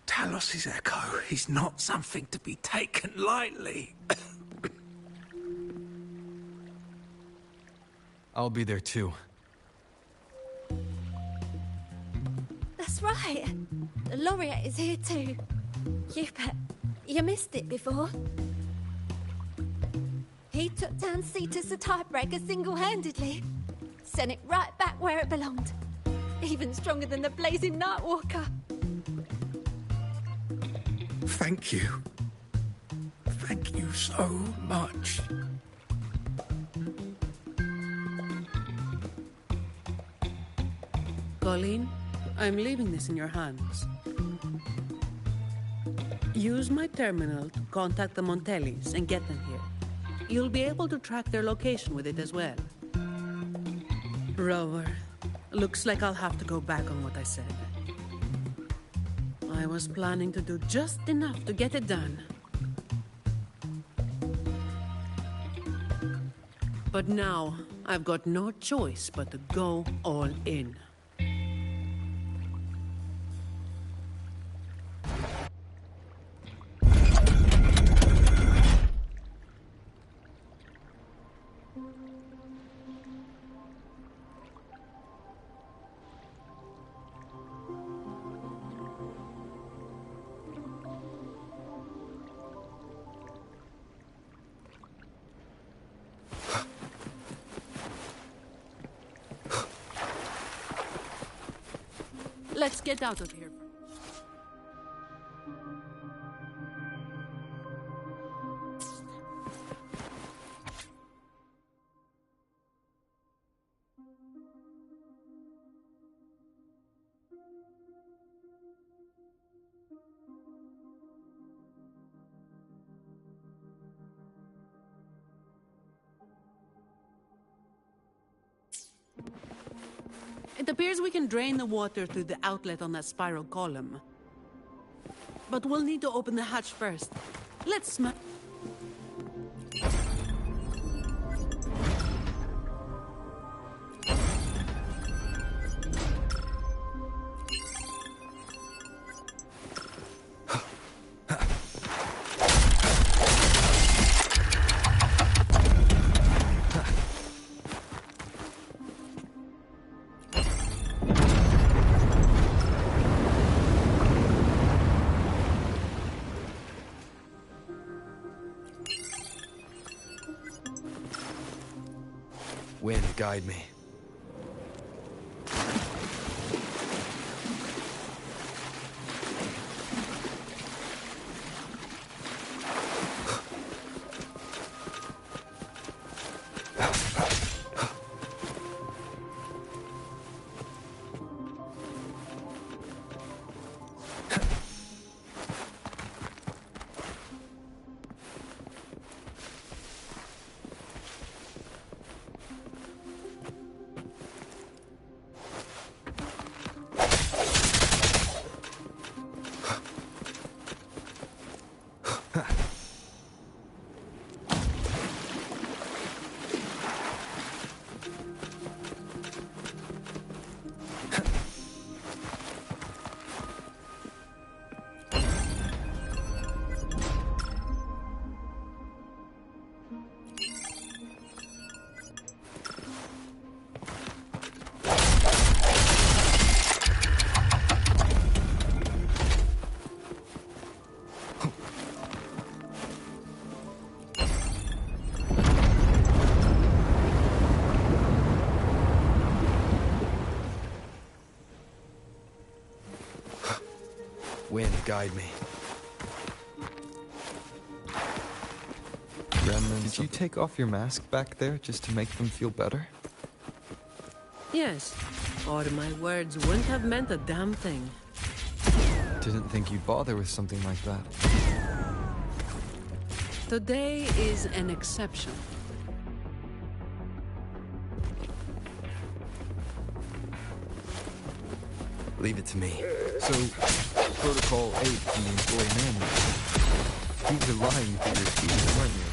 Talos's echo is not something to be taken lightly. I'll be there too. That's right. The laureate is here too. You missed it before. He took down Cetus the Typebreaker single-handedly. Sent it right back where it belonged. Even stronger than the blazing Nightwalker. Thank you. Thank you so much. Colleen, I'm leaving this in your hands. Use my terminal to contact the Montellis and get them here. You'll be able to track their location with it as well. Rover, looks like I'll have to go back on what I said. I was planning to do just enough to get it done. But now, I've got no choice but to go all in. Let's get out of here. It appears we can drain the water through the outlet on that spiral column. But we'll need to open the hatch first. Let's smash... Wind, guide me. Wind, guide me. Did you take off your mask back there just to make them feel better? Yes, or my words wouldn't have meant a damn thing. Didn't think you'd bother with something like that. Today is an exception. Leave it to me. So, Protocol 8 from the employee manual. You were lying through your teeth, weren't you?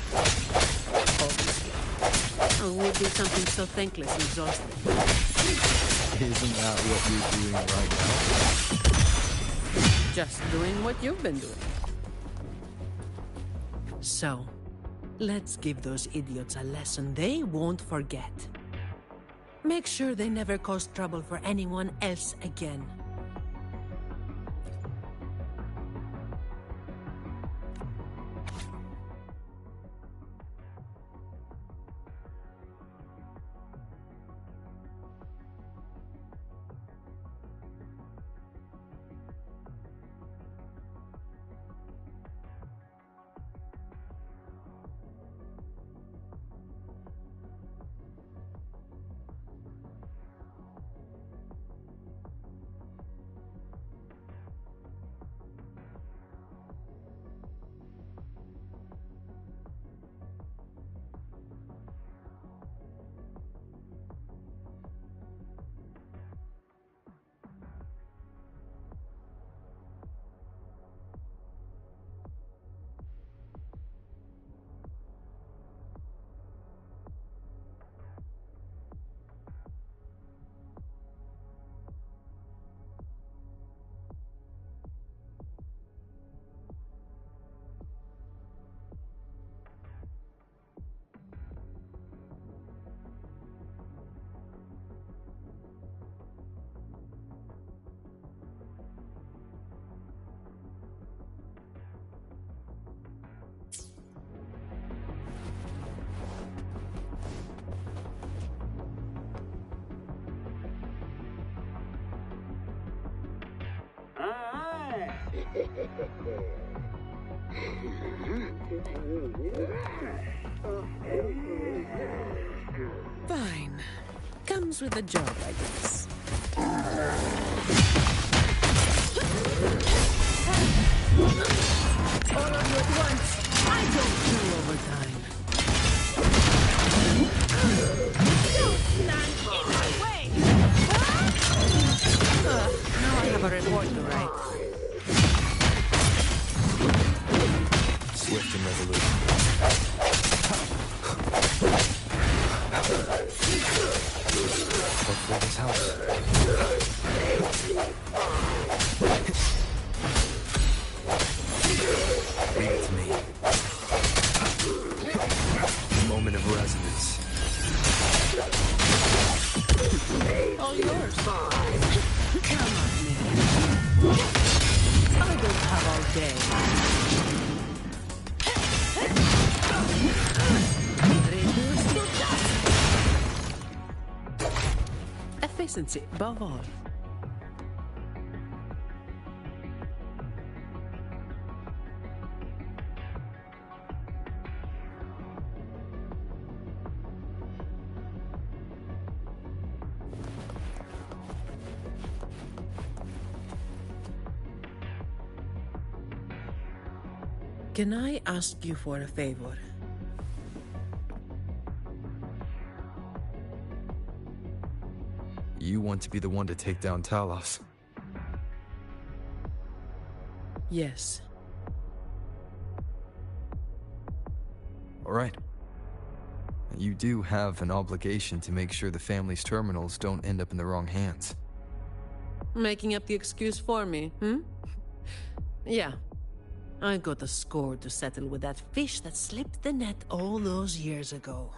Oh, it would be something so thankless and exhausting. Isn't that what you're doing right now? Just doing what you've been doing. So, let's give those idiots a lesson they won't forget. Make sure they never cause trouble for anyone else again. Fine. Comes with the job, I guess. All of you at once. I don't do overtime. Don't stand in my way! quite all right. Swift and resolute. Look for this house. Leave it to me. Moment of resonance. All yours. Come on, man. I don't have all day. Efficiency above all. Can I ask you for a favor? You want to be the one to take down Talos. Yes. All right. You do have an obligation to make sure the family's terminals don't end up in the wrong hands. Making up the excuse for me, hmm? Yeah. I got a score to settle with that fish that slipped the net all those years ago.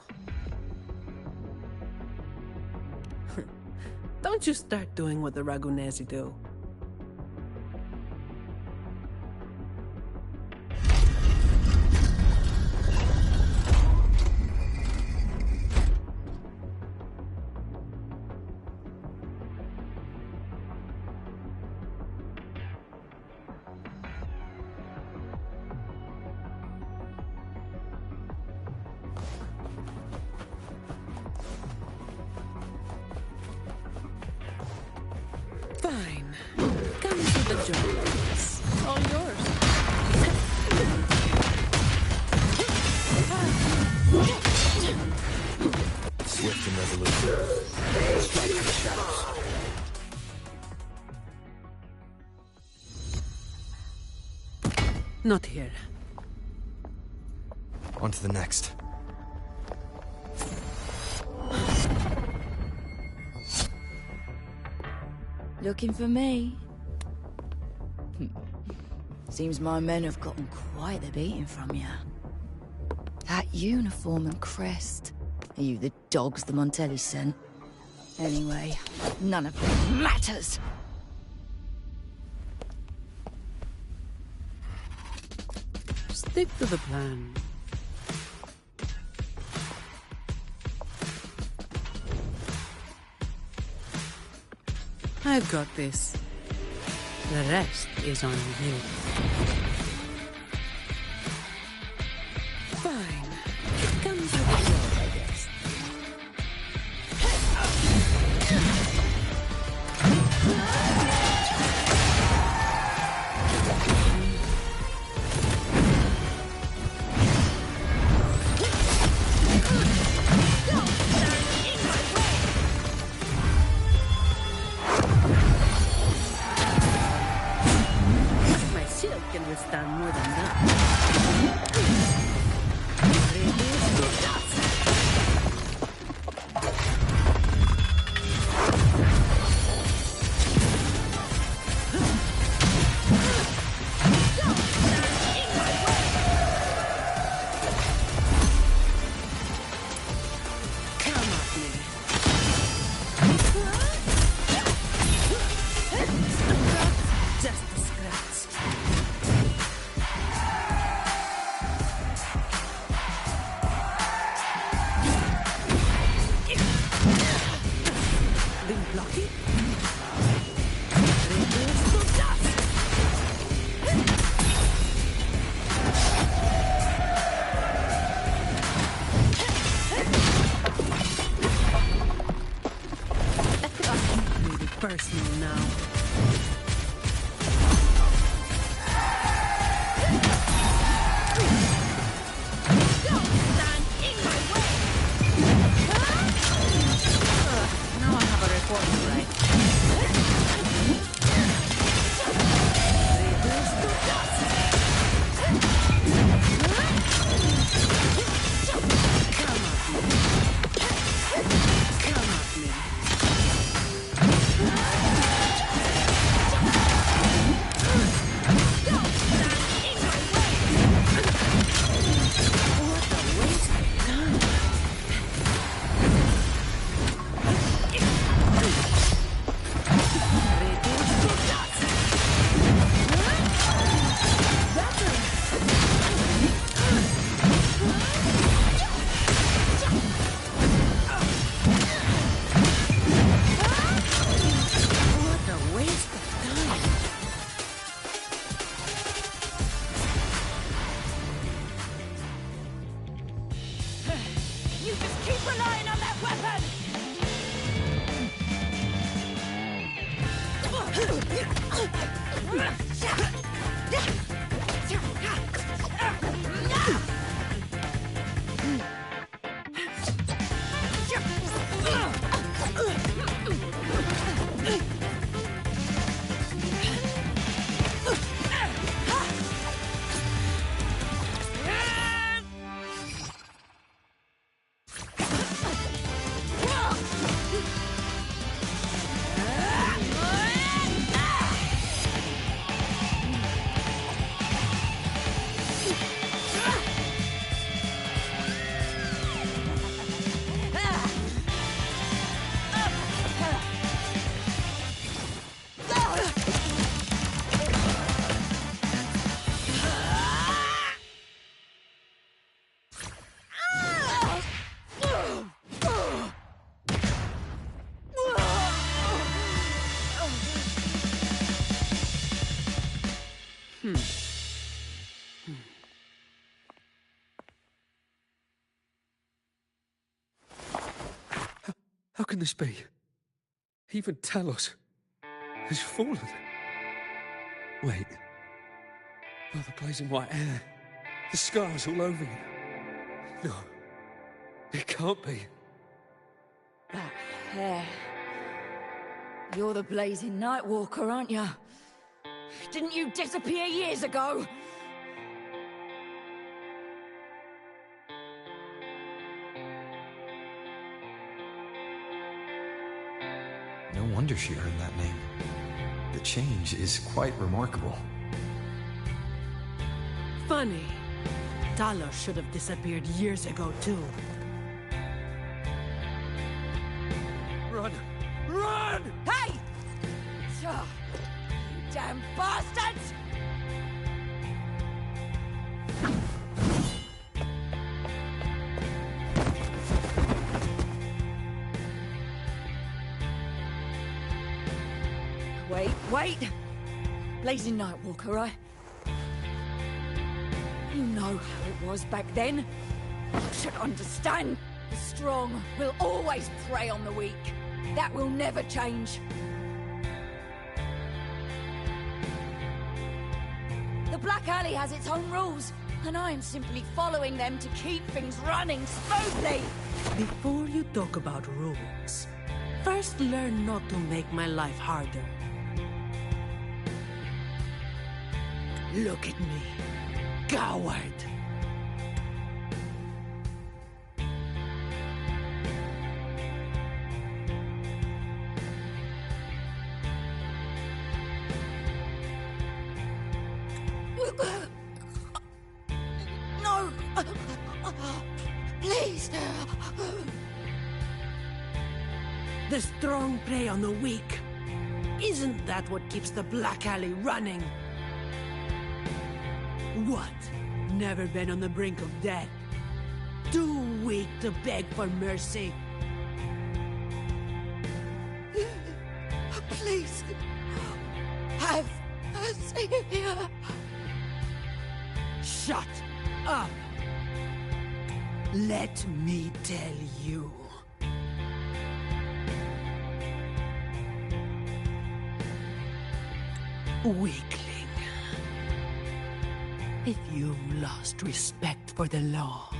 Don't you start doing what the Ragunesi do. Fine. Come to the job, ladies. All yours. Swift and resolute. Strike from the shadows. Not here. On to the next. Looking for me? Seems my men have gotten quite the beating from you. That uniform and crest. Are you the dogs the Montelli sent? Anyway, none of it matters! Stick to the plan. I've got this. The rest is on you. Fine. Comes with the job, I guess. My shield can withstand more than that. Just a scratch. How can this be? Even Talos has fallen. Wait. Oh, the blazing white hair. The scars all over you. No. It can't be. That hair. You're the blazing Nightwalker, aren't you? Didn't you disappear years ago? No wonder she earned that name. The change is quite remarkable. Funny. Talos should have disappeared years ago, too. Run! Run! Hey! You damn bastards! Wait! Blazing Nightwalker, right? You know how it was back then. You should understand. The strong will always prey on the weak. That will never change. The Black Alley has its own rules, and I am simply following them to keep things running smoothly. Before you talk about rules, first learn not to make my life harder. Look at me, coward. No! Please! The strong prey on the weak. Isn't that what keeps the Black Alley running? What? Never been on the brink of death? Too weak to beg for mercy? Please! Have a savior! Shut up! Let me tell you. Weakling. If you've lost respect for the law,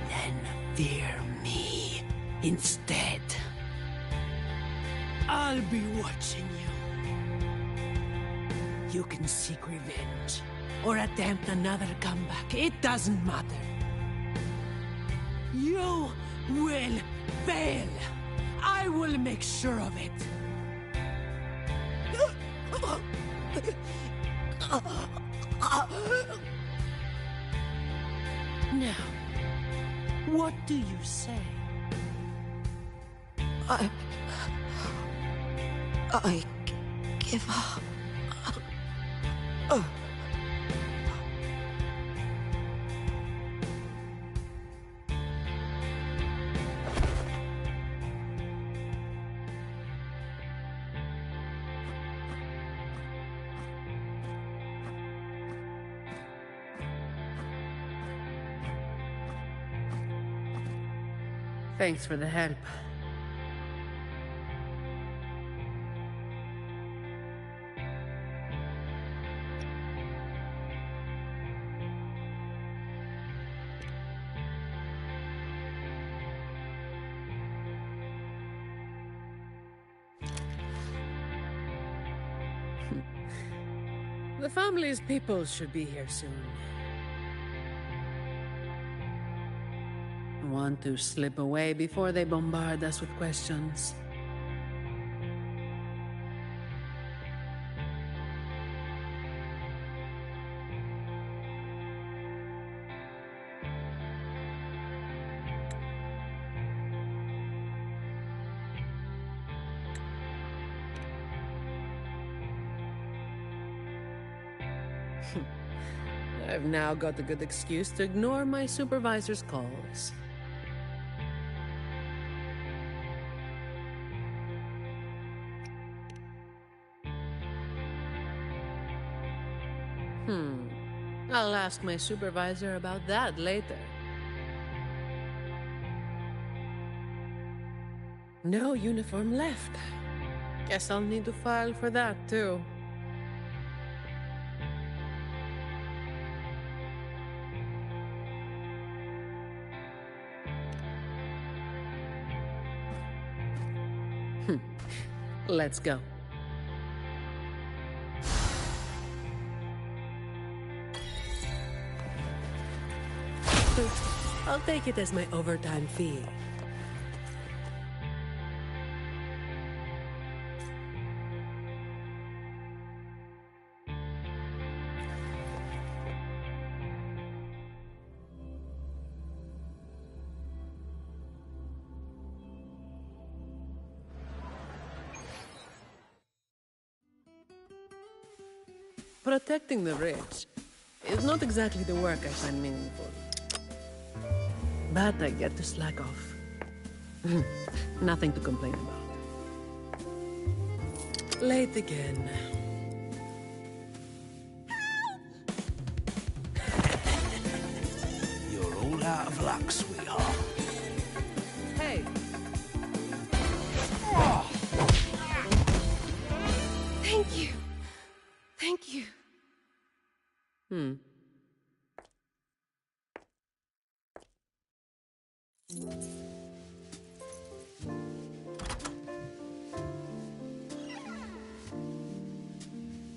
then fear me instead. I'll be watching you. You can seek revenge, or attempt another comeback. It doesn't matter. You will fail. I will make sure of it. Now, what do you say? I give up. Thanks for the help. The family's people should be here soon. Want to slip away before they bombard us with questions. I've now got a good excuse to ignore my supervisor's calls. I'll ask my supervisor about that later. No uniform left. Guess I'll need to file for that too. Let's go. I'll take it as my overtime fee. Protecting the rich is not exactly the work I find meaningful. But I get to slack off. Nothing to complain about. Late again. You're all out of luck, sweetheart. Hey! Thank you. Thank you.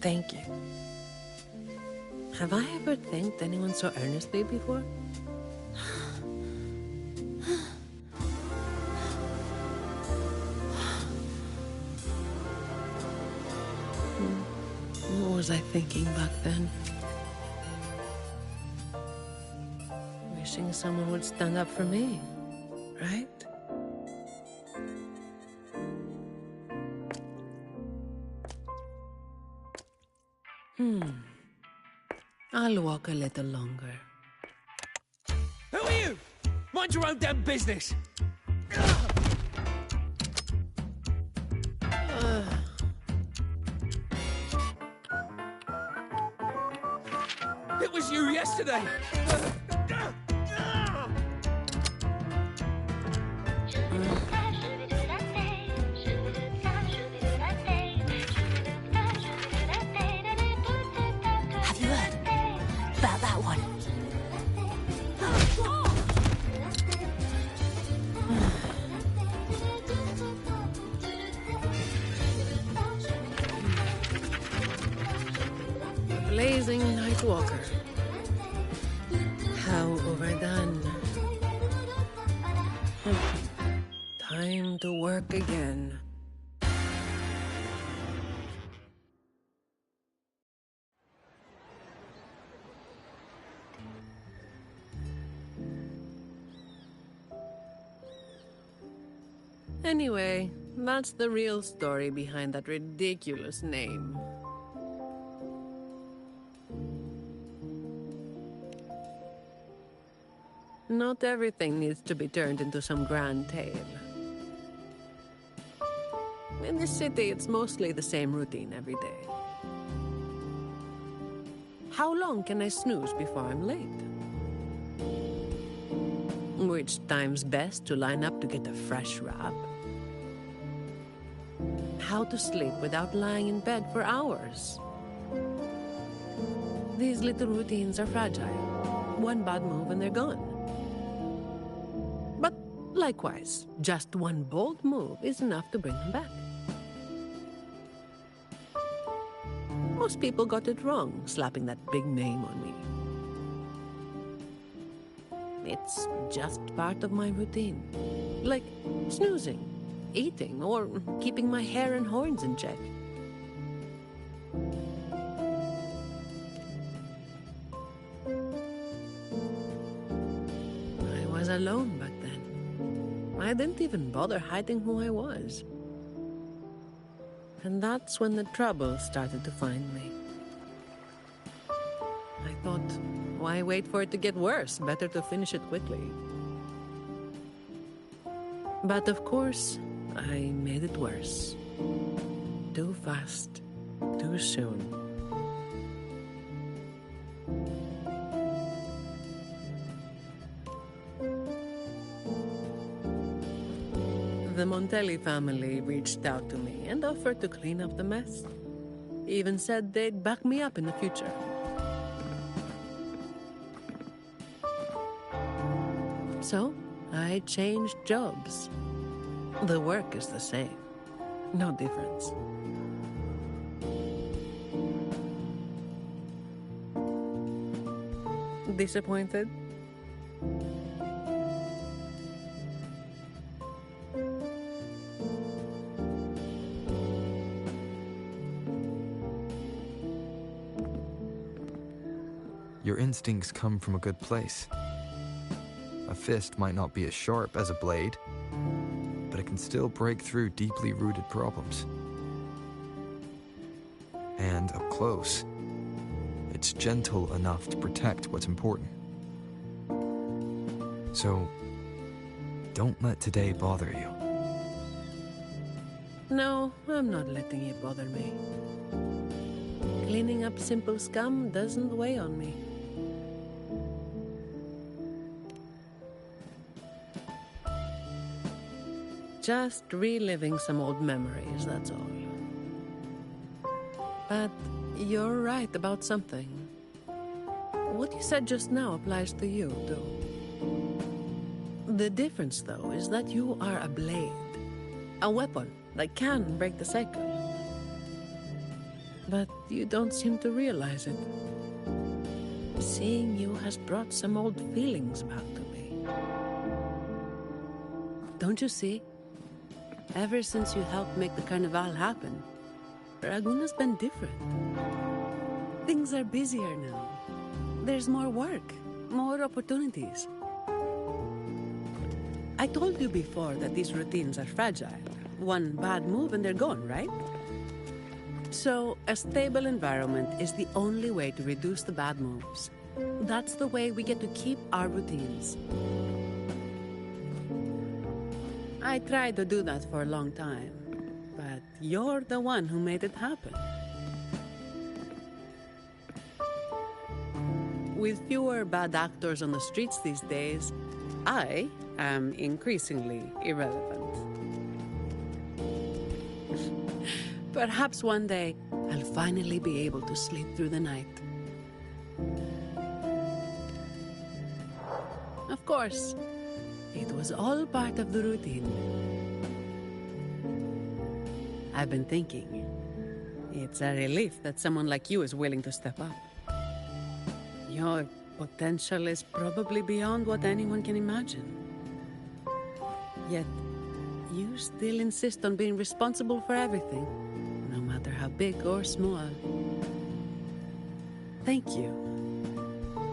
Thank you. Have I ever thanked anyone so earnestly before? What was I thinking back then? Wishing someone would stand up for me, right? I'll walk a little longer. Who are you? Mind your own damn business. It was you yesterday. Have you heard about that one? Blazing Nightwalker. How overdone. Time to work again. Anyway, that's the real story behind that ridiculous name. Not everything needs to be turned into some grand tale. In this city, it's mostly the same routine every day. How long can I snooze before I'm late? Which time's best to line up to get a fresh wrap? How to sleep without lying in bed for hours? These little routines are fragile. One bad move and they're gone. But likewise, just one bold move is enough to bring them back. Most people got it wrong, slapping that big name on me. It's just part of my routine. Like snoozing, eating, or keeping my hair and horns in check. I was alone back then. I didn't even bother hiding who I was. And that's when the trouble started to find me. I thought, why wait for it to get worse? Better to finish it quickly. But of course, I made it worse. Too fast, too soon. The Montelli family reached out to me and offered to clean up the mess. Even said they'd back me up in the future. So, I changed jobs. The work is the same. No difference. Disappointed? Your instincts come from a good place. A fist might not be as sharp as a blade, but it can still break through deeply rooted problems. And up close, it's gentle enough to protect what's important. So, don't let today bother you. No, I'm not letting it bother me. Cleaning up simple scum doesn't weigh on me. Just reliving some old memories, that's all. But you're right about something. What you said just now applies to you, too. The difference, though, is that you are a blade. A weapon that can break the cycle. But you don't seem to realize it. Seeing you has brought some old feelings back to me. Don't you see? Ever since you helped make the carnival happen, Raguna's been different. Things are busier now. There's more work, more opportunities. I told you before that these routines are fragile. One bad move and they're gone, right? So, a stable environment is the only way to reduce the bad moves. That's the way we get to keep our routines. I tried to do that for a long time, but you're the one who made it happen. With fewer bad actors on the streets these days, I am increasingly irrelevant. Perhaps one day, I'll finally be able to sleep through the night. Of course, it was all part of the routine. I've been thinking, it's a relief that someone like you is willing to step up. Your potential is probably beyond what anyone can imagine. Yet, you still insist on being responsible for everything, no matter how big or small. Thank you.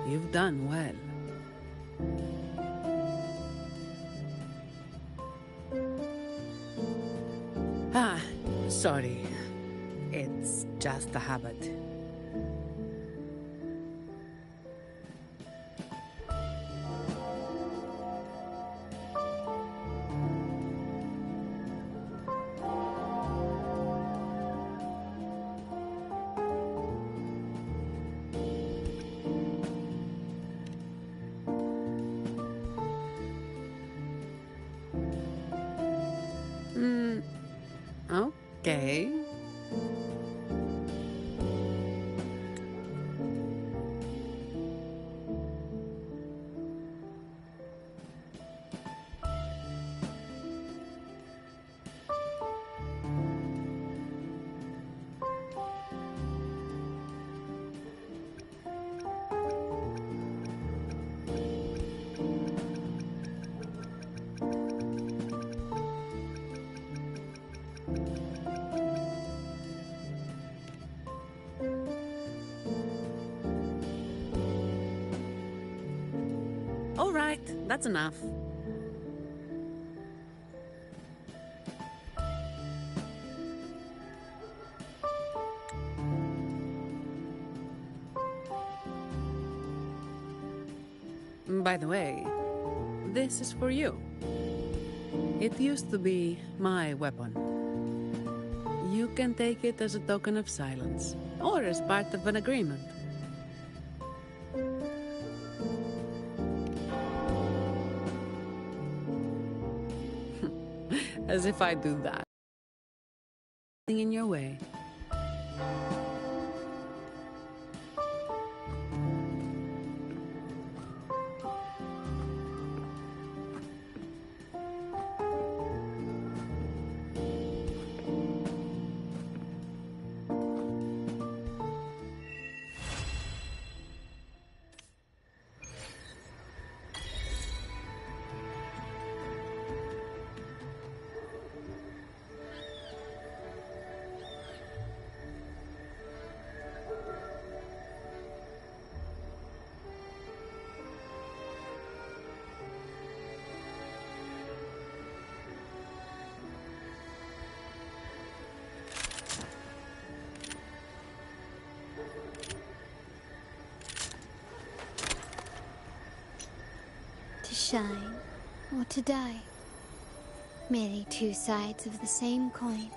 You've done well. Sorry. It's just a habit. Okay. All right, that's enough. By the way, this is for you. It used to be my weapon. You can take it as a token of silence, or as part of an agreement. As if I do that. In your way. To shine or to die. Merely two sides of the same coin.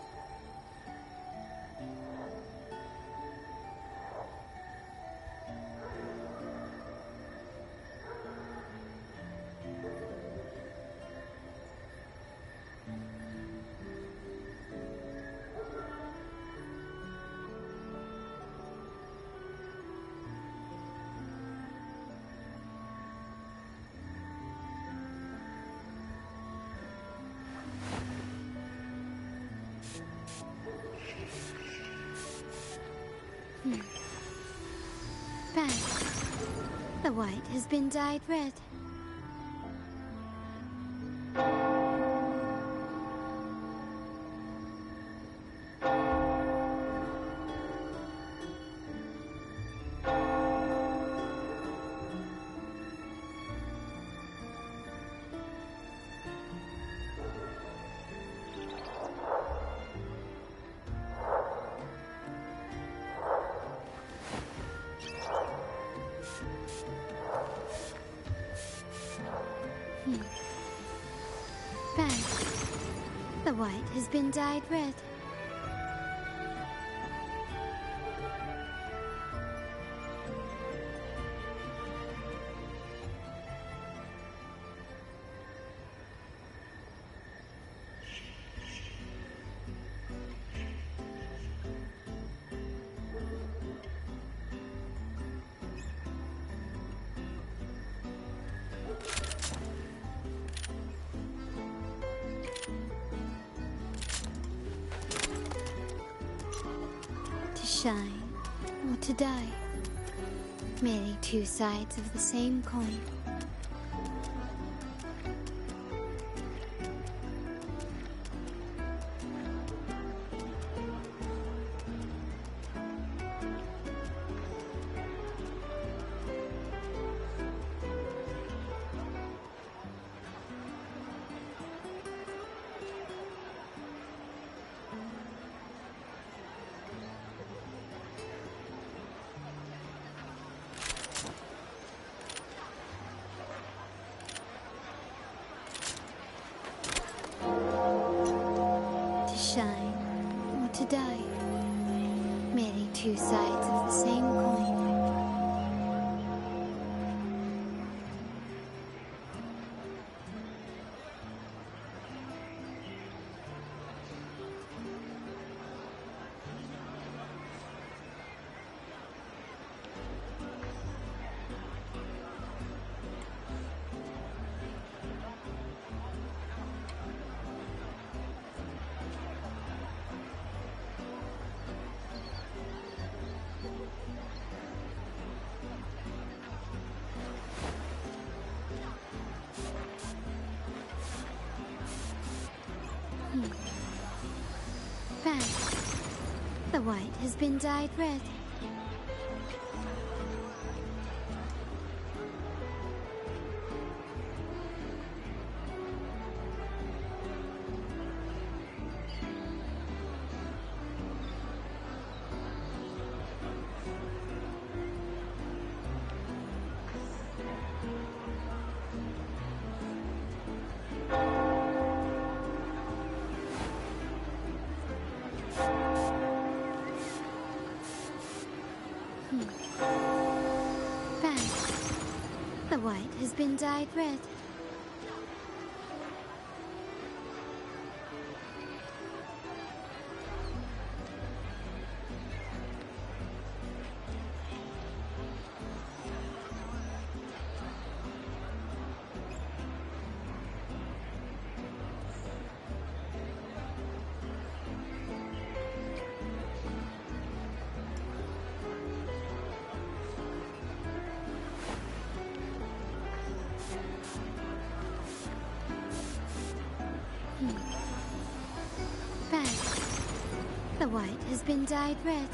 Bang. The white has been dyed red. Bang. The white has been dyed red. To shine or to die. Merely two sides of the same coin. To shine or to die. Merely two sides of the same coin. Bang. The white has been dyed red. Bang. The white has been dyed red. Bang. The white has been dyed red.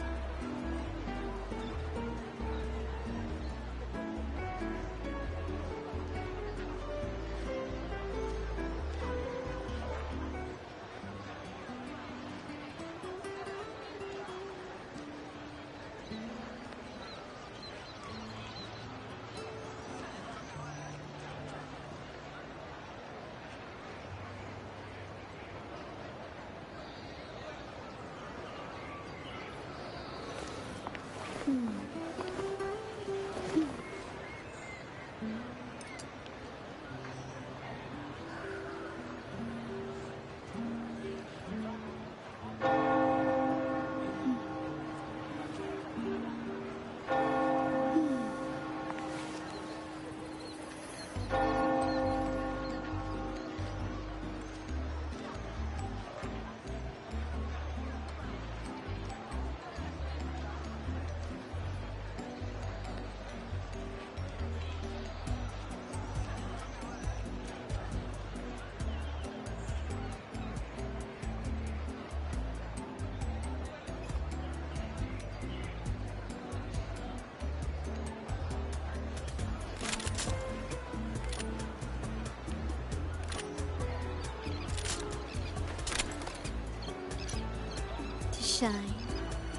Shine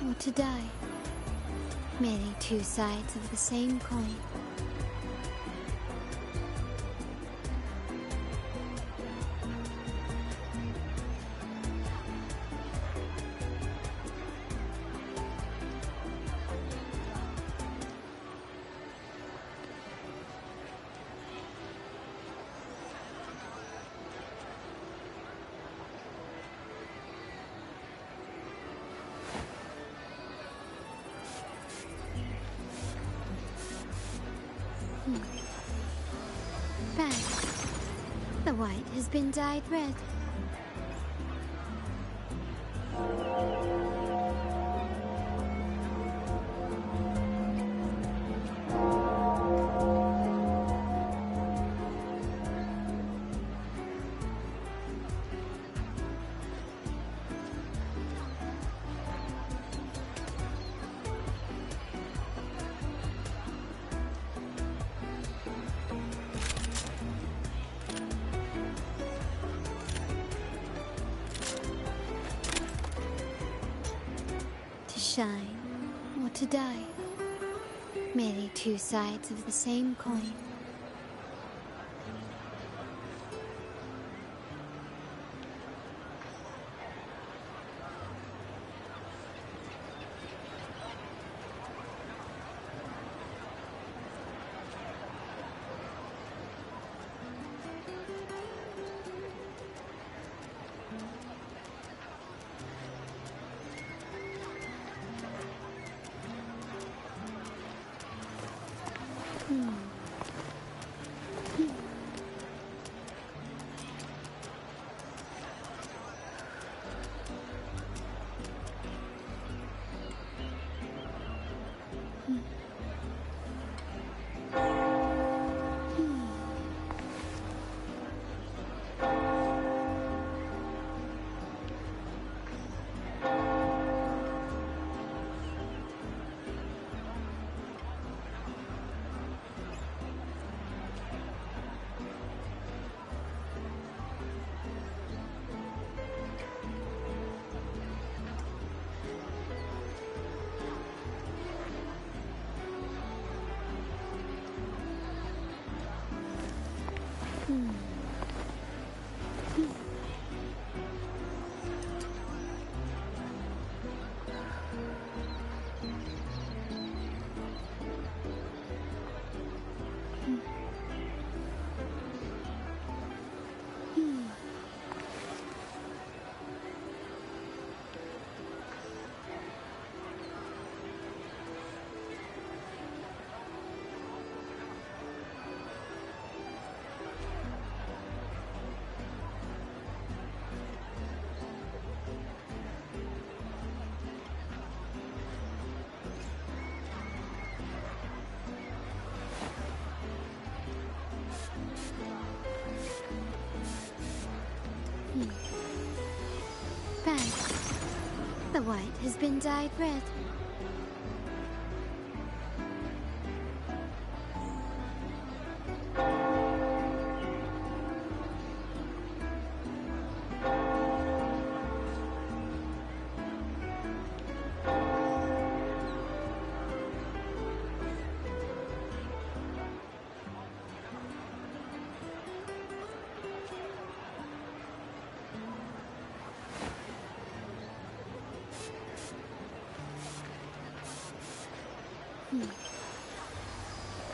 or to die. Merely two sides of the same coin. Bang. The white has been dyed red. To shine or to die. Merely two sides of the same coin. white has been dyed red.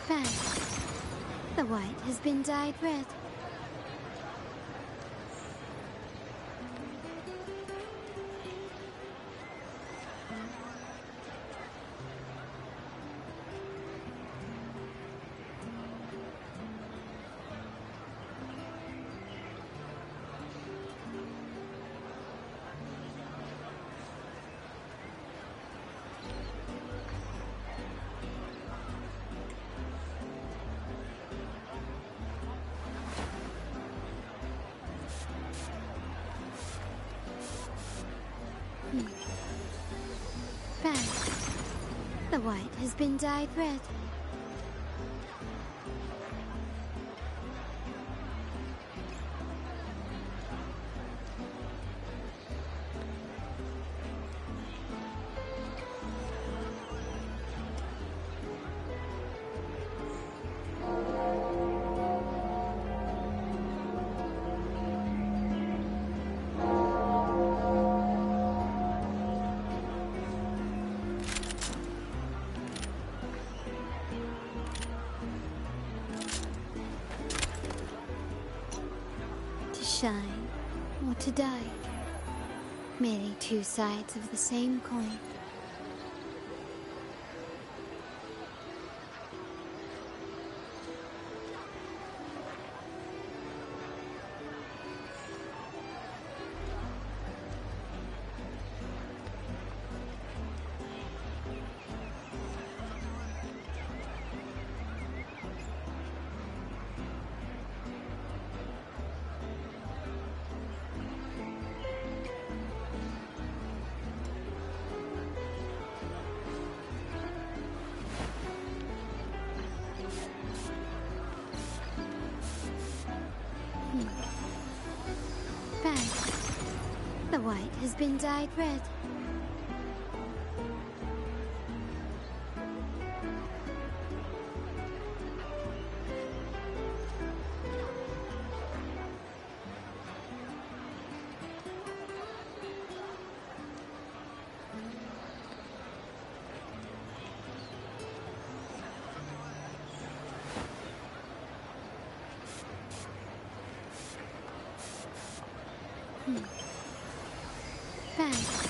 Bad. The white has been dyed red. Bad. The white has been dyed red. To shine or to die. Merely two sides of the same coin. Bad. The white has been dyed red. Bad.